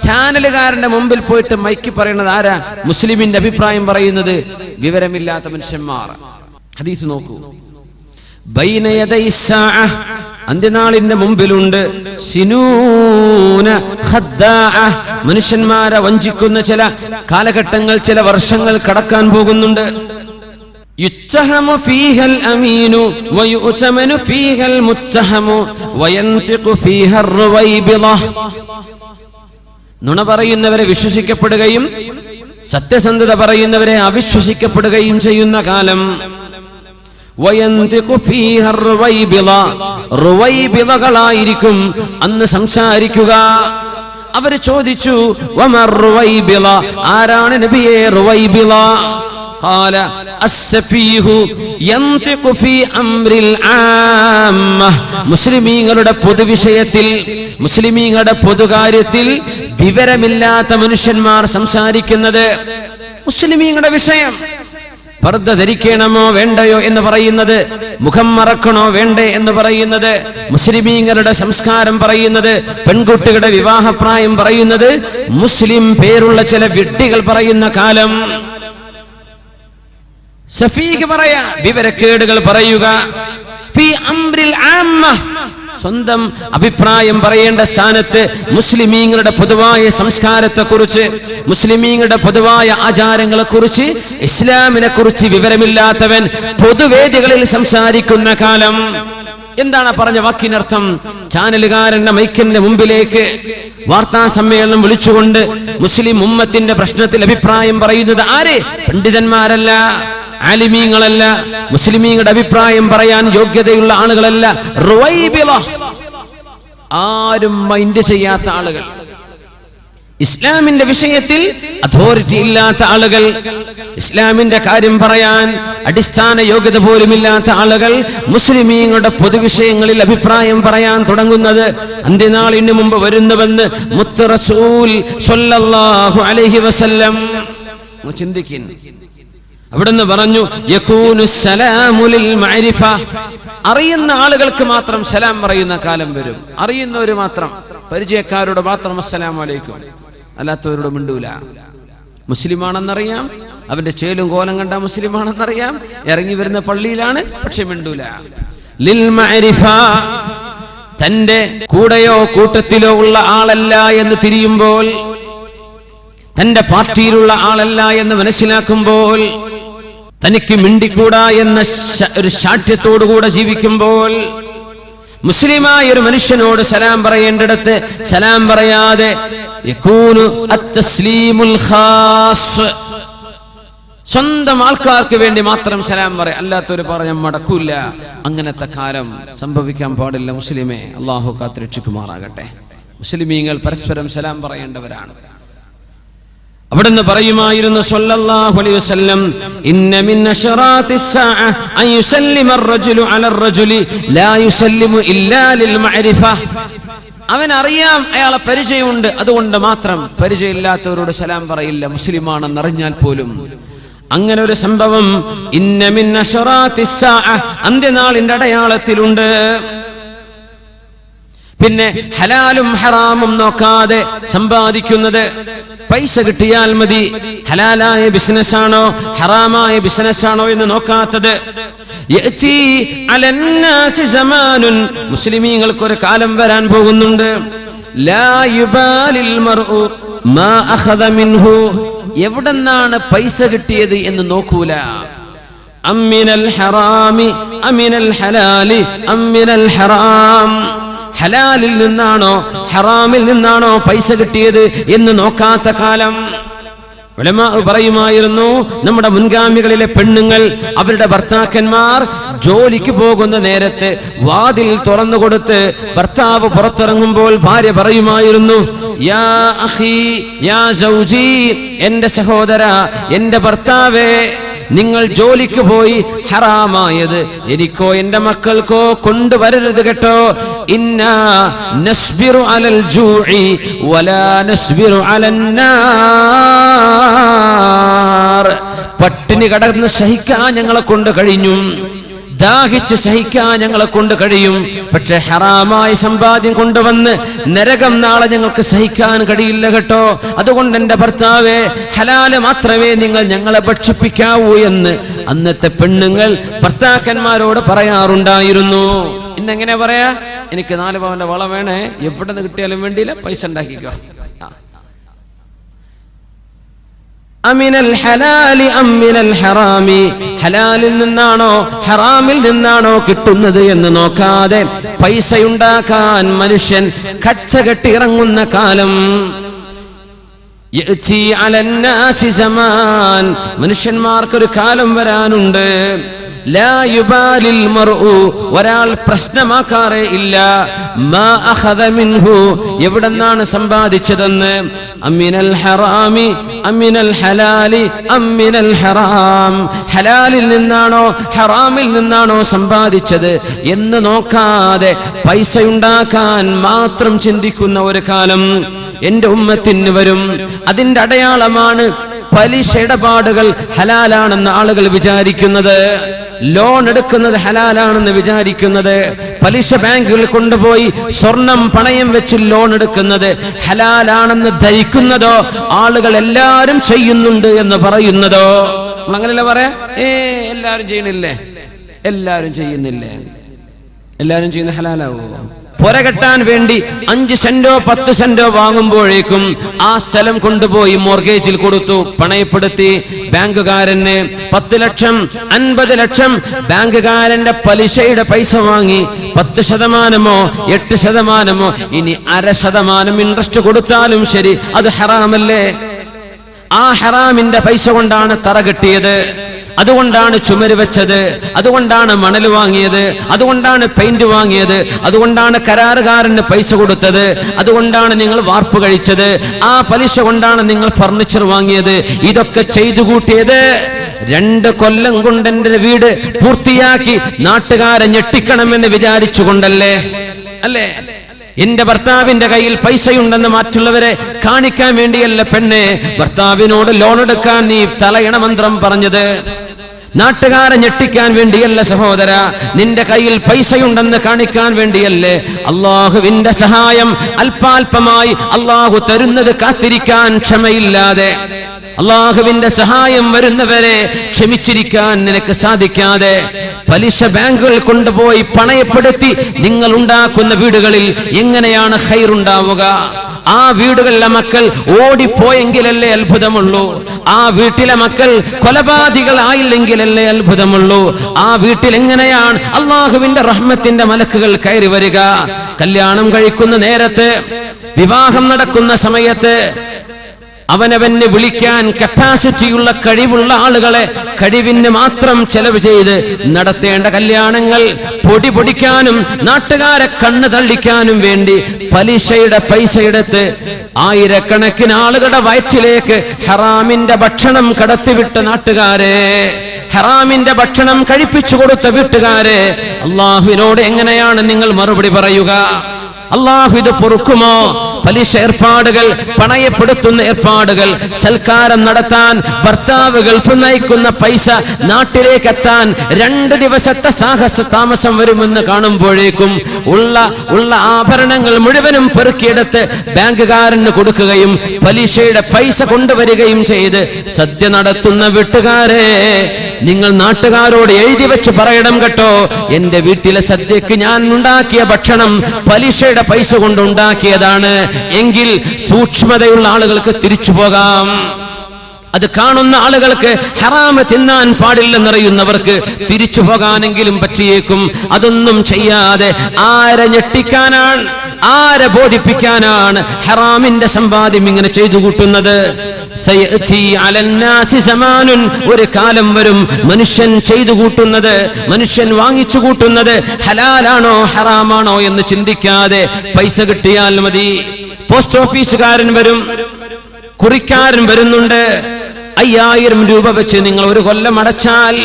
ചാനലുകാരന്റെ മുമ്പിൽ പോയിട്ട് മൈക്ക് പറയുന്നത് ആരാ? മുസ്ലിമിന്റെ അഭിപ്രായം പറയുന്നത് വിവരമില്ലാത്ത മനുഷ്യന്മാർ. ഹദീസ് നോക്കൂ, ബൈന യദൈസ്സാഅ, അന്ത്യനാളിന്റെ മുമ്പിലുണ്ട് സിനൂന ഖദ്ദാഅ, മനുഷ്യന്മാരെ വഞ്ചിക്കുന്ന ചില കാലഘട്ടങ്ങൾ, ചില വർഷങ്ങൾ കടക്കാൻ പോകുന്നുണ്ട്. യുത്തഹമു ഫീഹൽ അമീനു വയുതമനു ഫീഹൽ മുത്തഹമു വയന്തിഖു ഫീഹർ റുവൈബിള, നുണ പറയുന്നവരെ വിശ്വസിക്കപ്പെടുകയും സത്യസന്ധത പറയുന്നവരെ അവിശ്വസിക്കപ്പെടുകയും ചെയ്യുന്ന കാലം. വയന്തിഖു ഫീഹർ റുവൈബിള, റുവൈബിളകളായിരിക്കും അന്ന് സംസാരിക്കുക. അവർ ചോദിച്ചു, വമർ റുവൈബിള, ആരാണ് നബിയേ റുവൈബിള? ഖാല അസ്സഫീഹു യന്തിഖു ഫീ അംറിൽ ആമ്മ, മുസ്ലിമീങ്ങളുടെ പൊതുവിഷയത്തിൽ, മുസ്ലിമീങ്ങളുടെ പൊതുകാര്യത്തിൽ വിവരമില്ലാത്ത മനുഷ്യന്മാർ സംസാരിക്കുന്നത് മുസ്ലിമീങ്ങളുടെ വിഷയം. പർദ്ദ ധരിക്കണമോ വേണ്ടയോ എന്ന് പറയുന്നത്, മുഖം മറക്കണോ വേണ്ടേ എന്ന് പറയുന്നത്, മുസ്ലിമീങ്ങളുടെ സംസ്കാരം പറയുന്നത്, പെൺകുട്ടികളുടെ വിവാഹപ്രായം പറയുന്നത്, മുസ്ലിം പേരുള്ള ചില വിഡ്ഢികൾ പറയുന്ന കാലം. സഫീഖ് പറയാ, വിവരക്കേടുകൾ പറയുക. ഫീ അംറിൽ ആമ്മ, സ്വന്തം അഭിപ്രായം പറയേണ്ട സ്ഥാനത്ത് മുസ്ലിമീങ്ങളുടെ പൊതുവായ സംസ്കാരത്തെക്കുറിച്ച്, മുസ്ലിമീങ്ങളുടെ പൊതുവായ ആചാരങ്ങളെക്കുറിച്ച്, ഇസ്ലാമിനെ കുറിച്ച് വിവരമില്ലാത്തവൻ പൊതുവേദികളിൽ സംസാരിക്കുന്ന കാലം. എന്താണ് പറഞ്ഞ വാക്കിനർത്ഥം? ചാനലുകാരന്റെ മൈക്കിന്റെ മുമ്പിലേക്ക് വാർത്താ സമ്മേളനം വിളിച്ചുകൊണ്ട് മുസ്ലിം ഉമ്മത്തിന്റെ പ്രശ്നത്തിൽ അഭിപ്രായം പറയുന്നത് ആര്? പണ്ഡിതന്മാരല്ല, ആലിമീങ്ങളല്ല, മുസ്ലിമീങ്ങളുടെ അഭിപ്രായം പറയാൻ യോഗ്യതയുള്ള ആളുകളല്ല, റുവൈബിള, ആരും മൈൻഡ് ചെയ്യാത്ത ആളുകൾ, ഇസ്ലാമിന്റെ വിഷയത്തിൽ അതോറിറ്റി ഇല്ലാത്ത ആളുകൾ, ഇസ്ലാമിന്റെ കാര്യം പറയാൻ അടിസ്ഥാന യോഗ്യത പോലുമില്ലാത്ത ആളുകൾ മുസ്ലിമീങ്ങളുടെ പൊതുവിഷയങ്ങളിൽ അഭിപ്രായം പറയാൻ തുടങ്ങുന്നത് അന്ത്യനാളിന് മുമ്പ് വരുന്നുവെന്ന് മുത്ത് റസൂൽ സ്വല്ലല്ലാഹു അലൈഹി വസല്ലം ചിന്തിക്കുന്നു. അവിടുന്ന് പറഞ്ഞു, യകൂനു സലാമു ലിൽ മഅരിഫ, അറിയുന്ന ആളുകൾക്ക് മാത്രം സലാം പറയുന്ന കാലം വരും. അറിയുന്നവര് മാത്രം, പരിചയക്കാരോട് മാത്രം അസ്സലാമു അലൈക്കും, അല്ലാത്തവരോട് മിണ്ടൂല. മുസ്ലിമാണെന്നറിയാം, അവന്റെ ചേലും കോലം കണ്ട മുസ്ലിമാണെന്നറിയാം, ഇറങ്ങി വരുന്ന പള്ളിയിലാണ്, പക്ഷെ മിണ്ടൂല. ലിൽ മഅരിഫ, തന്റെ കൂടെയോ കൂട്ടത്തിലോ ഉള്ള ആളല്ല എന്ന് തിരിയുമ്പോൾ, തന്റെ പാർട്ടിയിലുള്ള ആളല്ല എന്ന് മനസ്സിലാക്കുമ്പോൾ, തനിക്ക് മിണ്ടിക്കൂടാ എന്ന ഒരു ശാഠ്യത്തോടുകൂടെ ജീവിക്കുമ്പോൾ, മുസ്ലിമായ ഒരു മനുഷ്യനോട് സലാം പറയേണ്ടിടത്ത് സലാം പറയാതെ യകൂനു അത്തസ്ലീമുൽ ഖാസ്, സ്വന്തം ആൾക്കാർക്ക് വേണ്ടി മാത്രം സലാം പറയാം, അല്ലാത്തൊരു പറഞ്ഞ മടക്കൂല. അങ്ങനത്തെ കാലം സംഭവിക്കാൻ പാടില്ല മുസ്ലിമേ. അള്ളാഹു കാത്തുരക്ഷിക്കുമാറാകട്ടെ. മുസ്ലിമീങ്ങൾ പരസ്പരം സലാം പറയേണ്ടവരാണ്. അവിടുന്ന് പറയുമായിരുന്നു സ്വല്ലല്ലാഹു അലൈഹി വസല്ലം, ഇന്ന മിൻ അശറാത്തിസ് സാഅ അൻ യുസല്ലിമ അർ-റജുലു അല അർ-റജുലി ലാ യുസല്ലിമു ഇല്ലാ ലിൽ മഅരിഫ. അവൻ അറിയാം, അയാളെ പരിചയമുണ്ട്, അതുകൊണ്ട് മാത്രം പരിചയമില്ലാത്തവരോട് സലാം പറയില്ല, മുസ്ലിമാണെന്ന് അറിഞ്ഞാൽ പോലും. അങ്ങനെ ഒരു സംഭവം ഇന്ന മിൻ അശറാത്തിസ് സാഅ, അന്ത്യനാളിന്റെ അടയാളത്തിലുണ്ട്. പിന്നെ ഹലാലും ഹറാമും നോക്കാതെ സമ്പാദിക്കുന്നത്, പൈസ കിട്ടിയാൽ മതി, ഹലാലായ ബിസിനസ് ആണോ ഹറാമായ ബിസിനസ് ആണോ എന്ന് നോക്കാത്തത്. മുസ്ലിമീങ്ങൾക്ക് ഒരു കാലം വരാൻ പോകുന്നുണ്ട്, ലാ യുബാലിൽ മർഉ മാ അഖദ മിൻഹു, എവിടെന്നാണ് പൈസ കിട്ടിയത് എന്ന് നോക്കൂല. അമ്മിനൽ ഹറാമി അമിനൽ ഹലാലി അമ്മിനൽ ഹറാം, ഹലാലിൽ നിന്നാണോ ഹറാമിൽ നിന്നാണോ പൈസ കിട്ടിയത് എന്ന് നോക്കാത്ത കാലം. ഉലമാ പറയുമായിരുന്നു, നമ്മുടെ മുൻഗാമികളിലെ പെണ്ണുങ്ങൾ അവരുടെ ഭർത്താക്കന്മാർ ജോലിക്ക് പോകുന്ന നേരത്ത് വാതിൽ തുറന്നു കൊടുത്ത് ഭർത്താവ് പുറത്തിറങ്ങുമ്പോൾ ഭാര്യ പറയുമായിരുന്നു, യാ അഖി യാ സൗജി, എന്റെ സഹോദര, എന്റെ ഭർത്താവേ, നിങ്ങൾ ജോലിക്ക് പോയി ഹറാമായത് എനിക്കോ എന്റെ മക്കൾക്കോ കൊണ്ടുവരരുത് കേട്ടോ. ഇന്നാ നസ്ബിറു അലൽ ജൂഇ വലാ നസ്ബിറു അലൻ നാർ, പട്ടിണി കടന്ന് സഹിക്കാൻ ഞങ്ങളെ കൊണ്ട് കഴിഞ്ഞു, ദാഹിച്ച് സഹിക്കാൻ ഞങ്ങളെ കൊണ്ട് കഴിയും, പക്ഷെ ഹറാമായ സമ്പാദ്യം കൊണ്ടുവന്ന് നരകം നാളെ ഞങ്ങൾക്ക് സഹിക്കാൻ കഴിയില്ല കേട്ടോ. അതുകൊണ്ട് എന്റെ ഭർത്താവേ, ഹലാല് മാത്രമേ നിങ്ങൾ ഞങ്ങളെ ഭക്ഷിപ്പിക്കാവൂ എന്ന് അന്നത്തെ പെണ്ണുങ്ങൾ ഭർത്താക്കന്മാരോട് പറയാറുണ്ടായിരുന്നു. ഇന്നെങ്ങനെ പറയാ? എനിക്ക് 4 പവന്റെ വള വേണേ, എവിടെ നിന്ന് കിട്ടിയാലും വേണ്ടിയില്ല, പൈസ ഉണ്ടാക്കിക്കോ. അമിനൽ ഹലാലി അമിനൽ ഹറാമി, ഹലാലിൽ നിന്നാണോ ഹറാമിൽ നിന്നാണോ കിട്ടുന്നത് എന്ന് നോക്കാതെ പൈസയുണ്ടാക്കാൻ മനുഷ്യൻ കച്ചകെട്ടി ഇറങ്ങുന്ന കാലം. യഅതി അലന്നാസി സമാൻ, മനുഷ്യന്മാർക്കൊരു കാലം വരാനുണ്ട്. ലാ യുബാലിൽ മർഉ, ഒരാൾ പ്രശ്നമാക്കാറേ ഇല്ല, മാ അഖദ മിൻഹു, എവിടെന്നാണ് സമ്പാദിച്ചതെന്ന്. അമിനൽ ഹറാമി അമിനൽ ഹലാലി അമിനൽ ഹറാം, ഹലാലിൽ നിന്നാണോ ഹറാമിൽ നിന്നാണോ സമ്പാദിച്ചത് എന്ന് നോക്കാതെ പൈസ ഉണ്ടാക്കാൻ മാത്രം ചിന്തിക്കുന്ന ഒരു കാലം എന്റെ ഉമ്മത്തിന് വരും. അതിന്റെ അടയാളമാണ് പലിശ ഇടപാടുകൾ ഹലാലാണെന്ന് ആളുകൾ വിചാരിക്കുന്നത്, ലോൺ എടുക്കുന്നത് ഹലാലാണെന്ന് വിചാരിക്കുന്നത്, പലിശ ബാങ്കുകളിൽ കൊണ്ടുപോയി സ്വർണം പണയം വെച്ച് ലോൺ എടുക്കുന്നത് ഹലാലാണെന്ന് ധരിക്കുന്നതോ, ആളുകൾ എല്ലാവരും ചെയ്യുന്നുണ്ട് എന്ന് പറയുന്നതോ. അങ്ങനെയല്ല പറയാ, എല്ലാവരും ചെയ്യണില്ലേ, എല്ലാവരും ചെയ്യുന്നില്ലേ, എല്ലാവരും ചെയ്യുന്ന ഹലാലാവോ? പുരകെട്ടാൻ വേണ്ടി 5 സെന്റോ 10 സെന്റോ വാങ്ങുമ്പോഴേക്കും ആ സ്ഥലം കൊണ്ടുപോയി മോർഗേജിൽ കൊടുത്തു, പണയപ്പെടുത്തി. ബാങ്കുകാരന് 10 ലക്ഷം 50 ലക്ഷം ബാങ്കുകാരന്റെ പലിശയുടെ പൈസ വാങ്ങി. 10%, 8%, ഇനി 0.5% ഇൻട്രസ്റ്റ് കൊടുത്താലും ശരി, അത് ഹറാമല്ലേ? ആ ഹറാമിന്റെ പൈസ കൊണ്ടാണ് തറ കെട്ടിയത്, അതുകൊണ്ടാണ് ചുമര് വെച്ചത്, അതുകൊണ്ടാണ് മണൽ വാങ്ങിയത്, അതുകൊണ്ടാണ് പെയിന്റ് വാങ്ങിയത്, അതുകൊണ്ടാണ് കരാറുകാരന് പൈസ കൊടുത്തത്, അതുകൊണ്ടാണ് നിങ്ങൾ വാർപ്പ് കഴിച്ചത്, ആ പലിശ കൊണ്ടാണ് നിങ്ങൾ ഫർണിച്ചർ വാങ്ങിയത്. ഇതൊക്കെ ചെയ്തു കൂട്ടിയത് 2 കൊല്ലം കൊണ്ട് എന്റെ വീട് പൂർത്തിയാക്കി നാട്ടുകാരെ ഞെട്ടിക്കണമെന്ന് വിചാരിച്ചുകൊണ്ടല്ലേ? അല്ലേ? എന്റെ ഭർത്താവിന്റെ കയ്യിൽ പൈസയുണ്ടെന്ന് മറ്റുള്ളവരെ കാണിക്കാൻ വേണ്ടിയല്ല പെണ്ണെ ഭർത്താവിനോട് ലോൺ എടുക്കാൻ നീ തലയണ മന്ത്രം പറഞ്ഞത്. നാട്ടുകാരെ ഞെട്ടിക്കാൻ വേണ്ടിയല്ല സഹോദര, നിന്റെ കയ്യിൽ പൈസയുണ്ടെന്ന് കാണിക്കാൻ വേണ്ടിയല്ലേ. അള്ളാഹുവിന്റെ സഹായം അല്പാൽപമായി അള്ളാഹു തരുന്നത് കാത്തിരിക്കാൻ ക്ഷമയില്ലാതെ, അള്ളാഹുവിന്റെ സഹായം വരുന്നവരെ ക്ഷമിച്ചിരിക്കാൻ നിനക്ക് സാധിക്കാതെ പലിശ ബാങ്കുകൾ കൊണ്ടുപോയി പണയപ്പെടുത്തി നിങ്ങൾ ഉണ്ടാക്കുന്ന വീടുകളിൽ എങ്ങനെയാണ് ഖൈറുണ്ടാവുക? ആ വീടുകളിലെ മക്കൾ ഓടിപ്പോയെങ്കിലല്ലേ അത്ഭുതമുള്ളൂ. ആ വീട്ടിലെ മക്കൾ കൊലപാതകളായില്ലെങ്കിലല്ലേ അത്ഭുതമുള്ളൂ. ആ വീട്ടിൽ എങ്ങനെയാണ് അള്ളാഹുവിന്റെ റഹ്മത്തിന്റെ മലക്കുകൾ കയറി വരിക? കല്യാണം കഴിക്കുന്ന നേരത്ത്, വിവാഹം നടക്കുന്ന സമയത്ത് അവനവന് വിളിക്കാൻ കപ്പാസിറ്റിയുള്ള കഴിവുള്ള ആളുകളെ കഴിവിന് മാത്രം ചെലവ് ചെയ്ത് നടത്തേണ്ട കല്യാണങ്ങൾ പൊടി പൊടിക്കാനും നാട്ടുകാരെ കണ്ണ് തള്ളിക്കാനും വേണ്ടി പലിശയുടെ പൈസയെടുത്ത് ആയിരക്കണക്കിന് ആളുകളുടെ വയറ്റിലേക്ക് ഹറാമിന്റെ ഭക്ഷണം കടത്തിവിട്ട നാട്ടുകാരെ, ഹറാമിന്റെ ഭക്ഷണം കഴിപ്പിച്ചു കൊടുത്ത വീട്ടുകാരെ, അള്ളാഹുവിനോട് എങ്ങനെയാണ് നിങ്ങൾ മറുപടി പറയുക? അള്ളാഹു ഇത് പൊറുക്കുമോ? പലിശ ഏർപ്പാടുകൾ, പണയപ്പെടുത്തുന്ന ഏർപ്പാടുകൾ, സൽക്കാരം നടത്താൻ ഭർത്താവ് ഗൾഫ് നയിക്കുന്ന പൈസ നാട്ടിലേക്ക് എത്താൻ 2 ദിവസത്തെ സാഹസ താമസം വരുമെന്ന് കാണുമ്പോഴേക്കും ഉള്ള ആഭരണങ്ങൾ മുഴുവനും പെറുക്കിയെടുത്ത് ബാങ്കുകാരന് കൊടുക്കുകയും പലിശയുടെ പൈസ കൊണ്ടുവരികയും ചെയ്ത് സദ്യ നടത്തുന്ന വീട്ടുകാരെ, നിങ്ങൾ നാട്ടുകാരോട് എഴുതി വെച്ച് പറയണം കേട്ടോ, എന്റെ വീട്ടിലെ സദ്യക്ക് ഞാൻ ഉണ്ടാക്കിയ ഭക്ഷണം പലിശയുടെ പൈസ കൊണ്ടുണ്ടാക്കിയതാണ് എങ്കിൽ സൂക്ഷ്മതയുള്ള ആളുകൾക്ക് തിരിച്ചു പോകാം. അത് കാണുന്ന ആളുകൾക്ക് ഹറാമ് തിന്നാൻ പാടില്ലെന്നറിയുന്നവർക്ക് തിരിച്ചു പോകാനെങ്കിലും പറ്റിയേക്കും. അതൊന്നും ചെയ്യാതെ ആരെ ഞെട്ടിക്കാനാണ്, ആരെ ബോധിപ്പിക്കാനാണ് ഹറാമിന്റെ സമ്പാദ്യം ഇങ്ങനെ ചെയ്തു കൂട്ടുന്നത്? ഒരു കാലം വരും മനുഷ്യൻ ചെയ്തു കൂട്ടുന്നത്, മനുഷ്യൻ വാങ്ങിച്ചു കൂട്ടുന്നത് ഹലാലാണോ ഹറാമാണോ എന്ന് ചിന്തിക്കാതെ പൈസ കിട്ടിയാൽ മതി. പോസ്റ്റ് ഓഫീസുകാരൻ വരും, കുറിക്കാരൻ വരുന്നുണ്ട്. 5000 രൂപ വെച്ച് നിങ്ങൾ 1 കൊല്ലം അടച്ചാൽ,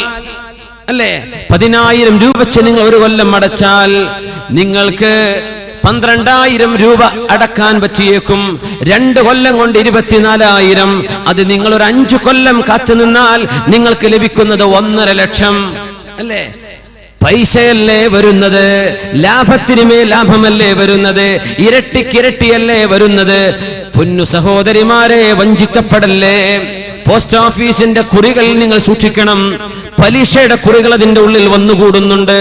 അല്ലേ, 10000 രൂപ വെച്ച് നിങ്ങൾ 1 കൊല്ലം അടച്ചാൽ നിങ്ങൾക്ക് 12000 രൂപ അടക്കാൻ പറ്റിയേക്കും. 2 കൊല്ലം കൊണ്ട് 24000. അത് നിങ്ങൾ ഒരു 5 കൊല്ലം കാത്തു നിന്നാൽ നിങ്ങൾക്ക് ലഭിക്കുന്നത് 1.5 ലക്ഷം. അല്ലേ? പൈസയല്ലേ വരുന്നത്, ലാഭത്തിനുമേ ലാഭമല്ലേ വരുന്നത്, ഇരട്ടിക്കിരട്ടിയല്ലേ വരുന്നത്. പൊന്നു സഹോദരിമാരെ, വഞ്ചിക്കപ്പെടല്ലേ. പോസ്റ്റ് ഓഫീസിന്റെ കുറികൾ നിങ്ങൾ സൂക്ഷിക്കണം. പലിശയുടെ കുറികൾ അതിന്റെ ഉള്ളിൽ വന്നുകൂടുന്നുണ്ട്.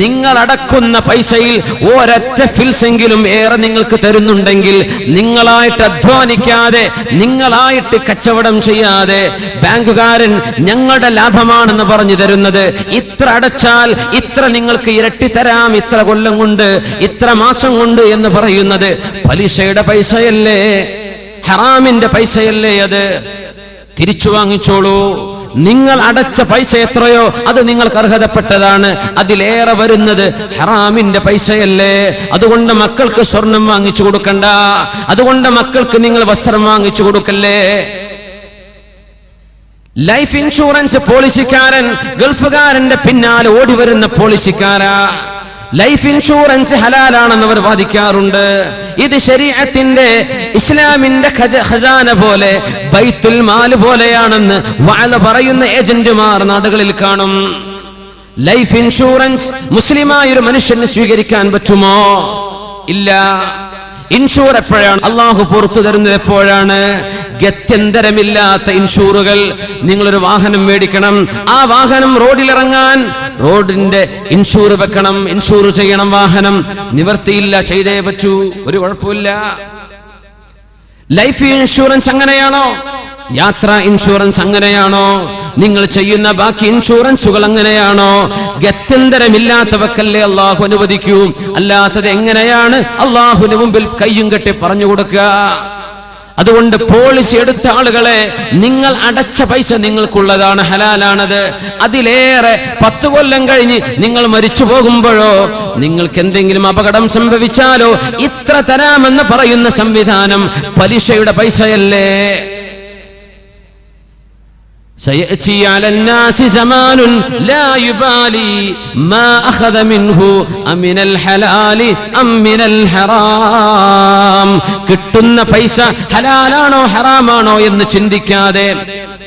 നിങ്ങൾ അടക്കുന്ന പൈസയിൽ ഒരൊറ്റ ഫിൽസെങ്കിലും ഏറെ നിങ്ങൾക്ക് തരുന്നുണ്ടെങ്കിൽ, നിങ്ങളായിട്ട് അധ്വാനിക്കാതെ, നിങ്ങളായിട്ട് കച്ചവടം ചെയ്യാതെ ബാങ്കുകാരൻ ഞങ്ങളുടെ ലാഭമാണെന്ന് പറഞ്ഞു തരുന്നത്, ഇത്ര അടച്ചാൽ ഇത്ര നിങ്ങൾക്ക് ഇരട്ടി തരാം, ഇത്ര കൊല്ലം കൊണ്ട്, ഇത്ര മാസം കൊണ്ട് എന്ന് പറയുന്നത് പലിശയുടെ പൈസയല്ലേ, ഹറാമിന്റെ പൈസയല്ലേ? അത് തിരിച്ചു വാങ്ങിച്ചോളൂ. നിങ്ങൾ അടച്ച പൈസ എത്രയോ അത് നിങ്ങൾക്ക് അർഹതപ്പെട്ടതാണ്. അതിലേറെ വരുന്നത് ഹറാമിന്റെ പൈസയല്ലേ? അതുകൊണ്ട് മക്കൾക്ക് സ്വർണം വാങ്ങിച്ചു കൊടുക്കണ്ട, അതുകൊണ്ട് മക്കൾക്ക് നിങ്ങൾ വസ്ത്രം വാങ്ങിച്ചു കൊടുക്കല്ലേ. ലൈഫ് ഇൻഷുറൻസ് പോളിസിക്കാരൻ ഗൾഫുകാരന്റെ പിന്നാലെ ഓടി വരുന്ന പോളിസിക്കാരാ. ലൈഫ് ഇൻഷുറൻസ് ഹലാലാണെന്ന് അവർ വാദിക്കാറുണ്ട്. ഇത് ശരീഅത്തിന്റെ ഇസ്ലാമിന്റെ ഖജാന പോലെ ബൈത്തുൽ മാൽ പോലെയാണെന്ന് വഅദ പറയുന്ന ഏജന്റുമാർ നാടുകളിൽ കാണും. ലൈഫ് ഇൻഷുറൻസ് മുസ്ലിമായ ഒരു മനുഷ്യന് സ്വീകരിക്കാൻ പറ്റുമോ? ഇല്ല. ഇൻഷൂർ എപ്പോഴാണ് അള്ളാഹു പുറത്തു തരുന്നത്? എപ്പോഴാണ്? ഗത്യന്തരമില്ലാത്ത ഇൻഷൂറുകൾ. നിങ്ങളൊരു വാഹനം മേടിക്കണം, ആ വാഹനം റോഡിലിറങ്ങാൻ റോഡിന്റെ ഇൻഷൂർ വെക്കണം, ഇൻഷൂർ ചെയ്യണം വാഹനം. നിവർത്തിയില്ല, ചെയ്തേ പറ്റൂ, ഒരു കുഴപ്പമില്ല. ലൈഫ് ഇൻഷുറൻസ് അങ്ങനെയാണോ? യാത്രാ ഇൻഷുറൻസ് അങ്ങനെയാണോ? നിങ്ങൾ ചെയ്യുന്ന ബാക്കി ഇൻഷുറൻസുകൾ അങ്ങനെയാണോ? ഗത്യന്തരമില്ലാത്തവക്കല്ലേ അള്ളാഹു അനുവദിക്കൂ. അല്ലാത്തത് എങ്ങനെയാണ് അള്ളാഹുവിന് മുമ്പിൽ കയ്യും കെട്ടി പറഞ്ഞു കൊടുക്കുക? അതുകൊണ്ട് പോളിസി എടുത്ത ആളുകളെ, നിങ്ങൾ അടച്ച പൈസ നിങ്ങൾക്കുള്ളതാണ്, ഹലാലാണത്. അതിലേറെ 10 കൊല്ലം കഴിഞ്ഞ് നിങ്ങൾ മരിച്ചു പോകുമ്പോഴോ നിങ്ങൾക്ക് എന്തെങ്കിലും അപകടം സംഭവിച്ചാലോ ഇത്ര തരാമെന്ന് പറയുന്ന സംവിധാനം പലിശയുടെ പൈസയല്ലേ? سيأتي على الناس زمان لا يبالي ما أخذ منه أمن الحلال أم من الحرام. കിട്ടുന്ന പൈസ ഹലാലാണോ ഹറാമാണോ എന്ന് ചിന്തിക്കാതെ,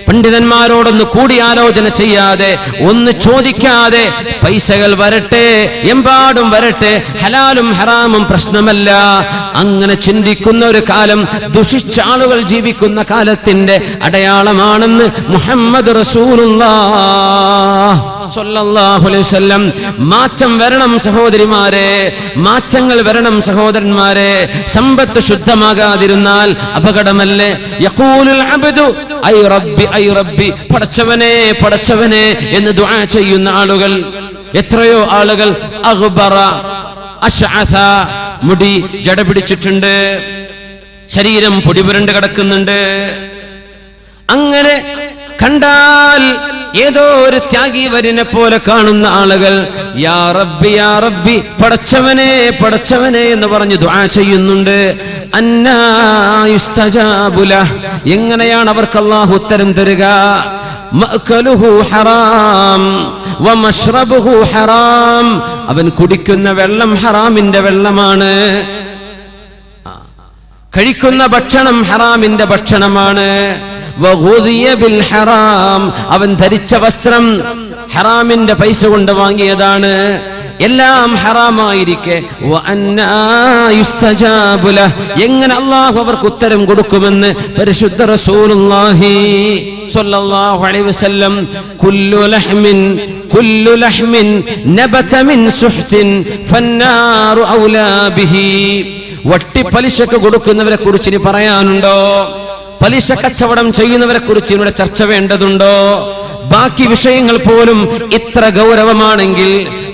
പണ്ഡിതന്മാരോടൊന്ന് കൂടിയാലോചന ചെയ്യാതെ, ഒന്ന് ചോദിക്കാതെ പൈസകൾ വരട്ടെ, എമ്പാടും വരട്ടെ, ഹലാലും ഹറാമും പ്രശ്നമല്ല. അങ്ങനെ ചിന്തിക്കുന്ന ഒരു കാലം, ദുഷിച്ച ആളുകൾ ജീവിക്കുന്ന കാലത്തിന്റെ അടയാളമാണെന്ന് മുഹമ്മദ് റസൂലുള്ളാഹ് സ്വല്ലല്ലാഹു അലൈഹി വസല്ലം. മാറ്റം വരണം സഹോദരിമാരെ, മാറ്റങ്ങൾ വരണം സഹോദരന്മാരെ. സമ്പത്ത് ശുദ്ധമാകാതിരുന്നാൽ അപകടമല്ലേ? യഖൂലുൽ അബ്ദു ഐ റബ്ബി ഐ റബ്ബി, പടച്ചവനെ പടച്ചവനെ എന്ന് ദുആ ചെയ്യുന്ന ആളുകൾ. എത്രയോ ആളുകൾ അഗ്ബറ അശ്അസ, മുടി ജട പിടിച്ചിട്ടുണ്ട്, ശരീരം പൊടിപുരണ്ട് കിടക്കുന്നുണ്ട്. അങ്ങനെ കണ്ടാൽ ഏതോ ഒരു ത്യാഗീവര്യനെ പോലെ കാണുന്ന ആളുകൾ യാ റബ്ബി യാ റബ്ബി, പടച്ചവനെ പടച്ചവനെ എന്ന് പറഞ്ഞ് ദുആ ചെയ്യുന്നുണ്ട്. അന്നാ യുസ്തജാബു ലഹ്, എങ്ങനെയാണ് അവർക്ക് അല്ലാഹു ഉത്തരം തരിക? മഅ്കലുഹു ഹറാം വമശ്റബുഹു ഹറാം, അവൻ കുടിക്കുന്ന വെള്ളം ഹറാമിന്റെ വെള്ളമാണ്, കഴിക്കുന്ന ഭക്ഷണം ഹറാമിന്റെ ഭക്ഷണമാണ്. വഗുദിയ ബിൽ ഹറാം, അവൻ ധരിച്ച വസ്ത്രം ഹറാമിന്റെ പൈസ കൊണ്ട് വാങ്ങിയതാണ്. എല്ലാം ഹറാമായിരിക്കെ എങ്ങനെ അല്ലാഹു അവർക്ക് ഉത്തരം കൊടുക്കുമെന്ന് പരിശുദ്ധ റസൂലുള്ളാഹി സ്വല്ലല്ലാഹു അലൈഹി വസല്ലം. കുല്ലു ലഹ്മിൻ നബത മിൻ സുഹ്തിൻ ഫന്നാറു ഔലാ ബിഹി. വട്ടി പലിശക്ക് കൊടുക്കുന്നവരെ കുറിച്ച് ഇനി പറയാനുണ്ടോ? പലിശ കച്ചവടം ചെയ്യുന്നവരെ കുറിച്ച് ഇവിടെ ചർച്ച വേണ്ടതുണ്ടോ? ബാക്കി വിഷയങ്ങൾ പോലും ഇത്ര ഗൗരവമാണെങ്കിൽ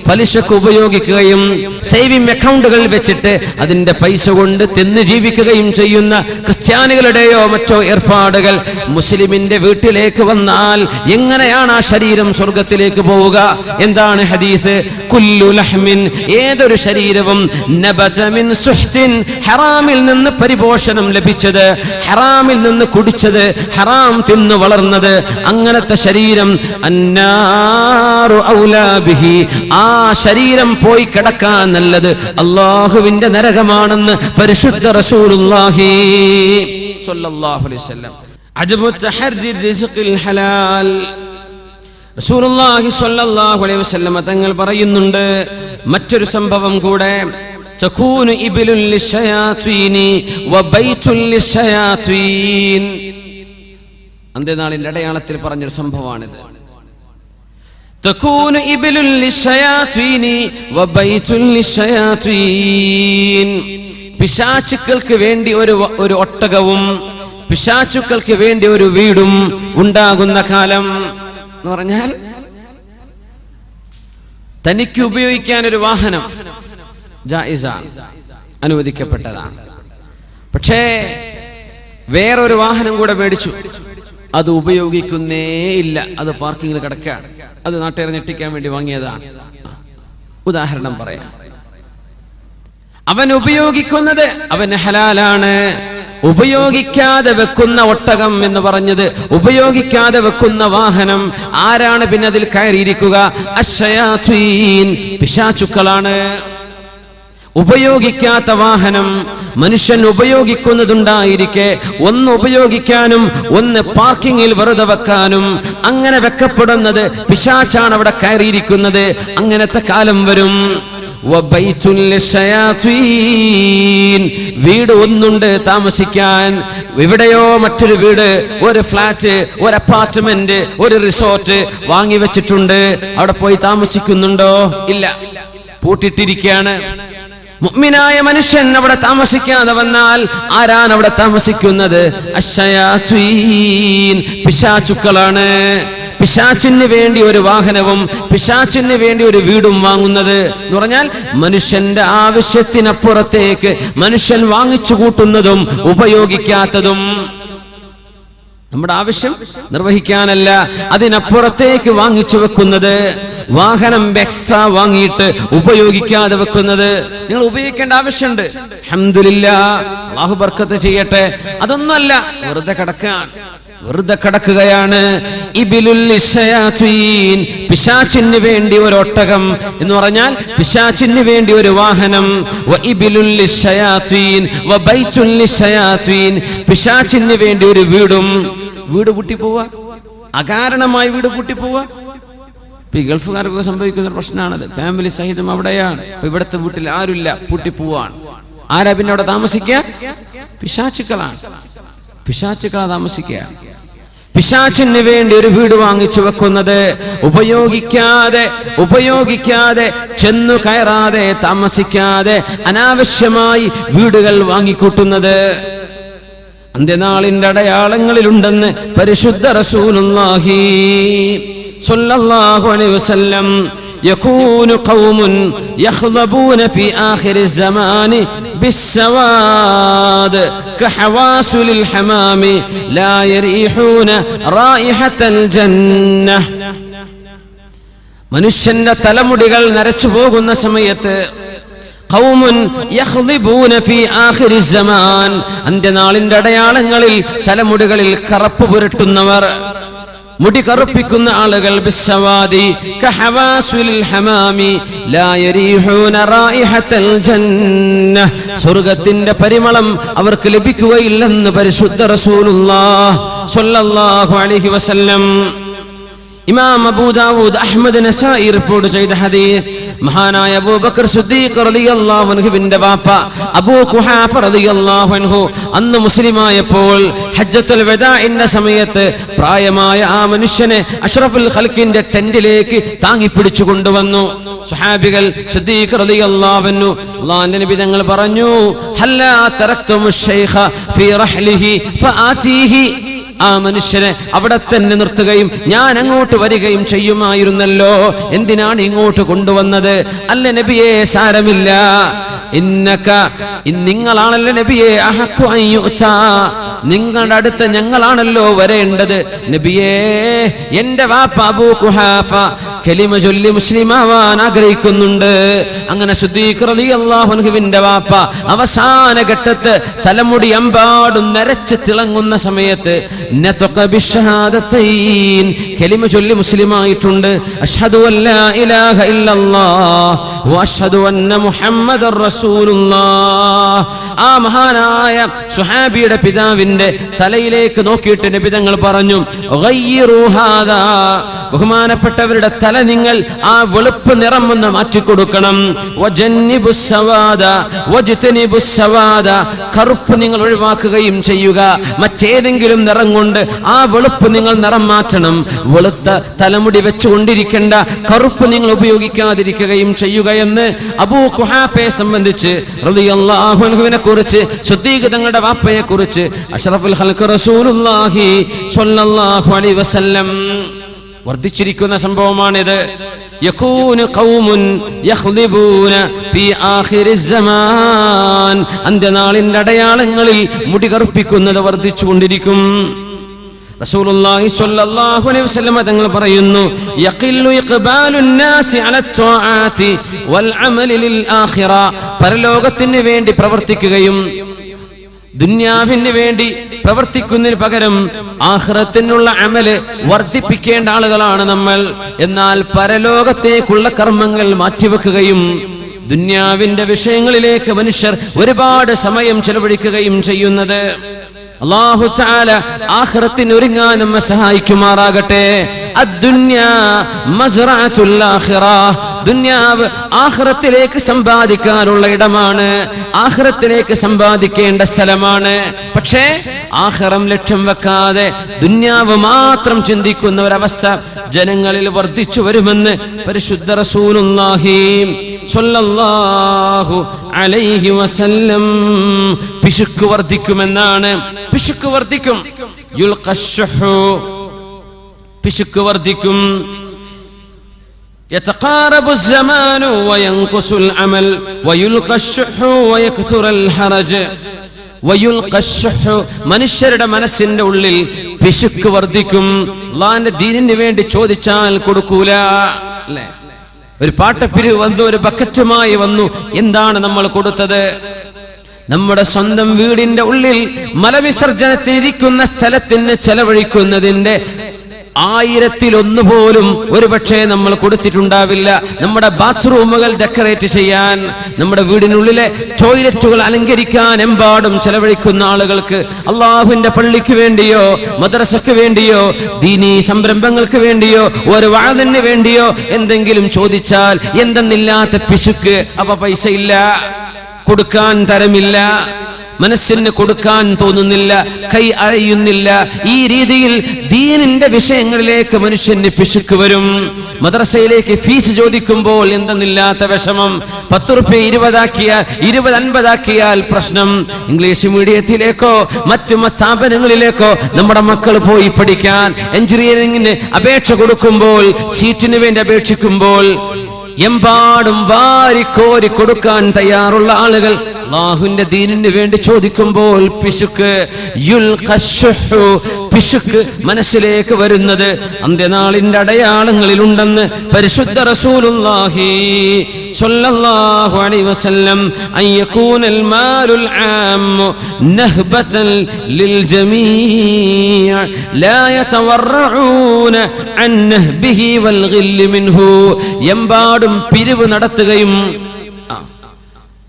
പലിശക്ക് ഉപയോഗിക്കുകയും സേവിംഗ് അക്കൗണ്ടുകളിൽ വെച്ചിട്ട് അതിന്റെ പൈസ കൊണ്ട് തിന്ന് ജീവിക്കുകയും ചെയ്യുന്ന ക്രിസ്ത്യാനികളുടെയോ മറ്റോ ഏർപ്പാടുകൾ മുസ്ലിമിന്റെ വീട്ടിലേക്ക് വന്നാൽ എങ്ങനെയാണ് ആ ശരീരം സ്വർഗത്തിലേക്ക് പോവുക? എന്താണ് ഹദീസ്? കുല്ലു ലഹ്മിൻ, ഏതൊരു ശരീരവും നബത മിൻ സുഹ്തിൻ, ഹറാമിൽ നിന്ന് പരിപോഷണം ലഭിച്ചത്, ഹറാമിൽ നിന്ന് കുടിച്ചത്, ഹറാം തിന്നു വളർന്നത്, അങ്ങനത്തെ ശരീരം അന്നാറു ഔലാ ബിഹി, ആ ശരീരം പോയി കിടക്കാൻ നല്ലത് അല്ലാഹുവിന്റെ നരകമാണെന്ന് പരിശുദ്ധ റസൂലുള്ളാഹി സ്വല്ലല്ലാഹു അലൈഹി വസല്ലം. അജബു തഹർരി റിസ്ഖിൽ ഹലാൽ, റസൂലുള്ളാഹി സ്വല്ലല്ലാഹു അലൈഹി വസല്ലം തങ്ങൾ പറയുന്നുണ്ട് മറ്റൊരു സംഭവം കൂടെ. തകൂനു ഇബ്ലുൽ ലിശയാതീനി വബൈതുൽ ലിശയാതീൻ, അന്ത്യനാളിന്റെ അടയാളത്തിൽ പറഞ്ഞൊരു സംഭവമാണിത്. തകൂനു ഇബ്ലുൽ ലിശയാതീനി വബൈതുൽ ലിശയാതീൻ, പിശാചുക്കൾക്ക് വേണ്ടി ഒരു ഒട്ടകവും പിശാചുക്കൾക്ക് വേണ്ടി ഒരു വീടും ഉണ്ടാകുന്ന കാലം എന്ന് പറഞ്ഞാൽ, തനിക്ക് ഉപയോഗിക്കാൻ ഒരു വാഹനം ജായിസാണ്, അനുവദിക്കപ്പെട്ടതാണ്. പക്ഷേ വേറൊരു വാഹനം കൂടെ മേടിച്ചു, അത് ഉപയോഗിക്കുന്നേ ഇല്ല, അത് പാർക്കിങ്ങിൽ കിടക്കുകയാണ്, അത് നാട്ടുകാരെ ഞെട്ടിക്കാൻ വേണ്ടി വാങ്ങിയതാണ്. ഉദാഹരണം പറയാം, അവൻ ഉപയോഗിക്കുന്നത് അവന് ഹലാലാണ്, ഉപയോഗിക്കാതെ വെക്കുന്ന ഒട്ടകം എന്ന് പറഞ്ഞത് ഉപയോഗിക്കാതെ വെക്കുന്ന വാഹനം. ആരാണ് പിന്നെ അതിൽ കയറിയിരിക്കുക? അശ്ശയാത്വീൻ, പിശാചുക്കളാണ്. ഉപയോഗിക്കാത്ത വാഹനം മനുഷ്യൻ ഉപയോഗിക്കുന്നതുണ്ടായിരിക്കെ ഒന്ന് ഉപയോഗിക്കാനും ഒന്ന് പാർക്കിങ്ങിൽ വെറുതെ വെക്കാനും അങ്ങനെ വെക്കപ്പെടുന്നത് പിശാചാണ് അവിടെ കയറിയിരിക്കുന്നത്. അങ്ങനത്തെ കാലം വരും. വീട് ഒന്നുണ്ട് താമസിക്കാൻ, എവിടെയോ മറ്റൊരു വീട്, ഒരു ഫ്ലാറ്റ്, ഒരു അപ്പാർട്ട്മെന്റ്, ഒരു റിസോർട്ട് വാങ്ങി വെച്ചിട്ടുണ്ട്. അവിടെ പോയി താമസിക്കുന്നുണ്ടോ? ഇല്ല, പൂട്ടിട്ടിരിക്കുകയാണ്. മുഅ്മിനായ മനുഷ്യൻ അവിടെ താമസിക്കാതെ വന്നാൽ ആരാണ് അവിടെ താമസിക്കുന്നത്? അശ്ശയാത്വീൻ, പിശാചുക്കളാണ്. പിശാചിന് വേണ്ടി ഒരു വാഹനവും പിശാചിന് വേണ്ടി ഒരു വീടും വാങ്ങുന്നത് എന്ന് പറഞ്ഞാൽ മനുഷ്യന്റെ ആവശ്യത്തിനപ്പുറത്തേക്ക് മനുഷ്യൻ വാങ്ങിച്ചു കൂട്ടുന്നതും ഉപയോഗിക്കാത്തതും. നമ്മുടെ ആവശ്യം നിർവഹിക്കാനല്ല, അതിനപ്പുറത്തേക്ക് വാങ്ങിച്ചു വെക്കുന്നത്. വാഹനം എക്സ്ട്രാ വാങ്ങിയിട്ട് ഉപയോഗിക്കാതെ വെക്കുന്നത്. നിങ്ങൾ ഉപയോഗിക്കേണ്ട ആവശ്യമുണ്ട്, അൽഹംദുലില്ലാഹ്, അല്ലാഹു ബർക്കത്ത് ചെയ്യട്ടെ. അതൊന്നുമല്ല, വെറുതെ കിടക്കുകയാണ്, വെറുതെ കിടക്കുകയാണ്. ഇബിലുൽ ശയാത്വീൻ, പിശാചിന് വേണ്ടി ഒരു ഒട്ടകം എന്ന് പറഞ്ഞാൽ പിശാചിന് വേണ്ടി ഒരു വാഹനം. വ ഇബിലുൽ ശയാത്വീൻ വ ബൈത്തുൽ ശയാത്വീൻ, പിശാചിന് വേണ്ടി ഒരു വീടും. വീട് പൂട്ടി പോവാ, അകാരണമായി വീട് പൂട്ടി പോവാ. ഇപ്പൊ ഈ ഗൾഫുകാർക്കൊക്കെ സംഭവിക്കുന്ന ഒരു പ്രശ്നമാണത്. ഫാമിലി സഹിതം അവിടെയാണ്. ഇപ്പൊ ഇവിടുത്തെ വീട്ടിൽ ആരുമില്ല, പൂട്ടി പോവാണ്. ആരാ പിന്നെ അവിടെ താമസിക്കുക? പിശാചുക്കളാണ്. പിശാചുക്കളാ താമസിക്കുക. പിശാചിന് വേണ്ടി ഒരു വീട് വാങ്ങിച്ചു വെക്കുന്നത്, ഉപയോഗിക്കാതെ ചെന്നു കയറാതെ താമസിക്കാതെ അനാവശ്യമായി വീടുകൾ വാങ്ങിക്കൂട്ടുന്നത് അന്ത്യനാളിന്റെ അടയാളങ്ങളിലുണ്ടെന്ന് പരിശുദ്ധ റസൂലുള്ളാഹി സ്വല്ലല്ലാഹു അലൈഹി വസല്ലം. يكون قوم يخضبون في آخر الزمان بالسواد كحواسل الحمام لا يريحون رائحة الجنة. മനുഷ്യന്റെ തലമുടികൾ നരച്ചു പോകുന്ന സമയത്ത് ഖൗമുൻ യഖ്ളിബൂന ഫീ ആഖിരി സമാൻ, അന്ത്യനാളിന്റെ അടയാളങ്ങളിൽ തലമുടികളിൽ കറുപ്പ് പുരട്ടുന്നവർ, മുടി കറുപ്പിക്കുന്ന ആളുകൾ, ബിസ്സവാദി കഹവാസുലിൽ ഹമാമി ലാ യരീഹൂന റായിഹത്തൽ ജന്ന, സ്വർഗ്ഗത്തിന്റെ പരിമളം അവർക്ക് ലഭിക്കുകയില്ലെന്ന് പരിശുദ്ധ റസൂലുള്ളാഹി സ്വല്ലല്ലാഹു അലൈഹി വസല്ലം. ഇമാം അബൂ ദാവൂദ്, അഹ്മദ്, നസായി റിപ്പോർട്ട് ചെയ്ത ഹദീസ്. മഹാനായ അബൂബക്കർ സിദ്ദീഖ് റളിയല്ലാഹു അൻഹുവിന്റെ വാപ്പ അബൂ ഖുഹാഫ റളിയല്ലാഹു അൻഹു അന്ന് മുസ്ലിമായപ്പോൾ ഹജ്ജത്തുൽ വദാഇന്റെ സമയത്ത് പ്രായമായ ആ മനുഷ്യനെ അഷ്റഫുൽ ഖൽഖിന്റെ ടെന്റിലേക്ക് താങ്ങിപ്പിടിച്ചു കൊണ്ടുവന്നു. സ്വഹാബികൾ സിദ്ദീഖ് റളിയല്ലാഹു അൻഹു, അല്ലാഹുവിന്റെ നബി തങ്ങൾ പറഞ്ഞു, ഹല്ലാ തറക്തുമുശ് ശൈഖ ഫീ റഹ്ലിഹി ഫആതീഹി, ആ മനുഷ്യനെ അവിടെ തന്നെ നിർത്തുകയും ഞാൻ അങ്ങോട്ട് വരികയും ചെയ്യുമായിരുന്നല്ലോ, എന്തിനാണ് ഇങ്ങോട്ട് കൊണ്ടുവന്നത്? അല്ല നബിയെ, സാരമില്ല, നിങ്ങളാണല്ലോ നബിയെ, അഹഖു അൻ യുഅ്താ, നിങ്ങളുടെ അടുത്ത് ഞങ്ങളാണല്ലോ വരേണ്ടത്. നബിയേ, എന്റെ വാപ്പ അബൂ ഖുഹാഫ കലിമ ചൊല്ലി മുസ്ലിമാവാൻ ആഗ്രഹിക്കുന്നുണ്ട്. അങ്ങനെ സിദ്ദീഖ് റളിയല്ലാഹു അൻഹുവിന്റെ വാപ്പ അവസാന ഘട്ടത്ത് തലമുടി അമ്പാടും നരച്ച് തിളങ്ങുന്ന സമയത്ത് നതഖ ബിശ്ശഹാദത്തൈൻ, കലിമ ചൊല്ലി മുസ്ലിമായിട്ടുണ്ട്. അശ്ഹദു അല്ലാ ഇലാഹ ഇല്ലല്ലാഹ് വ അശ്ഹദു അന്ന മുഹമ്മദർ റസൂലുള്ളാഹ്. ആ മഹാനായ സുഹാബിയുടെ പിതാവിന്റെ തലയിലേക്ക് നോക്കിയിട്ട് നബി തങ്ങൾ പറഞ്ഞു, ഗയ്യിറു ഹാദാ, ബഹുമാനപ്പെട്ടവരുടെ തല നിങ്ങൾ ആ വെളുപ്പ് നിറം ഒന്ന് മാറ്റിക്കൊടുക്കണം. വജന്നിബുസ് സവാദ വജ്തനിബുസ് സവാദ, കറുപ്പ് നിങ്ങൾ ഒഴിവാക്കുകയും ചെയ്യുക. മറ്റേതെങ്കിലും നിറം കൊണ്ട് ആ വെളുപ്പ് നിങ്ങൾ നിറം മാറ്റണം. വെളുത്ത തലമുടി വെച്ചുകൊണ്ടിരിക്കേണ്ട, കറുപ്പ് നിങ്ങൾ ഉപയോഗിക്കാതിരിക്കുകയും ചെയ്യുക എന്ന് അബൂ ഖുഹാഫയെ സംബന്ധിച്ച് റളിയല്ലാഹു അൻഹുവിനെ കുറിച്ച്, സിദ്ദീഖ് തങ്ങളുടെ വാപ്പയെ കുറിച്ച് അഷ്റഫുൽ ഖൽഖ് റസൂലുള്ളാഹി സ്വല്ലല്ലാഹു അലൈഹി വസല്ലം വർദ്ധിച്ചിരിക്കുന്ന സംഭവമാണിത്. യകൂനു ഖൗമുൻ യഖ്ളിബൂന ഫീ ആഖിരി സമാൻ, അന്ത്യനാളിന്റെ അടയാളങ്ങളിൽ മുടി കറുപ്പിക്കുന്നത് വർദ്ധിച്ചുകൊണ്ടിരിക്കും. റസൂലുള്ളാഹി സ്വല്ലല്ലാഹു അലൈഹി വസല്ലം തങ്ങൾ പറയുന്നു, യഖില്ലു ഇഖ്ബാലുൻ നാസി അല ത്വാആതി വൽ അമലി ലിൽ ആഖിറ, പരലോകത്തിന് വേണ്ടി പ്രവർത്തിക്കുകയും ദുന്യാവിന് വേണ്ടി പ്രവർത്തിക്കുന്നതിന് പകരം ആഖിറത്തിനുള്ള അമല് വർദ്ധിപ്പിക്കേണ്ട ആളുകളാണ് നമ്മൾ. എന്നാൽ പരലോകത്തേക്കുള്ള കർമ്മങ്ങൾ മാറ്റിവെക്കുകയും ദുന്യാവിന്റെ വിഷയങ്ങളിലേക്ക് മനുഷ്യർ ഒരുപാട് സമയം ചെലവഴിക്കുകയും ചെയ്യുന്നത് അല്ലാഹു തആല ആഖിറത്തിന് ഒരുങ്ങാൻ നമ്മെ സഹായിക്കുമാറാകട്ടെ. അദ്ദുന്യാ മസ്റഅത്തുൽ ആഖിറ, ദുന്യാവ് ആഖിറത്തിലേക്ക് സമ്പാദിക്കാനുള്ള ഇടമാണ്, ആഖിറത്തിലേക്ക് സമ്പാദിക്കേണ്ട സ്ഥലമാണ്. പക്ഷേ ആഖിറം ലക്ഷ്യം വെക്കാതെ ദുന്യാവ് മാത്രം ചിന്തിക്കുന്ന ഒരവസ്ഥ ജനങ്ങളിൽ വർദ്ധിച്ചു വരുമെന്ന് പരിശുദ്ധ റസൂലുള്ളാഹി സ്വല്ലല്ലാഹു അലൈഹി വസല്ലം. പിശുക്ക് വർദ്ധിക്കുമെന്നാണ്. പിശുക്ക് വർദ്ധിക്കും. യുൽഖശ്ശുഹു, പിശുക്ക് വർദ്ധിക്കും. يتقارب الزمان وينقص العمل ويلقى الشح ويكثر الحرج ويلقى الشح. മനുഷ്യരുടെ മനസ്സിന്റെ ഉള്ളിൽ പിശുക്ക് വർദ്ധിക്കും. അല്ലാഹുവിന്റെ ദീനിന് വേണ്ടി ചോദിച്ചാൽ കൊടുക്കൂല. അല്ലേ, ഒരു പാട്ടപ്പിരിവ് വന്നു, ഒരു ബക്കറ്റുമായി വന്നു. എന്താണ് നമ്മൾ കൊടുത്തത്? നമ്മുടെ സ്വന്തം വീടിന്റെ ഉള്ളിൽ മലവിസർജനത്തിനിരിക്കുന്ന സ്ഥലത്തിന് ചെലവഴിക്കുന്നതിന്റെ 1000-1 പോലും ഒരുപക്ഷെ നമ്മൾ കൊടുത്തിട്ടുണ്ടാവില്ല. നമ്മുടെ ബാത്റൂമുകൾ ഡെക്കറേറ്റ് ചെയ്യാൻ, നമ്മുടെ വീടിനുള്ളിലെ ടോയ്ലറ്റുകൾ അലങ്കരിക്കാൻ എമ്പാടും ചെലവഴിക്കുന്ന ആളുകൾക്ക് അള്ളാഹുവിന്റെ പള്ളിക്ക് വേണ്ടിയോ മദ്രസക്ക് വേണ്ടിയോ ദീനീ സംരംഭങ്ങൾക്ക് വേണ്ടിയോ ഒരു വഅദിന് വേണ്ടിയോ എന്തെങ്കിലും ചോദിച്ചാൽ എന്തെന്നില്ലാത്ത പിശുക്ക്. അപ്പൊ പൈസ ഇല്ല, കൊടുക്കാൻ തരമില്ല, മനസ്സിന് കൊടുക്കാൻ തോന്നുന്നില്ല, കൈ അഴയുന്നില്ല. ഈ രീതിയിൽ ദീനിന്റെ വിഷയങ്ങളിലേക്ക് മനുഷ്യന് പിശുക്ക് വരും. മദ്രസയിലേക്ക് ഫീസ് ചോദിക്കുമ്പോൾ എന്തെന്നില്ലാത്ത വിഷമം. 10 രൂപ 20 ആക്കിയാൽ 20-50 ആക്കിയാൽ പ്രശ്നം. ഇംഗ്ലീഷ് മീഡിയത്തിലേക്കോ മറ്റു സ്ഥാപനങ്ങളിലേക്കോ നമ്മുടെ മക്കൾ പോയി പഠിക്കാൻ എഞ്ചിനീയറിംഗിന് അപേക്ഷ കൊടുക്കുമ്പോൾ, സീറ്റിന് വേണ്ടി അപേക്ഷിക്കുമ്പോൾ എമ്പാടും വാരിക്കോരി കൊടുക്കാൻ തയ്യാറുള്ള ആളുകൾ അല്ലാഹുവിന്റെ ദീനിന് വേണ്ടി ചോദിക്കുമ്പോൾ പിശുക്ക്, യുൽഖശ്ശുഹു, പിശുക്ക് മനസ്സിലേക്ക് വരുന്നത് അന്ത്യനാളിന്റെ അടയാളങ്ങളിലുണ്ടെന്ന് പരിശുദ്ധ റസൂലുള്ളാഹി സ്വല്ലല്ലാഹു അലൈഹി വസല്ലം. അയ്യകൂനൽ മാലുൽ ആമ്മു നഹ്ബതൻ ലിൽ ജമീഅ ലാ യതവറഊന അൻ നഹ്ബിഹി വൽ ഗില്ല് മിൻഹു. എമ്പാടും പിരിവ് നടത്തുകയും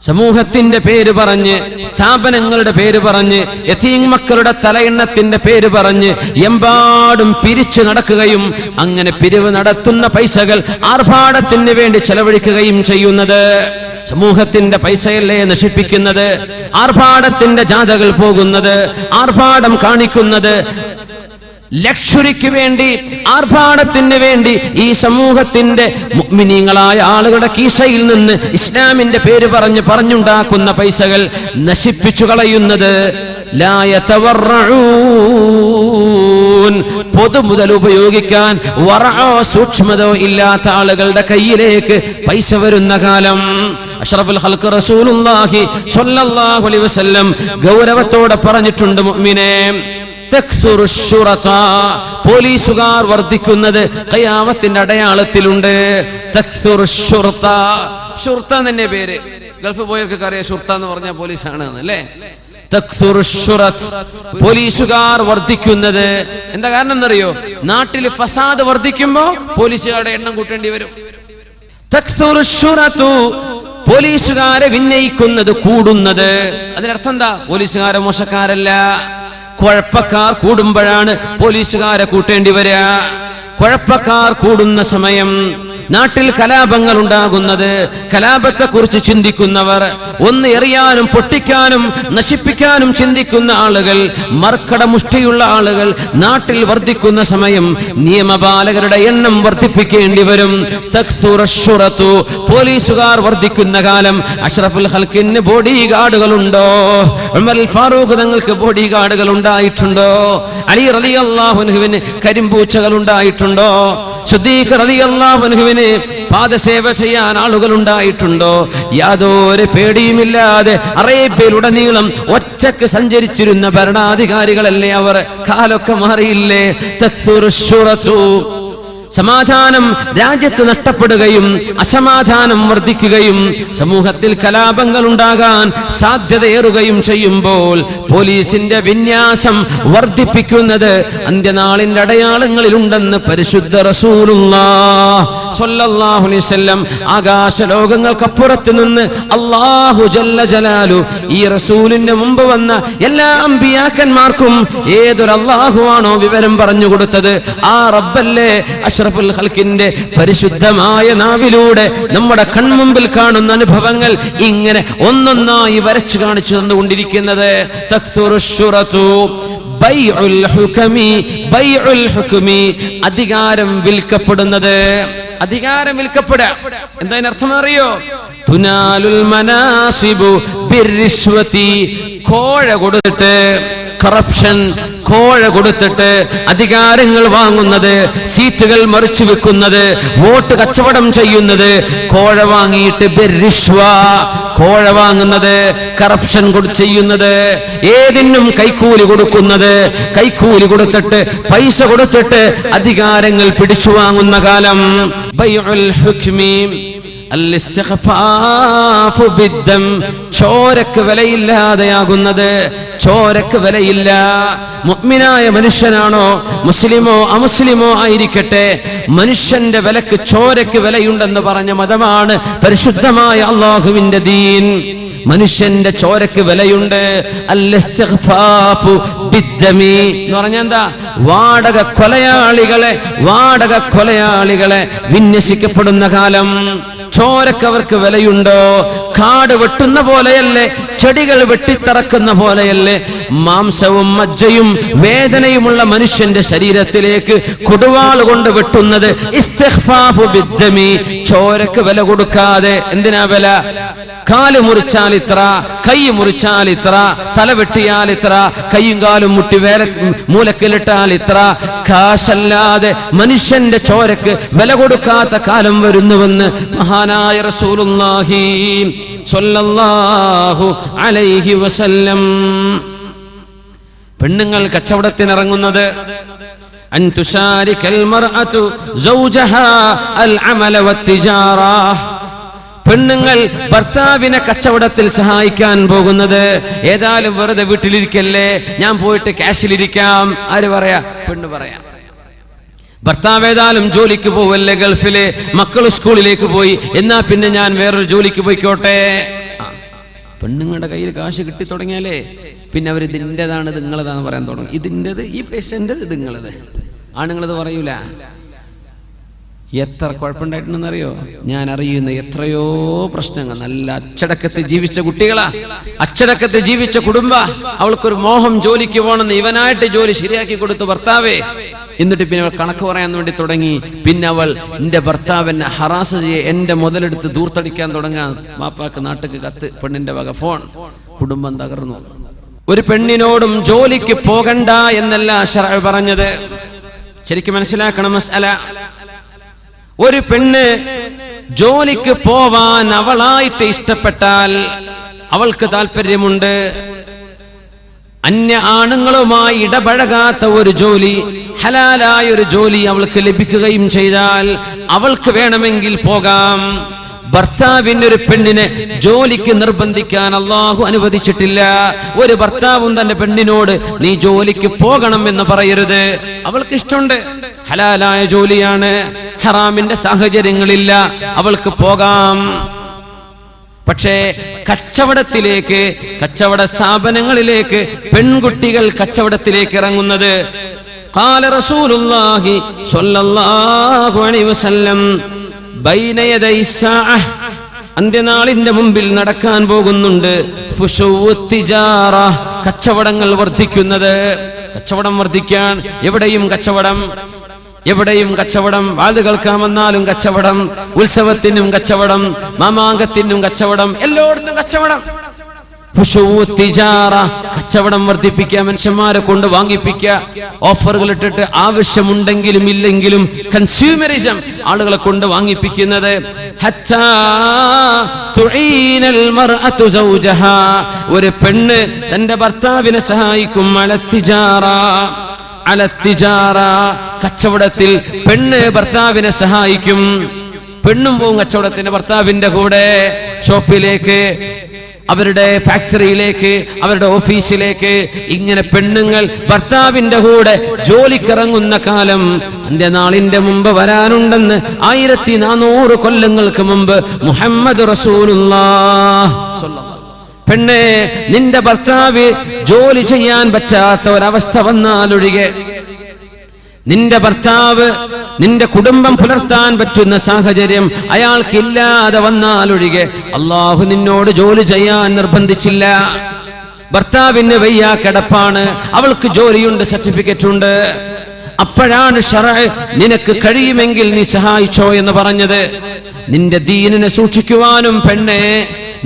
സമൂഹത്തിന്റെ പേര് പറഞ്ഞ്, സ്ഥാപനങ്ങളുടെ പേര് പറഞ്ഞ്, യതീം മക്കളുടെ തലയെണ്ണത്തിന്റെ പേര് പറഞ്ഞ് എമ്പാടും പിരിച്ചു നടക്കുകയും അങ്ങനെ പിരിവ് നടത്തുന്ന പൈസകൾ ആർഭാടത്തിന് വേണ്ടി ചെലവഴിക്കുകയും ചെയ്യുന്നത്. സമൂഹത്തിന്റെ പൈസയല്ലേ നശിപ്പിക്കുന്നത്? ആർഭാടത്തിന്റെ ജാഥകൾ പോകുന്നത്, ആർഭാടം കാണിക്കുന്നത്, ലക്ഷറിക്ക് വേണ്ടി, ആർഭാടത്തിന് വേണ്ടി ഈ സമൂഹത്തിന്റെ മുഅ്മിനീങ്ങളായ ആളുകളുടെ കീശയിൽ നിന്ന് ഇസ്ലാമിന്റെ പേര് പറഞ്ഞുണ്ടാക്കുന്ന പൈസകൾ നശിപ്പിച്ചു കളയുന്നത്. ലാ യതവറഊൻ, പൊതുമുതൽ ഉപയോഗിക്കാൻ വറഅോ സൂക്ഷ്മതയോ ഇല്ലാത്ത ആളുകളുടെ കയ്യിലേക്ക് പൈസ വരുന്ന കാലം. അഷ്റഫുൽ ഖൽഖ് റസൂലുള്ളാഹി സ്വല്ലല്ലാഹു അലൈഹി വസല്ലം ഗൗരവത്തോടെ പറഞ്ഞിട്ടുണ്ട്, മുഅ്മിനേ, പോലീസുകാർ വർദ്ധിക്കുന്നത് ഖിയാമത്തിന്റെ അടയാളത്തിലുണ്ട്. ഷുർത്ത തന്നെ പേര്. ഗൾഫ് പോയവർക്ക് അറിയാം ഷുർത്ത എന്ന് പറഞ്ഞാൽ പോലീസാണ് അല്ലേ. പോലീസുകാർ വർദ്ധിക്കുന്നത് എന്താ കാരണം എന്നറിയോ? നാട്ടിൽ ഫസാദ് വർദ്ധിക്കുമ്പോ പോലീസുകാരുടെ എണ്ണം കൂട്ടേണ്ടി വരും. പോലീസുകാരെ വിനയിക്കുന്നത് കൂടുന്നത്. അതിനർത്ഥം എന്താ? പോലീസുകാരെ മോശക്കാരല്ല, കുഴപ്പക്കാർ കൂടുമ്പോഴാണ് പോലീസുകാരെ കൂട്ടേണ്ടി വരിക. കുഴപ്പക്കാർ കൂടുന്ന സമയം നാട്ടിൽ കലാപങ്ങൾ ഉണ്ടാകുന്നത്, കലാപത്തെ കുറിച്ച് ചിന്തിക്കുന്നവർ, ഒന്ന് എറിയാനും പൊട്ടിക്കാനും നശിപ്പിക്കാനും ചിന്തിക്കുന്ന ആളുകൾ, മർക്കട മുഷ്ടിയുള്ള ആളുകൾ നാട്ടിൽ വർദ്ധിക്കുന്ന സമയം നിയമപാലകരുടെ എണ്ണം വർദ്ധിപ്പിക്കേണ്ടി വരും. തക്സുറശ്ശുറത്തു, പോലീസുകാർ വർദ്ധിക്കുന്ന കാലം. അഷ്റഫുൽ ഖൽഖിന് ബോഡി ഗാർഡുകളുണ്ടോ? ഉമർ ഫാറൂഖ് തങ്ങൾക്ക് ബോഡി ഗാർഡുകൾ ഉണ്ടായിട്ടുണ്ടോ? അലി റളിയല്ലാഹു അൻഹുവിന് കരിമ്പൂച്ചകൾ ഉണ്ടായിട്ടുണ്ടോ? സിദ്ദീഖ് റളിയല്ലാഹു അൻഹുവിന് പാദസേവ ചെയ്യാൻ ആളുകൾ ഉണ്ടായിട്ടുണ്ടോ? യാതൊരു പേടിയുമില്ലാതെ അറേബ്യയിലുടനീളം ഒറ്റക്ക് സഞ്ചരിച്ചിരുന്ന ഭരണാധികാരികളല്ലേ അവർ? കാലൊക്കെ മാറിയില്ലേ? തക്തുറുശ്ശുറത്തു, സമാധാനം രാജ്യത്ത് നഷ്ടപ്പെടുകയും അസമാധാനം വർദ്ധിക്കുകയും സമൂഹത്തിൽ കലാപങ്ങൾ ഉണ്ടാകാൻ സാധ്യതയേറുകയും ചെയ്യുമ്പോൾ പോലീസിന്റെ വിന്യാസം വർദ്ധിപ്പിക്കുന്നത് അന്ത്യനാളിന്റെ അടയാളങ്ങളിലുണ്ടെന്ന് പരിശുദ്ധ റസൂലുള്ളാഹി സ്വല്ലല്ലാഹു അലൈഹി വസല്ലം ആകാശ ലോകങ്ങൾക്കപ്പുറത്ത് നിന്ന് അല്ലാഹു ജല്ല ജലാലു ഈ റസൂലിന്റെ മുമ്പ് വന്ന എല്ലാ അമ്പിയാക്കന്മാർക്കും ഏതൊരു അല്ലാഹുവാണോ വിവരം പറഞ്ഞു കൊടുത്തത് ആ റബ്ബല്ലേ അഷ്റഫുൽ ഖൽഖിന്റെ പരിശുദ്ധമായ നാവിലൂടെ നമ്മുടെ കൺമുമ്പിൽ കാണുന്ന അനുഭവങ്ങൾ ഇങ്ങനെ ഒന്നൊന്നായി വരച്ചു കാണിച്ചു തന്നുകൊണ്ടിരിക്കുന്നത്. അധികാരം വിൽക്കപ്പെടുന്നത്, അധികാരം വിൽക്കപ്പെടുക. എന്താ അർത്ഥം അറിയോ? തുനാലുൽ മനാസിബു ബിർരിശ്വതി, കോഴ കൊടുത്തിട്ട്, കറപ്ഷൻ, കോഴ കൊടുത്തിട്ട് അധികാരങ്ങൾ വാങ്ങുന്നത്, സീറ്റുകൾ മറിച്ചു വെക്കുന്നത്, വോട്ട് കച്ചവടം ചെയ്യുന്നത്, കോഴ വാങ്ങിയിട്ട് ബിർരിശ്വ, കോഴ വാങ്ങുന്നത്, കറപ്ഷൻ ചെയ്യുന്നത്, ഏതിനും കൈക്കൂലി കൊടുക്കുന്നത്, കൈക്കൂലി കൊടുത്തിട്ട് പൈസ കൊടുത്തിട്ട് അധികാരങ്ങൾ പിടിച്ചു വാങ്ങുന്ന കാലം. ബൈഉൽ ഹുക്മി അൽ-ഇസ്തിഖ്ഫാഫു ബിദ്ദം, ചോരക്ക് വിലയില്ലാതെയാകുന്നത്, ചോരക്ക് വിലയില്ല. മുഅ്മിനായ മനുഷ്യനാണോ മുസ്ലിമോ അമുസ്ലിമോ ആയിരിക്കട്ടെ, മനുഷ്യന്റെ വിലക്ക് ചോരക്ക് വിലയുണ്ടെന്ന് പറഞ്ഞ മതമാണ് പരിശുദ്ധമായ അല്ലാഹുവിന്റെ ദീൻ. മനുഷ്യന്റെ ചോരക്ക് വിലയുണ്ട്. അൽ-ഇസ്തിഗ്ഫാഫു ബിദ്ദമി എന്ന് പറഞ്ഞാൽ എന്താ? വാടക കൊലയാളികളെ വിന്യസിക്കപ്പെടുന്ന കാലം. ചോരക്ക് അവർക്ക് വിലയുണ്ടോ? കാട് വെട്ടുന്ന പോലെയല്ലേ, ചെടികൾ വെട്ടിത്തറക്കുന്ന പോലെയല്ലേ മാംസവും മജ്ജയും വേദനയുമുള്ള മനുഷ്യന്റെ ശരീരത്തിലേക്ക് കൊടുവാൾ കൊണ്ട് വെട്ടുന്നത്? ഇസ്തിഗ്ഫാഫു ബിദ്ദമി, ചോരക്ക് വില കൊടുക്കാതെ. എന്തിനാ വില? കാല് മുറിച്ചാൽ ഇത്ര, കൈ മുറിച്ചാൽ ഇത്ര, തല വെട്ടിയാൽ ഇത്ര, കൈയും കാലും മുട്ടി മൂലക്കിലിട്ടാൽ ഇത്ര. കാശല്ലാതെ മനുഷ്യന്റെ ചോരക്ക് വില കൊടുക്കാത്ത കാലം വരുന്നുവെന്ന് മഹാനായ റസൂലുള്ളാഹി സ്വല്ലല്ലാഹു അലൈഹി വസല്ലം. പെണ്ണുങ്ങൾ കച്ചവടത്തിനിറങ്ങുന്നത് അൻ തുശാരികൽ മർഅതു സൗജഹാ അൽ അമല വത്തിജാറ, പെണ്ണുങ്ങൾ ഭർത്താവിനെ കച്ചവടത്തിൽ സഹായിക്കാൻ പോകുന്നത്. ഏതായാലും വെറുതെ വീട്ടിലിരിക്കല്ലേ, ഞാൻ പോയിട്ട് ക്യാഷിലിരിക്കാം. ആര് പറയാ? പെണ്ണ് പറയാം. ഭർത്താവ് ഏതായാലും ജോലിക്ക് പോവല്ലേ ഗൾഫില്, മക്കൾ സ്കൂളിലേക്ക് പോയി, എന്നാ പിന്നെ ഞാൻ വേറൊരു ജോലിക്ക് പോയിക്കോട്ടെ. പെണ്ണുങ്ങളുടെ കയ്യിൽ കാശ് കിട്ടി തുടങ്ങിയാലേ പിന്നെ അവർ ഇതിൻ്റെതാണ് നിങ്ങളതാന്ന് പറയാൻ തുടങ്ങും. ഇതിൻ്റെത്, ഈ പൈസൻ്റെത് ഇത് നിങ്ങളത്. ആണുങ്ങളത് പറയൂല. എത്ര കുഴപ്പമുണ്ടായിട്ടുണ്ടെന്നറിയോ? ഞാൻ അറിയുന്ന എത്രയോ പ്രശ്നങ്ങൾ. നല്ല അച്ചടക്കത്തിൽ ജീവിച്ച കുട്ടികളാ, അച്ചടക്കത്തിൽ ജീവിച്ച കുടുംബ. അവൾക്കൊരു മോഹം ജോലിക്ക് പോകണമെന്ന് ഇവനായിട്ട് ജോലി ശരിയാക്കി കൊടുത്തു ഭർത്താവേ. എന്നിട്ട് പിന്നെ അവൾ കണക്ക് പറയാൻ വേണ്ടി തുടങ്ങി. പിന്നെ അവൾ എൻ്റെ ഭർത്താവിനെ ഹറാസ് ചെയ്യെ, എൻ്റെ മുതലെടുത്ത് ദൂർത്തടിക്കാൻ തുടങ്ങാൻ. വാപ്പാക്ക് നാട്ടിക്ക് കത്ത്, പെണ്ണിന്റെ വക ഫോൺ. കുടുംബം തകർന്നു. ഒരു പെണ്ണിനോടും ജോലിക്ക് പോകണ്ട എന്നല്ല ശർഅ് പറഞ്ഞത്. ശരിക്കും മനസ്സിലാക്കണം മസ്അല. ഒരു പെണ്ണ് ജോലിക്ക് പോവാൻ അവളായിട്ട് ഇഷ്ടപ്പെട്ടാൽ, അവൾക്ക് താല്പര്യമുണ്ട്, അന്യ ആണുങ്ങളുമായി ഇടപഴകാത്ത ഒരു ജോലി, ഹലാലായ ഒരു ജോലി അവൾക്ക് ലഭിക്കുകയും ചെയ്താൽ അവൾക്ക് വേണമെങ്കിൽ പോകാം. ഭർത്താവിന് ഒരു പെണ്ണിനെ ജോലിക്ക് നിർബന്ധിക്കാൻ അല്ലാഹു അനുവദിച്ചിട്ടില്ല. ഒരു ഭർത്താവും തന്റെ പെണ്ണിനോട് നീ ജോലിക്ക് പോകണം എന്ന് പറയരുത്. അവൾക്ക് ഇഷ്ടമുണ്ട്, ഹലാലായ ജോലിയാണ്, ഹറാമിന്റെ സാഹചര്യങ്ങളില്ല, അവൾക്ക് പോകാം. പക്ഷേ കച്ചവടത്തിലേക്ക്, കച്ചവട സ്ഥാപനങ്ങളിലേക്ക് പെൺകുട്ടികൾ കച്ചവടത്തിലേക്ക് ഇറങ്ങുന്നത്, ഖാല റസൂലുള്ളാഹി സ്വല്ലല്ലാഹു അലൈഹി വസല്ലം, ബൈന യദൈ സാഅ, അന്ത്യനാളിന്റെ മുമ്പിൽ നടക്കാൻ പോകുന്നുണ്ട്, ഫുശുഉത് തിജാറ, കച്ചവടങ്ങൾ വർദ്ധിക്കുന്നത്. കച്ചവടം വർദ്ധിക്കാൻ, എവിടെയും കച്ചവടം, എവിടെയും കച്ചവടം. വാത് കേൾക്കാമെന്നാലും കച്ചവടം, ഉത്സവത്തിനും കച്ചവടം, മാമാങ്കത്തിനും കച്ചവടം, എല്ലായിടത്തും കച്ചവടം. കച്ചവടം വർദ്ധിപ്പിക്കുക, മനുഷ്യന്മാരെ കൊണ്ട് വാങ്ങിപ്പിക്കുക, ഓഫറുകൾ ഇട്ടിട്ട് ആവശ്യമുണ്ടെങ്കിലും ഇല്ലെങ്കിലും കൺസ്യൂമറിസം, ആളുകളെ കൊണ്ട് വാങ്ങിപ്പിക്കുന്നത്. ഒരു പെണ്ണ് തന്റെ ഭർത്താവിനെ സഹായിക്കും, അല തിജാറ, കച്ചവടത്തിൽ പെണ്ണ് ഭർത്താവിനെ സഹായിക്കും. പെണ്ണും പോവും കച്ചവടത്തിന് ഭർത്താവിന്റെ കൂടെ, ഷോപ്പിലേക്ക്, അവരുടെ ഫാക്ടറിയിലേക്ക്, അവരുടെ ഓഫീസിലേക്ക്. ഇങ്ങനെ പെണ്ണുങ്ങൾ ഭർത്താവിന്റെ കൂടെ ജോലിക്കിറങ്ങുന്ന കാലം അന്ത്യനാളിന്റെ മുമ്പ് വരാനുണ്ടെന്ന് 1400 കൊല്ലങ്ങൾക്ക് മുമ്പ് മുഹമ്മദ് റസൂലുള്ളാഹ്. പെണ്ണെ, നിന്റെ ഭർത്താവ് ജോലി ചെയ്യാൻ പറ്റാത്ത ഒരവസ്ഥ വന്നാലൊഴികെ, നിന്റെ ഭർത്താവ് നിന്റെ കുടുംബം പുലർത്താൻ പറ്റുന്ന സാഹചര്യം അയാൾക്കില്ലാതെ വന്നാലൊഴികെ അള്ളാഹു നിന്നോട് ജോലി ചെയ്യാൻ നിർബന്ധിച്ചില്ല. ഭർത്താവിന് വയ്യ, കിടപ്പാണ്, അവൾക്ക് ജോലിയുണ്ട്, സർട്ടിഫിക്കറ്റ് ഉണ്ട്. അപ്പോഴാണ് ശറഅ് നിനക്ക് കഴിയുമെങ്കിൽ നീ സഹായിച്ചോ എന്ന് പറഞ്ഞത്. നിന്റെ ദീനിനെ സൂക്ഷിക്കുവാനും പെണ്ണെ,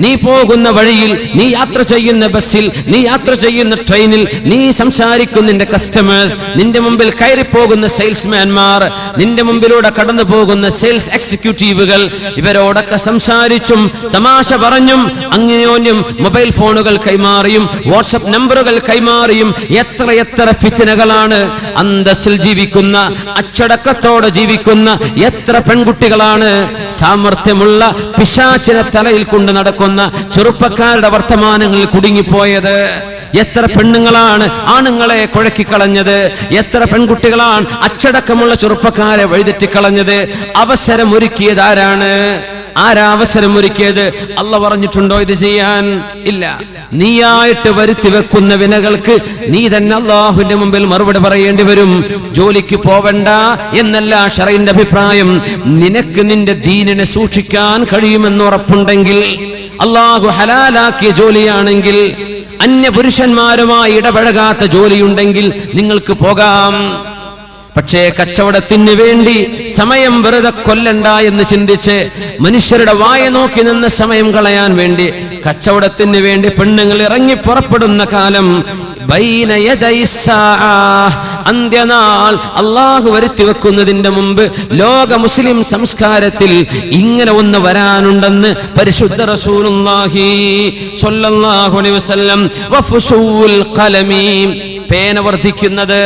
നീ പോകുന്ന വഴിയിൽ, നീ യാത്ര ചെയ്യുന്ന ബസ്സിൽ, നീ യാത്ര ചെയ്യുന്ന ട്രെയിനിൽ, നീ സംസാരിക്കുന്ന നിന്റെ കസ്റ്റമേഴ്സ്, നിന്റെ മുമ്പിൽ കയറി പോകുന്ന സെയിൽസ്മാൻമാർ, നിന്റെ മുമ്പിലൂടെ കടന്നു പോകുന്ന സെയിൽസ് എക്സിക്യൂട്ടീവുകൾ, ഇവരോടൊക്കെ സംസാരിച്ചും തമാശ പറഞ്ഞും അന്യോന്യം മൊബൈൽ ഫോണുകൾ കൈമാറിയും വാട്സപ്പ് നമ്പറുകൾ കൈമാറിയും എത്ര ഫിത്നകളാണ്. അന്തസ്സിൽ ജീവിക്കുന്ന, അച്ചടക്കത്തോടെ ജീവിക്കുന്ന എത്ര പെൺകുട്ടികളാണ് സാമർത്ഥ്യമുള്ള പിശാചിനെ തലയിൽ കൊണ്ട് നടക്കുന്ന ചെറുപ്പക്കാരുടെ വർത്തമാനങ്ങളിൽ കുടുങ്ങിപ്പോയത്. എത്ര പെണ്ണുങ്ങളാണ് ആണുങ്ങളെ കുഴക്കിക്കളഞ്ഞത്, എത്ര പെൺകുട്ടികളാണ് അച്ചടക്കമുള്ള ചെറുപ്പക്കാരെ വഴിതെറ്റിക്കളഞ്ഞത്. അവസരമൊരുക്കിയത് ആരാണ്? ആരാ അവസരമൊരുക്കിയത്? അള്ളാഹ് പറഞ്ഞിട്ടുണ്ടോ ഇത് ചെയ്യാൻ? ഇല്ല. നീയായിട്ട് വരുത്തി വെക്കുന്ന വിനകൾക്ക് നീ തന്നെ അള്ളാഹുവിന്റെ മുമ്പിൽ മറുപടി പറയേണ്ടി വരും. ജോലിക്ക് പോവണ്ട എന്നല്ല ശറഈന്റെ അഭിപ്രായം. നിനക്ക് നിന്റെ ദീനിനെ സൂക്ഷിക്കാൻ കഴിയുമെന്ന് ഉറപ്പുണ്ടെങ്കിൽ, അള്ളാഹു ഹലാലാക്കിയ ജോലിയാണെങ്കിൽ, അന്യപുരുഷന്മാരുമായി ഇടപഴകാത്ത ജോലിയുണ്ടെങ്കിൽ നിങ്ങൾക്ക് പോകാം. പക്ഷേ കച്ചവടത്തിന് വേണ്ടി സമയം വെറുതെ കൊല്ലണ്ട എന്ന് ചിന്തിച്ച് മനുഷ്യരുടെ വായ നോക്കി നിന്ന് സമയം കളയാൻ വേണ്ടി കച്ചവടത്തിന് വേണ്ടി പെണ്ണുങ്ങൾ ഇറങ്ങി പുറപ്പെടുന്ന കാലം, അന്ത്യനാൾ അള്ളാഹു വരുത്തി വെക്കുന്നതിന്റെ മുമ്പ് ലോക മുസ്ലിം സംസ്കാരത്തിൽ ഇങ്ങനെ ഒന്ന് വരാനുണ്ടെന്ന് പരിശുദ്ധ റസൂലുള്ളാഹി സ്വല്ലല്ലാഹു അലൈഹി വസല്ലം. വഫുശൂൽ ഖലമി, പേന വർദ്ധിക്കുന്നത്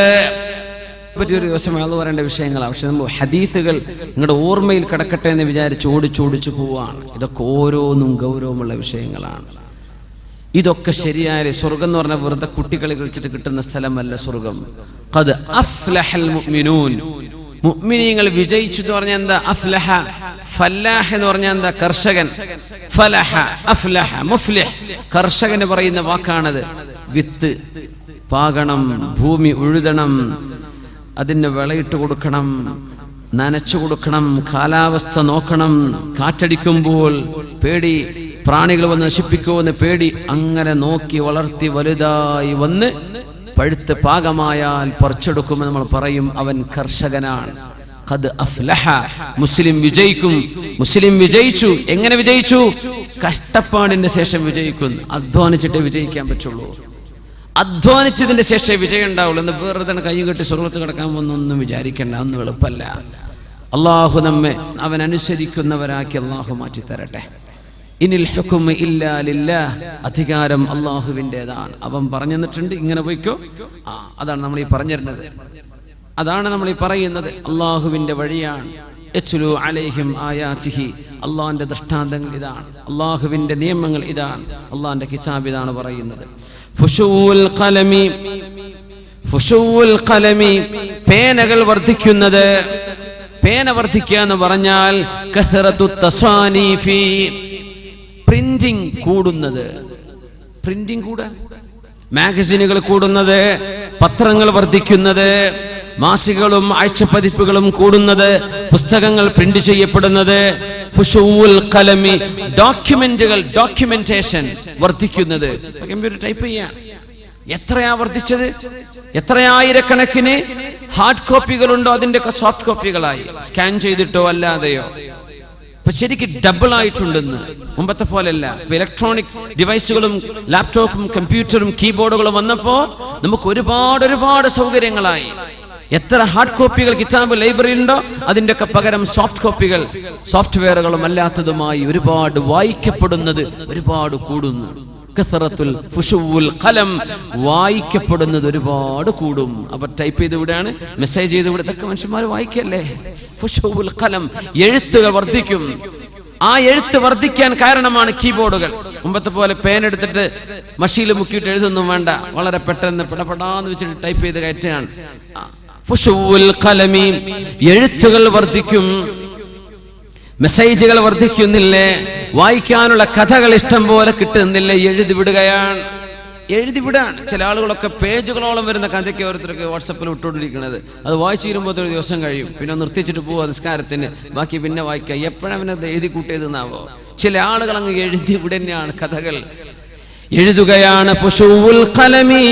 പറ്റിയൊരു ദിവസം അത് പറയേണ്ട വിഷയങ്ങളാണ്. പക്ഷെ നമ്മൾ ഹദീസുകൾ നിങ്ങളുടെ ഓർമ്മയിൽ കിടക്കട്ടെ എന്ന് വിചാരിച്ച് ഓടിച്ചോടിച്ചു പോവാണ്. ഇതൊക്കെ ഓരോന്നും ഗൗരവമുള്ള വിഷയങ്ങളാണ്. ഇതൊക്കെ ശരിയായ സ്വർഗം എന്ന് പറഞ്ഞാൽ വെറുതെ കുട്ടികളെ കളിച്ചിട്ട് കിട്ടുന്ന സ്ഥലമല്ല സ്വർഗം. ഖദ് അഫ്ലഹൽ മുഅ്മിനൂൻ, മുഅ്മിനീങ്ങൾ വിജയിച്ചു എന്ന് പറഞ്ഞാൽ എന്താ? അഫ്ലഹ. ഫല്ലാഹ് എന്ന് പറഞ്ഞാൽ എന്താ? കർഷകൻ. ഫലഹ, അഫ്ലഹ, മുഫ്ലിഹ്, കർഷകന് പറയുന്ന വാക്കാണത്. വിത്ത് പാകണം, ഭൂമി ഉഴുതണം, അതിന് വിളയിട്ട് കൊടുക്കണം, നനച്ചു കൊടുക്കണം, കാലാവസ്ഥ നോക്കണം, കാറ്റടിക്കുമ്പോൾ പേടി, പ്രാണികൾ വന്ന് നശിപ്പിക്കുമെന്ന് പേടി. അങ്ങനെ നോക്കി വളർത്തി വലുതായി വന്ന് പഴുത്ത് പാകമായാൽ പറിച്ചെടുക്കുമെന്ന് നമ്മൾ പറയും, അവൻ കർഷകനാണ്. ഖദ് അഫ്ലഹ, മുസ്ലിം വിജയിക്കും. മുസ്ലിം വിജയിച്ചു. എങ്ങനെ വിജയിച്ചു? കഷ്ടപ്പാടിന്റെ ശേഷം വിജയിക്കുന്നു. അധ്വാനിച്ചിട്ടേ വിജയിക്കാൻ പറ്റുള്ളൂ. അധ്വാനിച്ചതിന്റെ ശേഷമേ വിജയം ഉണ്ടാവുള്ളൂ. എന്ന് വെറുതെ കയ്യും കെട്ടി സ്വർഗത്ത് കിടക്കാൻ വന്നൊന്നും വിചാരിക്കേണ്ട, ഒന്നും എളുപ്പമല്ല. അള്ളാഹു നമ്മെ അവൻ അനുസരിക്കുന്നവരാക്കി അള്ളാഹു മാറ്റി തരട്ടെ. ഇനിൽ ഹുക്മു ഇല്ലാ ലില്ലാഹ്, അധികാരം അള്ളാഹുവിൻ്റെതാണ്. അവൻ പറഞ്ഞു തന്നിട്ടുണ്ട്, ഇങ്ങനെ പോയിക്കോ. അതാണ് നമ്മൾ ഈ പറഞ്ഞിരുന്നത്, അതാണ് നമ്മൾ ഈ പറയുന്നത്. അള്ളാഹുവിന്റെ വഴിയാണ്. യത്ലു അലൈഹിം ആയാതിഹി, അള്ളാഹിന്റെ ദൃഷ്ടാന്തങ്ങൾ ഇതാണ്, അള്ളാഹുവിന്റെ നിയമങ്ങൾ ഇതാണ്, അള്ളാഹിന്റെ കിതാബ് ഇതാണ് പറയുന്നത്. ഫുശൂൽ ഖലമി, ഫുശൂൽ ഖലമി, പേനകൾ വർദ്ധിക്കുന്നത്. പേന വർദ്ധിക്കുക എന്ന് പറഞ്ഞാൽ കസറത്തു തസാനീഫി, പ്രിന്റിംഗ് കൂടുന്നത്. പ്രിന്റിംഗ് കൂടാ, മാഗസിനുകൾ കൂടുന്നത്, പത്രങ്ങൾ വർദ്ധിക്കുന്നത്, മാസികകളും ആഴ്ചപ്പതിപ്പുകളും കൂടുന്നത്, പുസ്തകങ്ങൾ പ്രിന്റ് ചെയ്യപ്പെടുന്നത്. ഫുശൂൽ ഖലമി, ഡോക്യുമെന്റുകൾ, ഡോക്യുമെന്റേഷൻ വർദ്ധിക്കുന്നത്. കമ്പ്യൂട്ടർ ടൈപ്പ് ചെയ്യാൻ എത്രയാ വർദ്ധിച്ചത്? എത്രയായിരക്കണക്കിന് ഹാർഡ് കോപ്പികളുണ്ടോ അതിന്റെ സോഫ്റ്റ് കോപ്പികളായി, സ്കാൻ ചെയ്തിട്ടോ അല്ലാതെയോ. ഇപ്പൊ ശരിക്കും ഡബിൾ ആയിട്ടുണ്ടെന്ന്. മുമ്പത്തെ പോലെയല്ല. ഇലക്ട്രോണിക് ഡിവൈസുകളും ലാപ്ടോപ്പും കമ്പ്യൂട്ടറും കീബോർഡുകളും വന്നപ്പോ നമുക്ക് ഒരുപാട് സൗകര്യങ്ങളായി. എത്ര ഹാർഡ് കോപ്പികൾ കിതാബ് ലൈബ്രറി ഉണ്ടോ അതിന്റെ ഒക്കെ പകരം സോഫ്റ്റ് കോപ്പികൾ, സോഫ്റ്റ്വെയറുകളും അല്ലാത്തതുമായി ഒരുപാട് വായിക്കപ്പെടുന്നത് ഒരുപാട് കൂടുന്നു. കസറത്തുൽ ഫുശുവുൽ ഖലം, വായിക്കപ്പെടുന്നത് ഒരുപാട് കൂടും. അപ്പൊ ടൈപ്പ് ചെയ്ത് ഇവിടെയാണ്, മെസ്സേജ് ചെയ്ത് ഇവിടെ, ഇതൊക്കെ മനുഷ്യന്മാർ വായിക്കല്ലേ. ഫുശുവുൽ ഖലം, എഴുത്തുകൾ വർദ്ധിക്കും. ആ എഴുത്ത് വർദ്ധിക്കാൻ കാരണമാണ് കീബോർഡുകൾ. മുമ്പത്തെ പോലെ പേൻ എടുത്തിട്ട് മഷിയിൽ മുക്കിയിട്ട് എഴുതൊന്നും വേണ്ട, വളരെ പെട്ടെന്ന് പെടപെടാന്ന് വെച്ചിട്ട് ടൈപ്പ് ചെയ്ത് കയറ്റുകയാണ്. ഫുശുവുൽ ഖലമി, എഴുത്തുകൾ വർദ്ധിക്കും, മെസ്സേജുകൾ വർദ്ധിക്കുന്നില്ലേ, വായിക്കാനുള്ള കഥകൾ ഇഷ്ടം പോലെ കിട്ടുന്നില്ലേ, എഴുതി വിടുകയാണ്. ചില ആളുകളൊക്കെ പേജുകളോളം വരുന്ന കഥയ്ക്ക് ഓരോരുത്തർക്ക് വാട്സപ്പിൽ വിട്ടുകൊണ്ടിരിക്കുന്നത്. അത് വായിച്ചു തീരുമ്പോൾ ഒരു ദിവസം കഴിയും, പിന്നെ നിർത്തിച്ചിട്ട് പോവുക നിസ്കാരത്തിന്, ബാക്കി പിന്നെ വായിക്കുക. എപ്പോഴവനത് എഴുതി കൂട്ടിയതെന്നാവോ? ചില ആളുകൾ അങ്ങ് എഴുതി വിടുകയാണ്, കഥകൾ എഴുതുകയാണ്. ഫുശുവുൽ ഖലമി,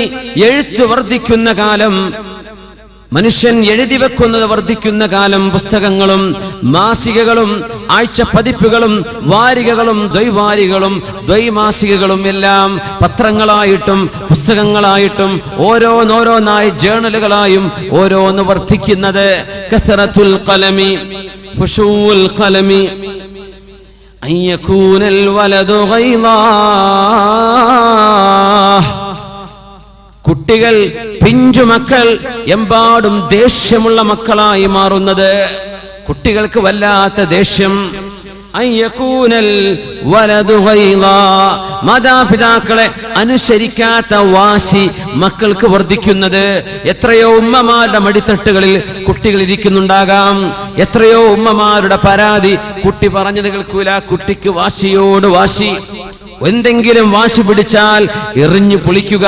എഴുത്ത് വർദ്ധിക്കുന്ന കാലം, മനുഷ്യൻ എഴുതി വെക്കുന്നത് വർദ്ധിക്കുന്ന കാലം. പുസ്തകങ്ങളും മാസികകളും ആഴ്ച പതിപ്പുകളും വാരികകളും ദ്വൈവാരികളും ദ്വൈമാസികകളും എല്ലാം പത്രങ്ങളായിട്ടും പുസ്തകങ്ങളായിട്ടും ഓരോന്നോരോന്നായി ജേണലുകളായും ഓരോന്ന് വർദ്ധിക്കുന്നത്. കസറത്തുൽ ഖലമി, ഫുശൂൽ ഖലമി, അൻ യകൂനൽ വലദു ഗൈളാ, കുട്ടികൾ, പിഞ്ചുമക്കൾ എമ്പാടും ദേഷ്യമുള്ള മക്കളായി മാറുന്നത്. കുട്ടികൾക്ക് വല്ലാത്ത ദേഷ്യം. മാതാപിതാക്കളെ അനുസരിക്കാത്ത വാശി മക്കൾക്ക് വർദ്ധിക്കുന്നത്. എത്രയോ ഉമ്മമാരുടെ മടിത്തട്ടുകളിൽ കുട്ടികൾ ഇരിക്കുന്നുണ്ടാകാം. എത്രയോ ഉമ്മമാരുടെ പരാതി, കുട്ടി പറഞ്ഞത് കേൾക്കൂല, കുട്ടിക്ക് വാശിയോട് വാശി. എന്തെങ്കിലും വാശി പിടിച്ചാൽ എറിഞ്ഞു പൊളിക്കുക,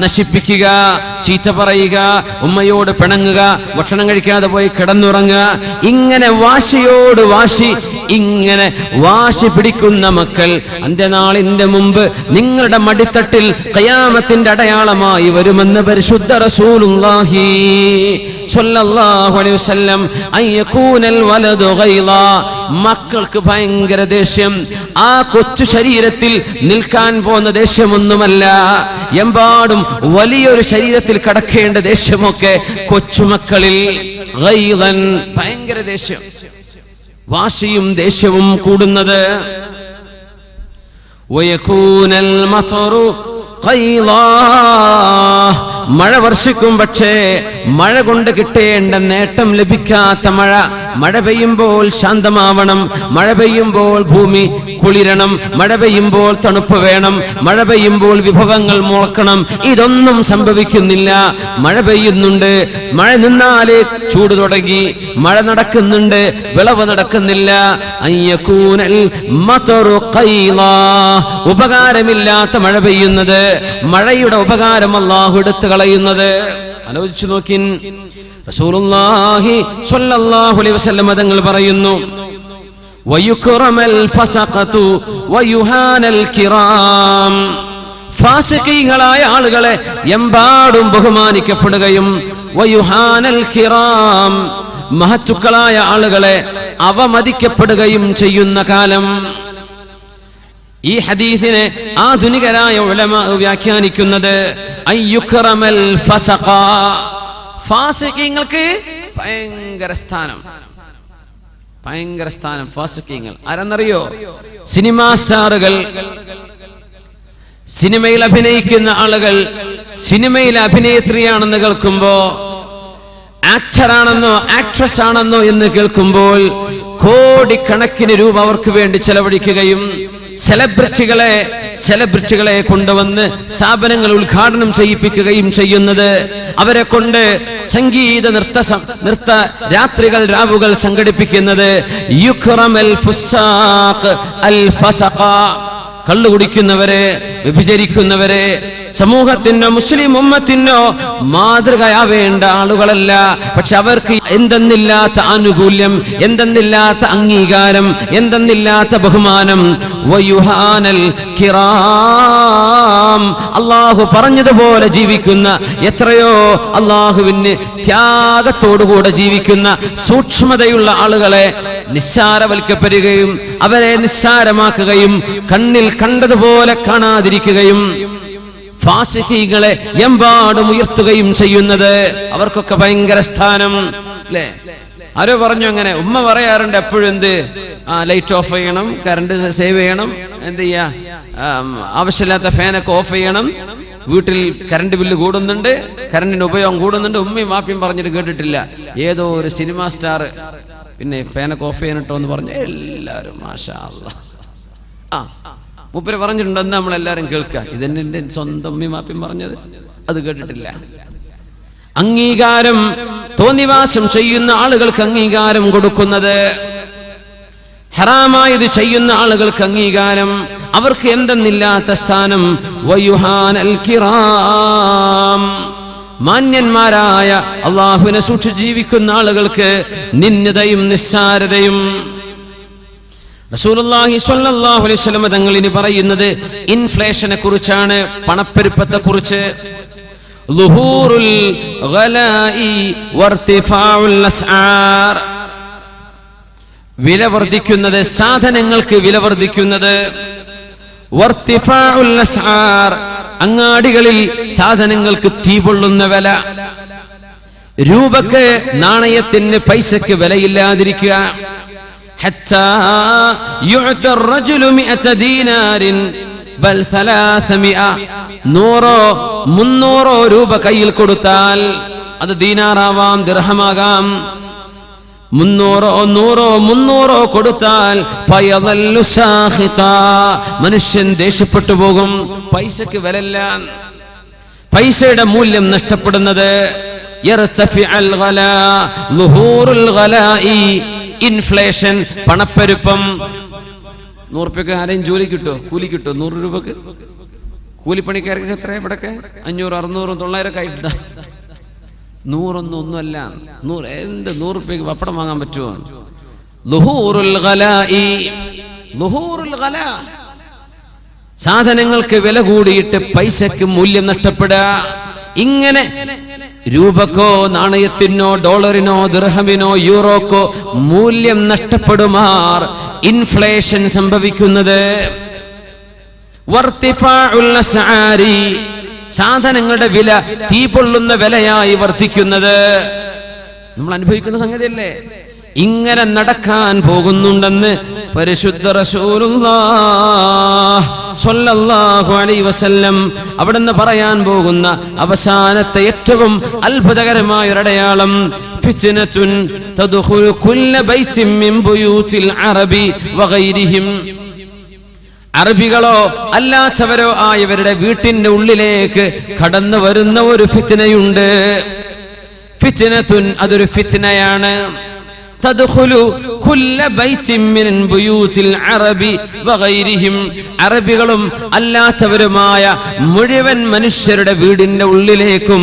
നശിപ്പിക്കുക, ചീത്ത പറയുക, ഉമ്മയോട് പിണങ്ങുക, ഭക്ഷണം കഴിക്കാതെ പോയി കിടന്നുറങ്ങുക. ഇങ്ങനെ വാശിയോട് വാശി, ഇങ്ങനെ വാശി പിടിക്കുന്ന മക്കൾ അന്ത്യനാളിന്റെ മുമ്പ് നിങ്ങളുടെ മടിത്തട്ടിൽ ഖിയാമത്തിന്റെ അടയാളമായി വരുമെന്ന് പരിശുദ്ധ റസൂലുള്ളാഹി സ്വല്ലല്ലാഹു അലൈഹി വസല്ലം. അയ്യകൂനൽ വലദു ഗൈളാ, മക്കൾക്ക് ഭയങ്കര ദേഷ്യം. ആ കൊച്ചു ശരീരത്തിൽ നിൽക്കാൻ പോകുന്ന ദേഷ്യമൊന്നുമല്ല, എമ്പാടും വലിയൊരു ശരീരത്തിൽ കടക്കേണ്ട ദേഷ്യമൊക്കെ കൊച്ചുമക്കളിൽ ഗൈളൻ, ഭയങ്കര ദേഷ്യം, വാശിയും ദേഷ്യവും കൂടുന്നത്. വയകൂനൽ മതറു ഖൈളാ, മഴ വർഷിക്കും, പക്ഷേ മഴ കൊണ്ട് കിട്ടേണ്ട നേട്ടം ലഭിക്കാത്ത മഴ. മഴ പെയ്യുമ്പോൾ ശാന്തമാവണം, മഴ പെയ്യുമ്പോൾ ഭൂമി കുളിരണം, മഴ പെയ്യുമ്പോൾ തണുപ്പ് വേണം, മഴ പെയ്യുമ്പോൾ വിഭവങ്ങൾ മുളക്കണം. ഇതൊന്നും സംഭവിക്കുന്നില്ല. മഴ പെയ്യുന്നുണ്ട്, മഴ നിന്നാലേ ചൂട് തുടങ്ങി, മഴ നടക്കുന്നുണ്ട്, വിളവ് നടക്കുന്നില്ല. അയ്യകൂനൽ മതറു ഖൈളാ, ഉപകാരമില്ലാത്ത മഴ പെയ്യുന്നത്, മഴയുടെ ഉപകാരം അല്ലാഹു എടുത്തു കളയുന്നത്. ആലോചിച്ചു നോക്കിൻ. റസൂലുള്ളാഹി സ്വല്ലല്ലാഹു അലൈഹി വസല്ലം തങ്ങൾ പറയുന്നു, വയുക്റമൽ ഫസഖതു വയുഹാനൽ കിറാം, ഫാസിഖീങ്ങളായ ആളുകളെ എമ്പാടും ബഹുമാനിക്കപ്പെടുകയും വയുഹാനൽ കിറാം, മഹത്തുക്കളായ ആളുകളെ അവമതിക്കപ്പെടുകയും ചെയ്യുന്ന കാലം. ഈ ഹദീസിനെ ആധുനികരായ ഉലമാ വ്യാഖ്യാനിക്കുന്നത് അയ്യുക്റമൽ ഫസഖ, ഫാസിഖീങ്ങൾക്ക് ഭയങ്കര സ്ഥാനം, ഭയങ്കര സ്ഥാനം. ഫാസിഖീങ്ങൾ ആരെന്നറിയോ? സിനിമാ സ്റ്റാറുകൾ, സിനിമയിൽ അഭിനയിക്കുന്ന ആളുകൾ. സിനിമയിൽ അഭിനേത്രിയാണെന്ന് കേൾക്കുമ്പോ, ആക്ടറാണെന്നോ ആക്ട്രസ് ആണെന്നോ എന്ന് കേൾക്കുമ്പോൾ കോടിക്കണക്കിന് രൂപ അവർക്ക് വേണ്ടി ചെലവഴിക്കുകയും സെലിബ്രിറ്റികളെ കൊണ്ടുവന്ന് സ്ഥാപനങ്ങൾ ഉദ്ഘാടനം ചെയ്യിപ്പിക്കുകയും ചെയ്യുന്നത്, അവരെ കൊണ്ട് സംഗീത നൃത്ത രാത്രികൾ രാവുകൾ സംഘടിപ്പിക്കുന്നത്. യുക്റമൽ ഫുസാഖ് അൽ ഫസഖ, കള്ളു കുടിക്കുന്നവരെ, വ്യഭിചരിക്കുന്നവരെ സമൂഹത്തിനോ മുസ്ലിം ഉമ്മത്തിനോ മാതൃകയാവേണ്ട ആളുകളല്ല. പക്ഷെ അവർക്ക് എന്തെന്നില്ലാത്ത ആനുകൂല്യം, എന്തെന്നില്ലാത്ത അംഗീകാരം, എന്തെന്നില്ലാത്ത ബഹുമാനം. വയുഹാനൽ കിറാം, അള്ളാഹു പറഞ്ഞതുപോലെ ജീവിക്കുന്ന എത്രയോ അള്ളാഹുവിന് ത്യാഗത്തോടുകൂടെ ജീവിക്കുന്ന സൂക്ഷ്മതയുള്ള ആളുകളെ നിസ്സാരവൽക്കപ്പെടുകയും അവരെ നിസ്സാരമാക്കുകയും കണ്ണിൽ കണ്ടതുപോലെ കാണാതിരിക്കുകയും ഫാസിഖീങ്ങളെ എമ്പാടും ഉയർത്തുകയും ചെയ്യുന്നത്. അവർക്കൊക്കെ ഭയങ്കര സ്ഥാനം അല്ലേ? ആരോ പറഞ്ഞു അങ്ങനെ, ഉമ്മ പറയാറുണ്ട് എപ്പോഴും, എന്ത് ലൈറ്റ് ഓഫ് ചെയ്യണം, കറണ്ട് സേവ് ചെയ്യണം, എന്ത് ചെയ്യാ, ആവശ്യമില്ലാത്ത ഫാനൊക്കെ ഓഫ് ചെയ്യണം, വീട്ടിൽ കറണ്ട് ബില്ല് കൂടുന്നുണ്ട്, കറണ്ടിന്റെ ഉപയോഗം കൂടുന്നുണ്ട്. ഉമ്മയും വാപ്പിയും പറഞ്ഞിട്ട് കേട്ടിട്ടില്ല. ഏതോ ഒരു സിനിമാ സ്റ്റാർ പിന്നെ ഫാനൊക്കെ ഓഫ് ചെയ്യണട്ടോ എന്ന് പറഞ്ഞു. എല്ലാവരും മാഷാ അല്ലാഹ് മൂപ്പര് പറഞ്ഞിട്ടുണ്ട്, എന്ന് നമ്മളെല്ലാവരും കേൾക്കുക. ഇതെന്നെ എൻ്റെ സ്വന്തം ഉമ്മയും വാപ്പിയും പറഞ്ഞത്, അത് കേട്ടിട്ടില്ല. അംഗീകാരം തോന്നിവാസം ചെയ്യുന്ന ആളുകൾക്ക് അംഗീകാരം കൊടുക്കുന്നത്, ഹറാമായത് ചെയ്യുന്ന ആളുകൾക്ക് അംഗീകാരം, അവർക്ക് എന്തെന്നില്ലാത്ത സ്ഥാനം. വയുഹാനൽ കിറാം, മാന്യന്മാരായ അള്ളാഹുവിനെ സൂക്ഷിച്ച് ജീവിക്കുന്ന ആളുകൾക്ക് നിന്ദതയും നിസ്സാരതയും. റസൂലുള്ളാഹി സ്വല്ലല്ലാഹു അലൈഹി വസല്ലം തങ്ങൾ ഇനി പറയുന്നത് ഇൻഫ്ലേഷനെ കുറിച്ചാണ്, പണപ്പെരുപ്പത്തെ കുറിച്ച്. ളുഹൂറുൽ ഗലാഇ വർതിഫാഉൽ അസ്ആർ, വില വർദ്ധിക്കുന്നത്, സാധനങ്ങൾക്ക് വില വർദ്ധിക്കുന്നത്. വർതിഫാഉൽ അസ്ആർ, അങ്ങാടികളിൽ സാധനങ്ങൾക്ക് തീപൊള്ളുന്ന വില. രൂപക്ക്, നാണയത്തിന്, പൈസക്ക് വിലയില്ലാതിരിക്കുക. ഹത്താ യുഅത റജുലു 100 ദീനാരിൻ ബൽ 300, 300 രൂപ കയ്യിൽ കൊടുത്താൽ, അത് ദീനാറാവാം, ദിർഹമാകാം. 300 കൊടുത്താൽ ഫയദല്ലു സാഖിതാ, മനുഷ്യൻ ദേഷ്യപ്പെട്ടു പോകും. പൈസക്ക് വിലയില്ല, പൈസയുടെ മൂല്യം നഷ്ടപ്പെടുന്നത്. യർതഫിഉൽ ഗലാ, ളുഹൂറുൽ ഗലാഇ, ഇൻഫ്ലേഷൻ, പണപ്പെരുപ്പം. 100 രൂപയ്ക്ക് ആരെയും ജോലി കിട്ടോ, കൂലി കിട്ടോ? 100 രൂപക്ക് കൂലിപ്പണിക്കാർക്ക് എത്ര? ഇവിടൊക്കെ 500, 600, 900 ഒക്കെ ആയിട്ടാ. 100 ഒന്നുമല്ല. 100 രൂപയ്ക്ക് പപ്പടം വാങ്ങാൻ പറ്റുമോ? ളുഹൂറുൽ ഗലാഇ, ളുഹൂറുൽ ഗലാ, സാധനങ്ങൾക്ക് വില കൂടിയിട്ട് പൈസക്ക് മൂല്യം നഷ്ടപ്പെടുക. ഇങ്ങനെ രൂപക്കോ, നാണയത്തിനോ, ഡോളറിനോ, ദിർഹമിനോ, യൂറോക്കോ മൂല്യം നഷ്ടപ്പെടുമാർ ഇൻഫ്ലേഷൻ സംഭവിക്കുന്നത്. വർതിഫാഉൽ അസ്ആരി, സാധനങ്ങളുടെ വില തീപൊള്ളുന്ന വിലയായി വർദ്ധിക്കുന്നത്. നമ്മൾ അനുഭവിക്കുന്ന സംഗതിയല്ലേ? ഇങ്ങനെ നടക്കാൻ പോകുന്നുണ്ടെന്ന് പരിശുദ്ധ റസൂലുള്ളാഹി സ്വല്ലല്ലാഹു അലൈഹി വസല്ലം അവിടുന്ന് പറയാൻ പോകുന്ന അവസാനത്തെ ഏറ്റവും അത്ഭുതകരമായ ഒരു അടയാളം, ഫിത്നത്തുൻ തദ്ഖുലു കുല്ല ബൈത്തിൻ മിൻ ബുയൂതിൽ അറബി വഗൈരിഹിം, അറബികളോ അല്ലാത്തവരോ ആയവരുടെ വീട്ടിന്റെ ഉള്ളിലേക്ക് കടന്നു വരുന്ന ഒരു ഫിത്നയുണ്ട്. ഫിത്നത്തുൻ, അതൊരു ഫിത്നയാണ്. തദ്ഖുലു കുല്ല ബൈത്തിൻ മിൻ ബുയൂതിൽ അറബി വഗൈരിഹിം, അറബികളും അല്ലാത്തവരുമായ മുഴുവൻ മനുഷ്യരുടെ വീടിന്റെ ഉള്ളിലേക്കും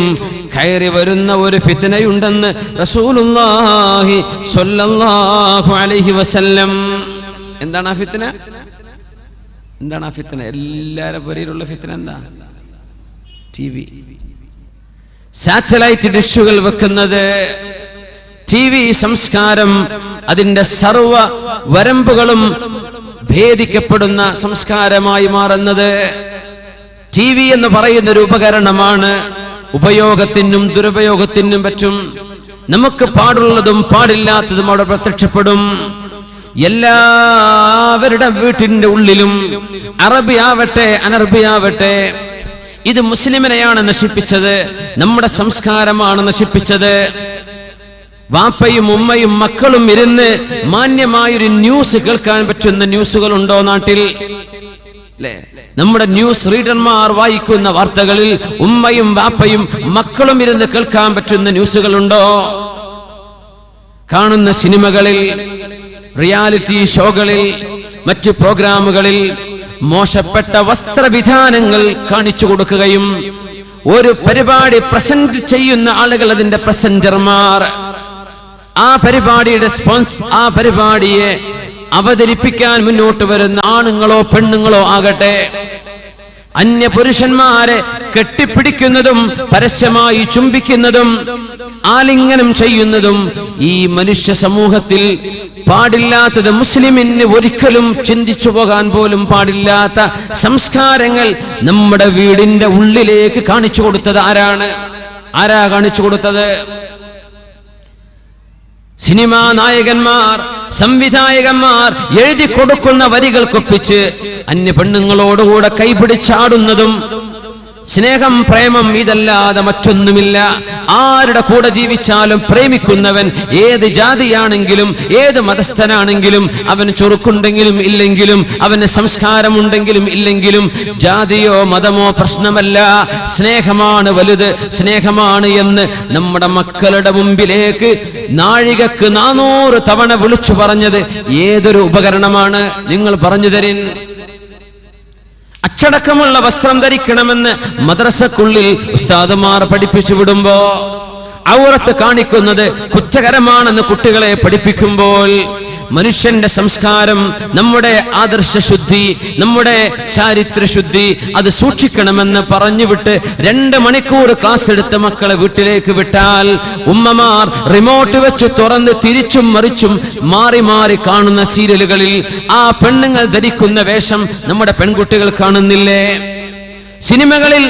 കയറി വരുന്ന ഒരു ഫിത്നയുണ്ടെന്ന് റസൂലുള്ളാഹി സ്വല്ലല്ലാഹു അലൈഹി വസല്ലം. എന്താണ് ആ ഫിത്ന? എന്താണ് ആ ഫിത്ന? എല്ലാവരുടെ പേരിലുള്ള ഫിത്ന എന്താ? TV, സാറ്റലൈറ്റ് ഡിഷുകൾ വെക്കുന്നത്, TV സംസ്കാരം, അതിന്റെ സർവ വരമ്പുകളും ഭേദിക്കപ്പെടുന്ന സംസ്കാരമായി മാറുന്നത്. TV എന്ന് പറയുന്ന ഒരു ഉപകരണമാണ്. ഉപയോഗത്തിനും ദുരുപയോഗത്തിനും പറ്റും. നമുക്ക് പാടുള്ളതും പാടില്ലാത്തതും അവിടെ പ്രത്യക്ഷപ്പെടും. എല്ലാവരുടെ വീട്ടിന്റെ ഉള്ളിലും, അറബി ആവട്ടെ അനറബി ആവട്ടെ, ഇത് മുസ്ലിമിനെയാണ് നശിപ്പിച്ചത്, നമ്മുടെ സംസ്കാരമാണ് നശിപ്പിച്ചത്. വാപ്പയും ഉമ്മയും മക്കളും ഇരുന്ന് മാന്യമായൊരു ന്യൂസ് കേൾക്കാൻ പറ്റുന്ന ന്യൂസുകളുണ്ടോ നാട്ടിൽ? അല്ലേ? നമ്മുടെ ന്യൂസ് റീഡർമാർ വായിക്കുന്ന വാർത്തകളിൽ ഉമ്മയും വാപ്പയും മക്കളും ഇരുന്ന് കേൾക്കാൻ പറ്റുന്ന ന്യൂസുകളുണ്ടോ? കാണുന്ന സിനിമകളിൽ, റിയാലിറ്റി ഷോകളിൽ, മറ്റ് പ്രോഗ്രാമുകളിൽ മോശപ്പെട്ട വസ്ത്രവിധാനങ്ങൾ കാണിച്ചു കൊടുക്കുകയും ഒരു പരിപാടി പ്രസന്റ് ചെയ്യുന്ന ആളുകൾ, അതിന്റെ പ്രസന്റർമാർ, ആ പരിപാടിയുടെ ആ പരിപാടിയെ അവതരിപ്പിക്കാൻ മുന്നോട്ട് വരുന്ന ആണുങ്ങളോ പെണ്ണുങ്ങളോ ആകട്ടെ, അന്യ പുരുഷന്മാരെ കെട്ടിപ്പിടിക്കുന്നതും പരസ്യമായി ചുംബിക്കുന്നതും ആലിംഗനം ചെയ്യുന്നതും ഈ മനുഷ്യ സമൂഹത്തിൽ പാടില്ലാത്തത്, മുസ്ലിമിന് ഒരിക്കലും ചിന്തിച്ചു പോകാൻ പോലും പാടില്ലാത്ത സംസ്കാരങ്ങൾ നമ്മുടെ വീടിന്റെ ഉള്ളിലേക്ക് കാണിച്ചു കൊടുത്തത് ആരാണ്? ആരാ കാണിച്ചു കൊടുത്തത്? സിനിമാ നായകന്മാർ, സംവിധായകന്മാർ എഴുതി കൊടുക്കുന്ന വരികൾക്കൊപ്പിച്ച് അന്യ പെണ്ണുങ്ങളോടുകൂടെ കൈപിടിച്ചാടുന്നതും, സ്നേഹം പ്രേമം ഇതല്ലാതെ മറ്റൊന്നുമില്ല. ആരുടെ കൂടെ ജീവിച്ചാലും പ്രേമിക്കുന്നവൻ ഏത് ജാതിയാണെങ്കിലും ഏത് മതസ്ഥനാണെങ്കിലും, അവന് ചുറുക്കുണ്ടെങ്കിലും ഇല്ലെങ്കിലും, അവന് സംസ്കാരമുണ്ടെങ്കിലും ഇല്ലെങ്കിലും, ജാതിയോ മതമോ പ്രശ്നമല്ല, സ്നേഹമാണ് വലുത്, സ്നേഹമാണ് എന്ന് നമ്മുടെ മക്കളുടെ മുമ്പിലേക്ക് നാഴികക്ക് 400 തവണ വിളിച്ചു പറഞ്ഞത് ഏതൊരു ഉപകരണമാണ്? നിങ്ങൾ പറഞ്ഞു തരിൻ. അച്ചടക്കമുള്ള വസ്ത്രം ധരിക്കണമെന്ന് മദ്രസക്കുള്ളിൽ ഉസ്താദുമാർ പഠിപ്പിച്ചു വിടുമ്പോ, ഔറത്ത് കാണിക്കുന്നത് കുറ്റകരമാണെന്ന് കുട്ടികളെ പഠിപ്പിക്കുമ്പോൾ, മനുഷ്യന്റെ സംസ്കാരം, നമ്മുടെ ആദർശശുദ്ധി, നമ്മുടെ ചാരിത്രശുദ്ധി അത് സൂക്ഷിക്കണമെന്ന് പറഞ്ഞുവിട്ട് 2 മണിക്കൂർ ക്ലാസ് എടുത്ത മക്കളെ വീട്ടിലേക്ക് വിട്ടാൽ, ഉമ്മമാർ റിമോട്ട് വെച്ച് തുറന്ന് തിരിച്ചും മറിച്ചും മാറി മാറി കാണുന്ന സീരിയലുകളിൽ ആ പെണ്ണുങ്ങൾ ധരിക്കുന്ന വേഷം നമ്മുടെ പെൺകുട്ടികൾ കാണുന്നില്ലേ? സിനിമകളിൽ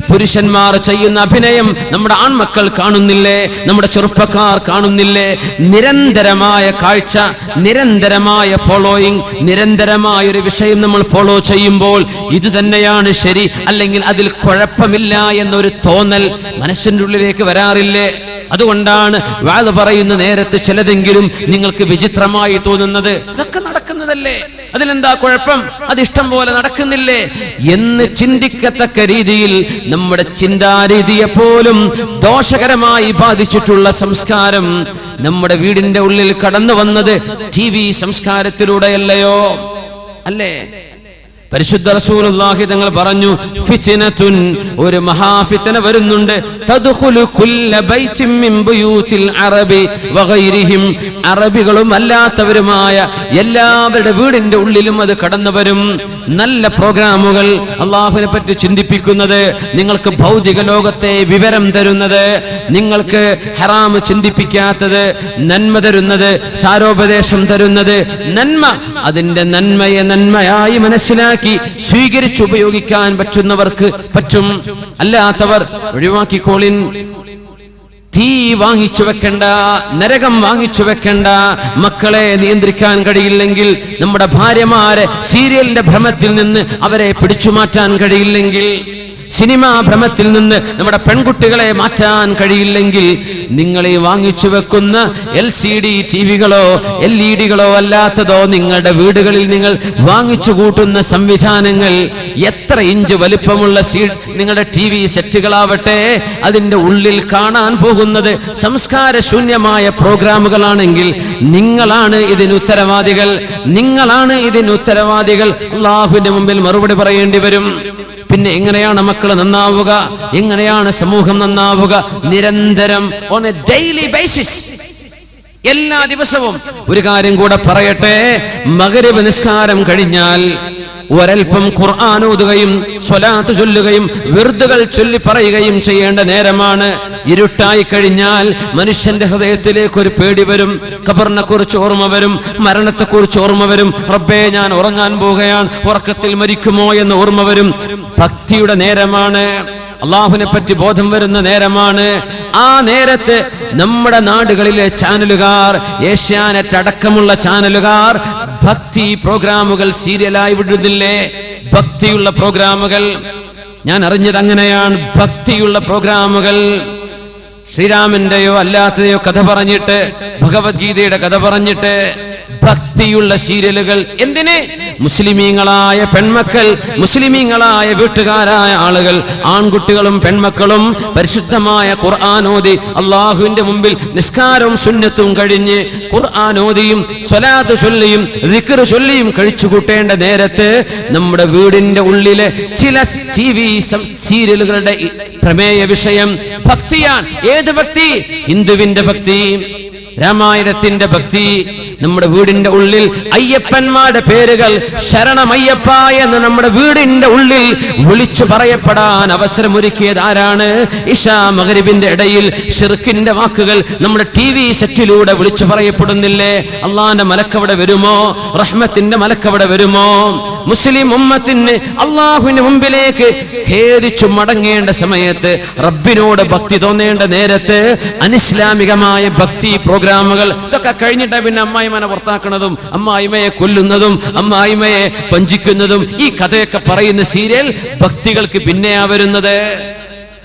പുരുഷന്മാർ ചെയ്യുന്ന അഭിനയം നമ്മുടെ ആൺമക്കൾ കാണുന്നില്ലേ? നമ്മുടെ ചെറുപ്പക്കാർ കാണുന്നില്ലേ? നിരന്തരമായ കാഴ്ച, നിരന്തരമായ ഫോളോയിങ്, നിരന്തരമായ ഒരു വിഷയം നമ്മൾ ഫോളോ ചെയ്യുമ്പോൾ ഇത് തന്നെയാണ് ശരി, അല്ലെങ്കിൽ അതിൽ കുഴപ്പമില്ല എന്നൊരു തോന്നൽ മനസ്സിന്റെ ഉള്ളിലേക്ക് വരാറില്ലേ? അതുകൊണ്ടാണ് വാദ പറയുന്ന നേരത്ത് ചിലതെങ്കിലും നിങ്ങൾക്ക് വിചിത്രമായി തോന്നുന്നത്. ഇതൊക്കെ നടക്കുന്നതല്ലേ, അതിലെന്താ കുഴപ്പം, അതിഷ്ടം പോലെ നടക്കുന്നില്ലേ എന്ന് ചിന്തിക്കത്തക്ക രീതിയിൽ നമ്മുടെ ചിന്താരീതിയെ പോലും ദോഷകരമായി ബാധിച്ചിട്ടുള്ള സംസ്കാരം നമ്മുടെ വീടിന്റെ ഉള്ളിൽ കടന്നു വന്നത് TV സംസ്കാരത്തിലൂടെയല്ലയോ? അല്ലേ? പരിശുദ്ധ റസൂലുള്ളാഹി തങ്ങൾ പറഞ്ഞു, ഫിത്നത്തുൻ, ഒരു മഹാഫിത്ന വരുന്നുണ്ട്, തദ്ഖുലു കുല്ല ബൈത്തിൻ മിൻ ബുയൂതിൽ അറബി വഗൈരിഹിം, അറബികളും അല്ലാത്തവരുമായ എല്ലാവരുടെ വീടിന്റെ ഉള്ളിലും അത് കടന്നു വരും. നല്ല പ്രോഗ്രാമുകൾ, അള്ളാഹുവിനെ പറ്റി ചിന്തിപ്പിക്കുന്നത്, നിങ്ങൾക്ക് ഭൗതിക ലോകത്തെ വിവരം തരുന്നത്, നിങ്ങൾക്ക് ഹറാം ചിന്തിപ്പിക്കാത്തത്, നന്മ തരുന്നത്, സാരോപദേശം തരുന്നത്, നന്മ, അതിന്റെ നന്മയെ നന്മയായി മനസ്സിലാക്കി സ്വീകരിച്ചുപയോഗിക്കാൻ പറ്റുന്നവർക്ക് പറ്റും. അല്ലാത്തവർ ഒഴിവാക്കിക്കോളിൻ. തീ വാങ്ങിച്ചു വെക്കണ്ട, നരകം വാങ്ങിച്ചു വെക്കണ്ട. മക്കളെ നിയന്ത്രിക്കാൻ കഴിയില്ലെങ്കിൽ, നമ്മുടെ ഭാര്യമാരെ സീരിയലിന്റെ ഭ്രമത്തിൽ നിന്ന് അവരെ പിടിച്ചു മാറ്റാൻ കഴിയില്ലെങ്കിൽ, സിനിമാ ഭ്രമത്തിൽ നിന്ന് നമ്മുടെ പെൺകുട്ടികളെ മാറ്റാൻ കഴിയില്ലെങ്കിൽ, നിങ്ങൾ ഈ വാങ്ങിച്ചു വെക്കുന്ന LCD ടിവികളോ LED-കളോ അല്ലാത്തതോ നിങ്ങളുടെ വീടുകളിൽ നിങ്ങൾ വാങ്ങിച്ചു കൂട്ടുന്ന സംവിധാനങ്ങൾ, എത്ര ഇഞ്ച് വലിപ്പമുള്ള നിങ്ങളുടെ TV സെറ്റുകളാവട്ടെ, അതിന്റെ ഉള്ളിൽ കാണാൻ പോകുന്നത് സംസ്കാരശൂന്യമായ പ്രോഗ്രാമുകളാണെങ്കിൽ നിങ്ങളാണ് ഇതിന് ഉത്തരവാദികൾ, നിങ്ങളാണ് ഇതിന് ഉത്തരവാദികൾ. അല്ലാഹുവിന്റെ മുമ്പിൽ മറുപടി പറയേണ്ടി വരും. പിന്നെ എങ്ങനെയാണ് മക്കൾ നന്നാവുക? എങ്ങനെയാണ് സമൂഹം നന്നാവുക? നിരന്തരം, ഓൺ എ ഡെയിലി ബേസിസ്, എല്ലാ ദിവസവും. ഒരു കാര്യം കൂടെ പറയട്ടെ, മഗ്രിബ് നിസ്കാരം കഴിഞ്ഞാൽ ഒരൽപ്പം ഖുർആൻ ഓതുകയും സ്വലാത്ത് ചൊല്ലുകയും വിർദുകൾ ചൊല്ലി പറയുകയും ചെയ്യേണ്ട നേരമാണ്. ഇരുട്ടായി കഴിഞ്ഞാൽ മനുഷ്യന്റെ ഹൃദയത്തിലേക്ക് ഒരു പേടി വരും, ഖബറിനെ കുറിച്ച് ഓർമ്മ വരും, മരണത്തെ കുറിച്ച് ഓർമ്മ വരും, റബ്ബേ ഞാൻ ഉറങ്ങാൻ പോവുകയാണ്, ഉറക്കത്തിൽ മരിക്കുമോ എന്ന് ഓർമ്മ വരും. ഭക്തിയുടെ നേരമാണ്, അള്ളാഹുവിനെ പറ്റി ബോധം വരുന്ന നേരമാണ്. ആ നേരത്ത് നമ്മുടെ നാടുകളിലെ ചാനലുകാർ, ഏഷ്യാനെറ്റ് അടക്കമുള്ള ചാനലുകാർ ഭക്തി പ്രോഗ്രാമുകൾ സീരിയലായി വിടുന്നില്ലേ? ഭക്തിയുള്ള പ്രോഗ്രാമുകൾ, ഞാൻ അറിഞ്ഞത് അങ്ങനെയാണ്. ഭക്തിയുള്ള പ്രോഗ്രാമുകൾ, ശ്രീരാമന്റെയോ അല്ലാത്തതെയോ കഥ പറഞ്ഞിട്ട്, ഭഗവത്ഗീതയുടെ കഥ പറഞ്ഞിട്ട്, ഭക്തിയുള്ള സീരിയലുകൾ. എന്തിന്? മുസ്ലിമീങ്ങളായ പെൺമക്കൾ, മുസ്ലിമീങ്ങളായ വീട്ടുകാരായ ആളുകൾ, ആൺകുട്ടികളും പെൺമക്കളും പരിശുദ്ധമായ ഖുർആൻ ഓതി അള്ളാഹുവിന്റെ മുമ്പിൽ നിസ്കാരവും സുന്നത്തും കഴിഞ്ഞ് ഖുർആൻ ഓതിയും സ്വലാത്ത് ചൊല്ലിയും ദിക്ർ ചൊല്ലിയും കഴിച്ചു കൂട്ടേണ്ട നേരത്ത് നമ്മുടെ വീടിന്റെ ഉള്ളിലെ ചില TV സീരിയലുകളുടെ പ്രമേയ വിഷയം ഭക്തിയാണ്. ഏത് ഭക്തി? ഹിന്ദുവിന്റെ ഭക്തി, രാമായണത്തിന്റെ ഭക്തി. നമ്മുടെ വീടിന്റെ ഉള്ളിൽ അയ്യപ്പന്മാരുടെ പേരുകൾ, ശരണമയ്യപ്പ എന്ന് നമ്മുടെ വീടിന്റെ ഉള്ളിൽ വിളിച്ചു പറയപ്പെടാൻ അവസരമൊരുക്കിയത് ആരാണ്? ഇശാ മഗ്രിബിന്റെ ഇടയിൽ ശിർക്കിന്റെ വാക്കുകൾ നമ്മുടെ TV സെറ്റിലൂടെ വിളിച്ചു പറയപ്പെടുന്നില്ലേ? അള്ളാന്റെ മലക്കവിടെ വരുമോ? റഹ്മത്തിന്റെ മലക്കവിടെ വരുമോ? മുസ്ലിം ഉമ്മത്തിന് അള്ളാഹുവിന്റെ മുമ്പിലേക്ക് ഖേദിച്ചു മടങ്ങേണ്ട സമയത്ത്, റബ്ബിനോട് ഭക്തി തോന്നേണ്ട നേരത്ത് അനിസ്ലാമികമായ ഭക്തി പ്രോഗ്രാം പ്രോഗ്രാമുകൾ, ഇതൊക്കെ കഴിഞ്ഞിട്ടാ പിന്നെ അമ്മായിമാനെ പുറത്താക്കുന്നതും അമ്മായിമയെ കൊല്ലുന്നതും അമ്മായിമയെ വഞ്ചിക്കുന്നതും ഈ കഥയൊക്കെ പറയുന്ന സീരിയൽ ഭക്തികൾക്ക് പിന്നെയാ വരുന്നത്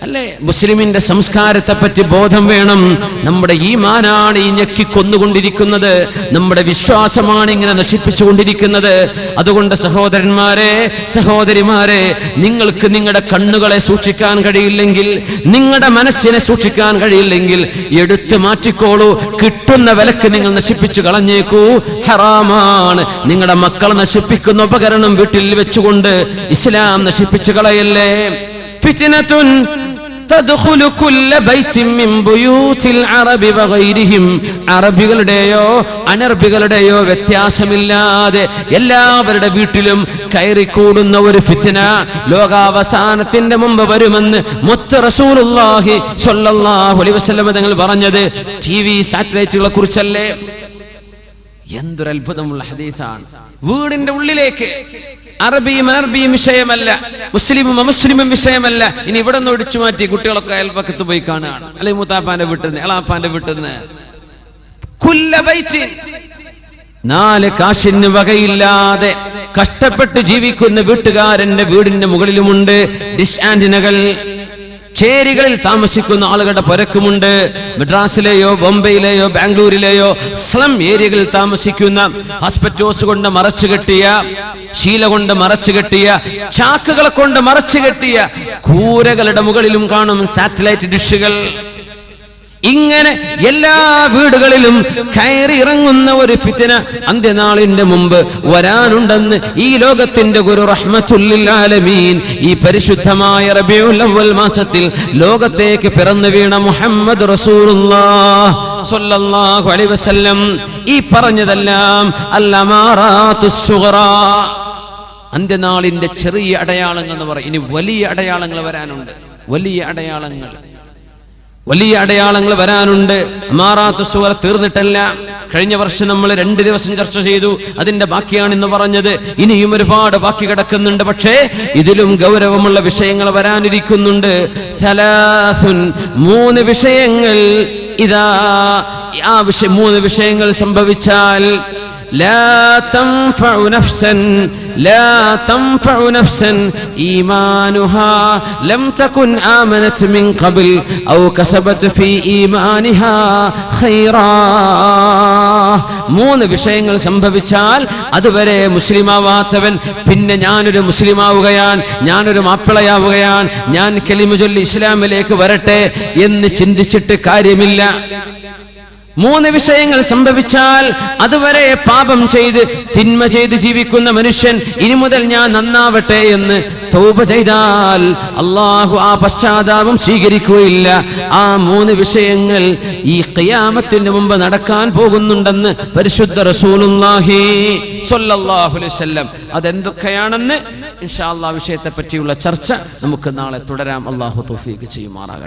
അല്ലേ? മുസ്ലിമിന്റെ സംസ്കാരത്തെ പറ്റി ബോധം വേണം. നമ്മുടെ ഈമാനാണ് ഈ ഞെക്കി കൊന്നുകൊണ്ടിരിക്കുന്നത്, നമ്മുടെ വിശ്വാസമാണ് ഇങ്ങനെ നശിപ്പിച്ചുകൊണ്ടിരിക്കുന്നത്. അതുകൊണ്ട് സഹോദരന്മാരെ, സഹോദരിമാരെ, നിങ്ങൾക്ക് നിങ്ങളുടെ കണ്ണുകളെ സൂക്ഷിക്കാൻ കഴിയില്ലെങ്കിൽ, നിങ്ങളുടെ മനസ്സിനെ സൂക്ഷിക്കാൻ കഴിയില്ലെങ്കിൽ എടുത്തു മാറ്റിക്കോളൂ. കിട്ടുന്ന വിലക്ക് നിങ്ങൾ നശിപ്പിച്ചു കളഞ്ഞേക്കൂ. ഹറാമാണ്. നിങ്ങളുടെ മക്കളെ നശിപ്പിക്കുന്ന ഉപകരണം വീട്ടിൽ വെച്ചുകൊണ്ട് ഇസ്ലാം നശിപ്പിച്ചു കളയല്ലേ. ഫിത്നത്തുൻ തദ്ഖുലു കുല്ല ബൈത്തിൻ മിൻ ബുയൂതിൽ അറബി വഗൈരിഹിം. അറബികളുടെയോ അനർബികളുടെയോ വ്യത്യാസമില്ലാതെ എല്ലാവരുടെ വീട്ടിലും കയറിക്കൂടുന്ന ഒരു ഫിത്ന ലോകാവസാനത്തിന്റെ മുമ്പ് വരുമെന്ന് മുത്ത് റസൂലുള്ളാഹി സ്വല്ലല്ലാഹു അലൈഹി വസല്ലം തങ്ങൾ പറഞ്ഞത് ടിവി സാറ്റലൈറ്റുകളെ കുറിച്ചല്ലേ? എന്തൊരു അത്ഭുതമുള്ള ഹദീസാണ്. വീടിന്റെ ഉള്ളിലേക്ക് അറബിയും അനർബിയും വിഷയമല്ല, മുസ്ലിമും അമുസ്ലിമും വിഷയമല്ല. ഇനി ഇവിടെ നിന്ന് ഒടിച്ചു മാറ്റി കുട്ടികളൊക്കെ അയൽപക്കത്ത് പോയി കാണുകയാണ്, അല്ലെങ്കിൽ മൂത്താപ്പാന്റെ വീട്ടിൽ നിന്ന്, എളാപ്പാന്റെ വീട്ടിൽ നിന്ന്. നാല് കാശിന് വകയില്ലാതെ കഷ്ടപ്പെട്ട് ജീവിക്കുന്ന വീട്ടുകാരന്റെ വീടിന്റെ മുകളിലുമുണ്ട് ഡിഷ് ആന്റിനകൾ. ചേരികളിൽ താമസിക്കുന്ന ആളുകളുടെ പരക്കുമുണ്ട്. മദ്രാസിലെയോ ബോംബെയിലെയോ ബാംഗ്ലൂരിലെയോ സ്ലം ഏരിയകളിൽ താമസിക്കുന്ന ഹോസ്പിറ്റോസ് കൊണ്ട് മറച്ചു കെട്ടിയ, ശീല കൊണ്ട് മറച്ചു കെട്ടിയ, ചാക്കുകളെ കൊണ്ട് മറച്ചു കെട്ടിയ കൂരകളുടെ മുകളിലും കാണും സാറ്റലൈറ്റ് ഡിഷുകൾ. ഇങ്ങനെ എല്ലാ വീടുകളിലും കയറി ഇറങ്ങുന്ന ഒരു ഫിത്ന അന്ത്യനാളിന്റെ മുമ്പ് വരാനുണ്ടെന്ന് ഈ ലോകത്തിന്റെ ഗുരു റഹ്മത്തുൽ ലിൽ ആലമീൻ ഈ പരിശുദ്ധമായ റബീഉൽ അവ്വൽ മാസത്തിൽ ലോകത്തേക്ക് പിറന്നു വീണ മുഹമ്മദ് റസൂലുള്ളാഹി സ്വല്ലല്ലാഹു അലൈഹി വസല്ലം ഈ പറഞ്ഞതെല്ലാം അൽ-അമാറാത്തുസ് സുഗ്റാ, അന്ത്യനാളിന്റെ ചെറിയ അടയാളങ്ങൾ എന്ന് പറയും. ഇനി വലിയ അടയാളങ്ങൾ വരാനുണ്ട്. വലിയ അടയാളങ്ങൾ വരാനുണ്ട്. അമാറാത്തു സൂറ തീർന്നിട്ടല്ല. കഴിഞ്ഞ വർഷം നമ്മൾ 2 ദിവസം ചർച്ച ചെയ്തു, അതിന്റെ ബാക്കിയാണ് ഇന്ന് പറഞ്ഞത്. ഇനിയും ഒരുപാട് ബാക്കി കിടക്കുന്നുണ്ട്. പക്ഷേ ഇതിലും ഗൗരവമുള്ള വിഷയങ്ങൾ വരാനിരിക്കുന്നുണ്ട്. സലാസുൻ, 3 വിഷയങ്ങൾ. ഇതാ ആ 3 വിഷയങ്ങൾ സംഭവിച്ചാൽ لا تنفع نفسا إيمانها لم تكن آمنت من قبل أو كسبت في إيمانها خيرا. 3 വിഷയങ്ങൾ സംഭവിച്ചാൽ അതുവരെ മുസ്ലിമാവാത്തവൻ പിന്നെ ഞാനൊരു മുസ്ലിമാവുകയാണ്, ഞാനൊരു മാപ്പിളയാവുകയാണ്, ഞാൻ കലിമ ചൊല്ലി ഇസ്ലാമിലേക്ക് വരട്ടെ എന്ന് ചിന്തിച്ചിട്ട് കാര്യമില്ല. 3 വിഷയങ്ങൾ സംഭവിച്ചാൽ അതുവരെ പാപം ചെയ്ത് തിന്മ ചെയ്ത് ജീവിക്കുന്ന മനുഷ്യൻ ഇനി മുതൽ ഞാൻ നന്നാവട്ടെ എന്ന് തൗബ ചെയ്താൽ അല്ലാഹു ആ പശ്ചാത്താപം സ്വീകരിക്കുകയില്ല. ആ 3 വിഷയങ്ങൾ ഈ ഖിയാമത്തിന് മുമ്പ് നടക്കാൻ പോകുന്നുണ്ടെന്ന് പരിശുദ്ധ റസൂലുള്ളാഹി സ്വല്ലല്ലാഹു അലൈഹി വസല്ലം. അതെന്തൊക്കെയാണെന്ന് ഇൻഷാ അല്ലാഹ് വിഷയത്തെ പറ്റിയുള്ള ചർച്ച നമുക്ക് നാളെ തുടരാം. അല്ലാഹു തൗഫീഖ് ചെയ്യുമാറാകട്ടെ.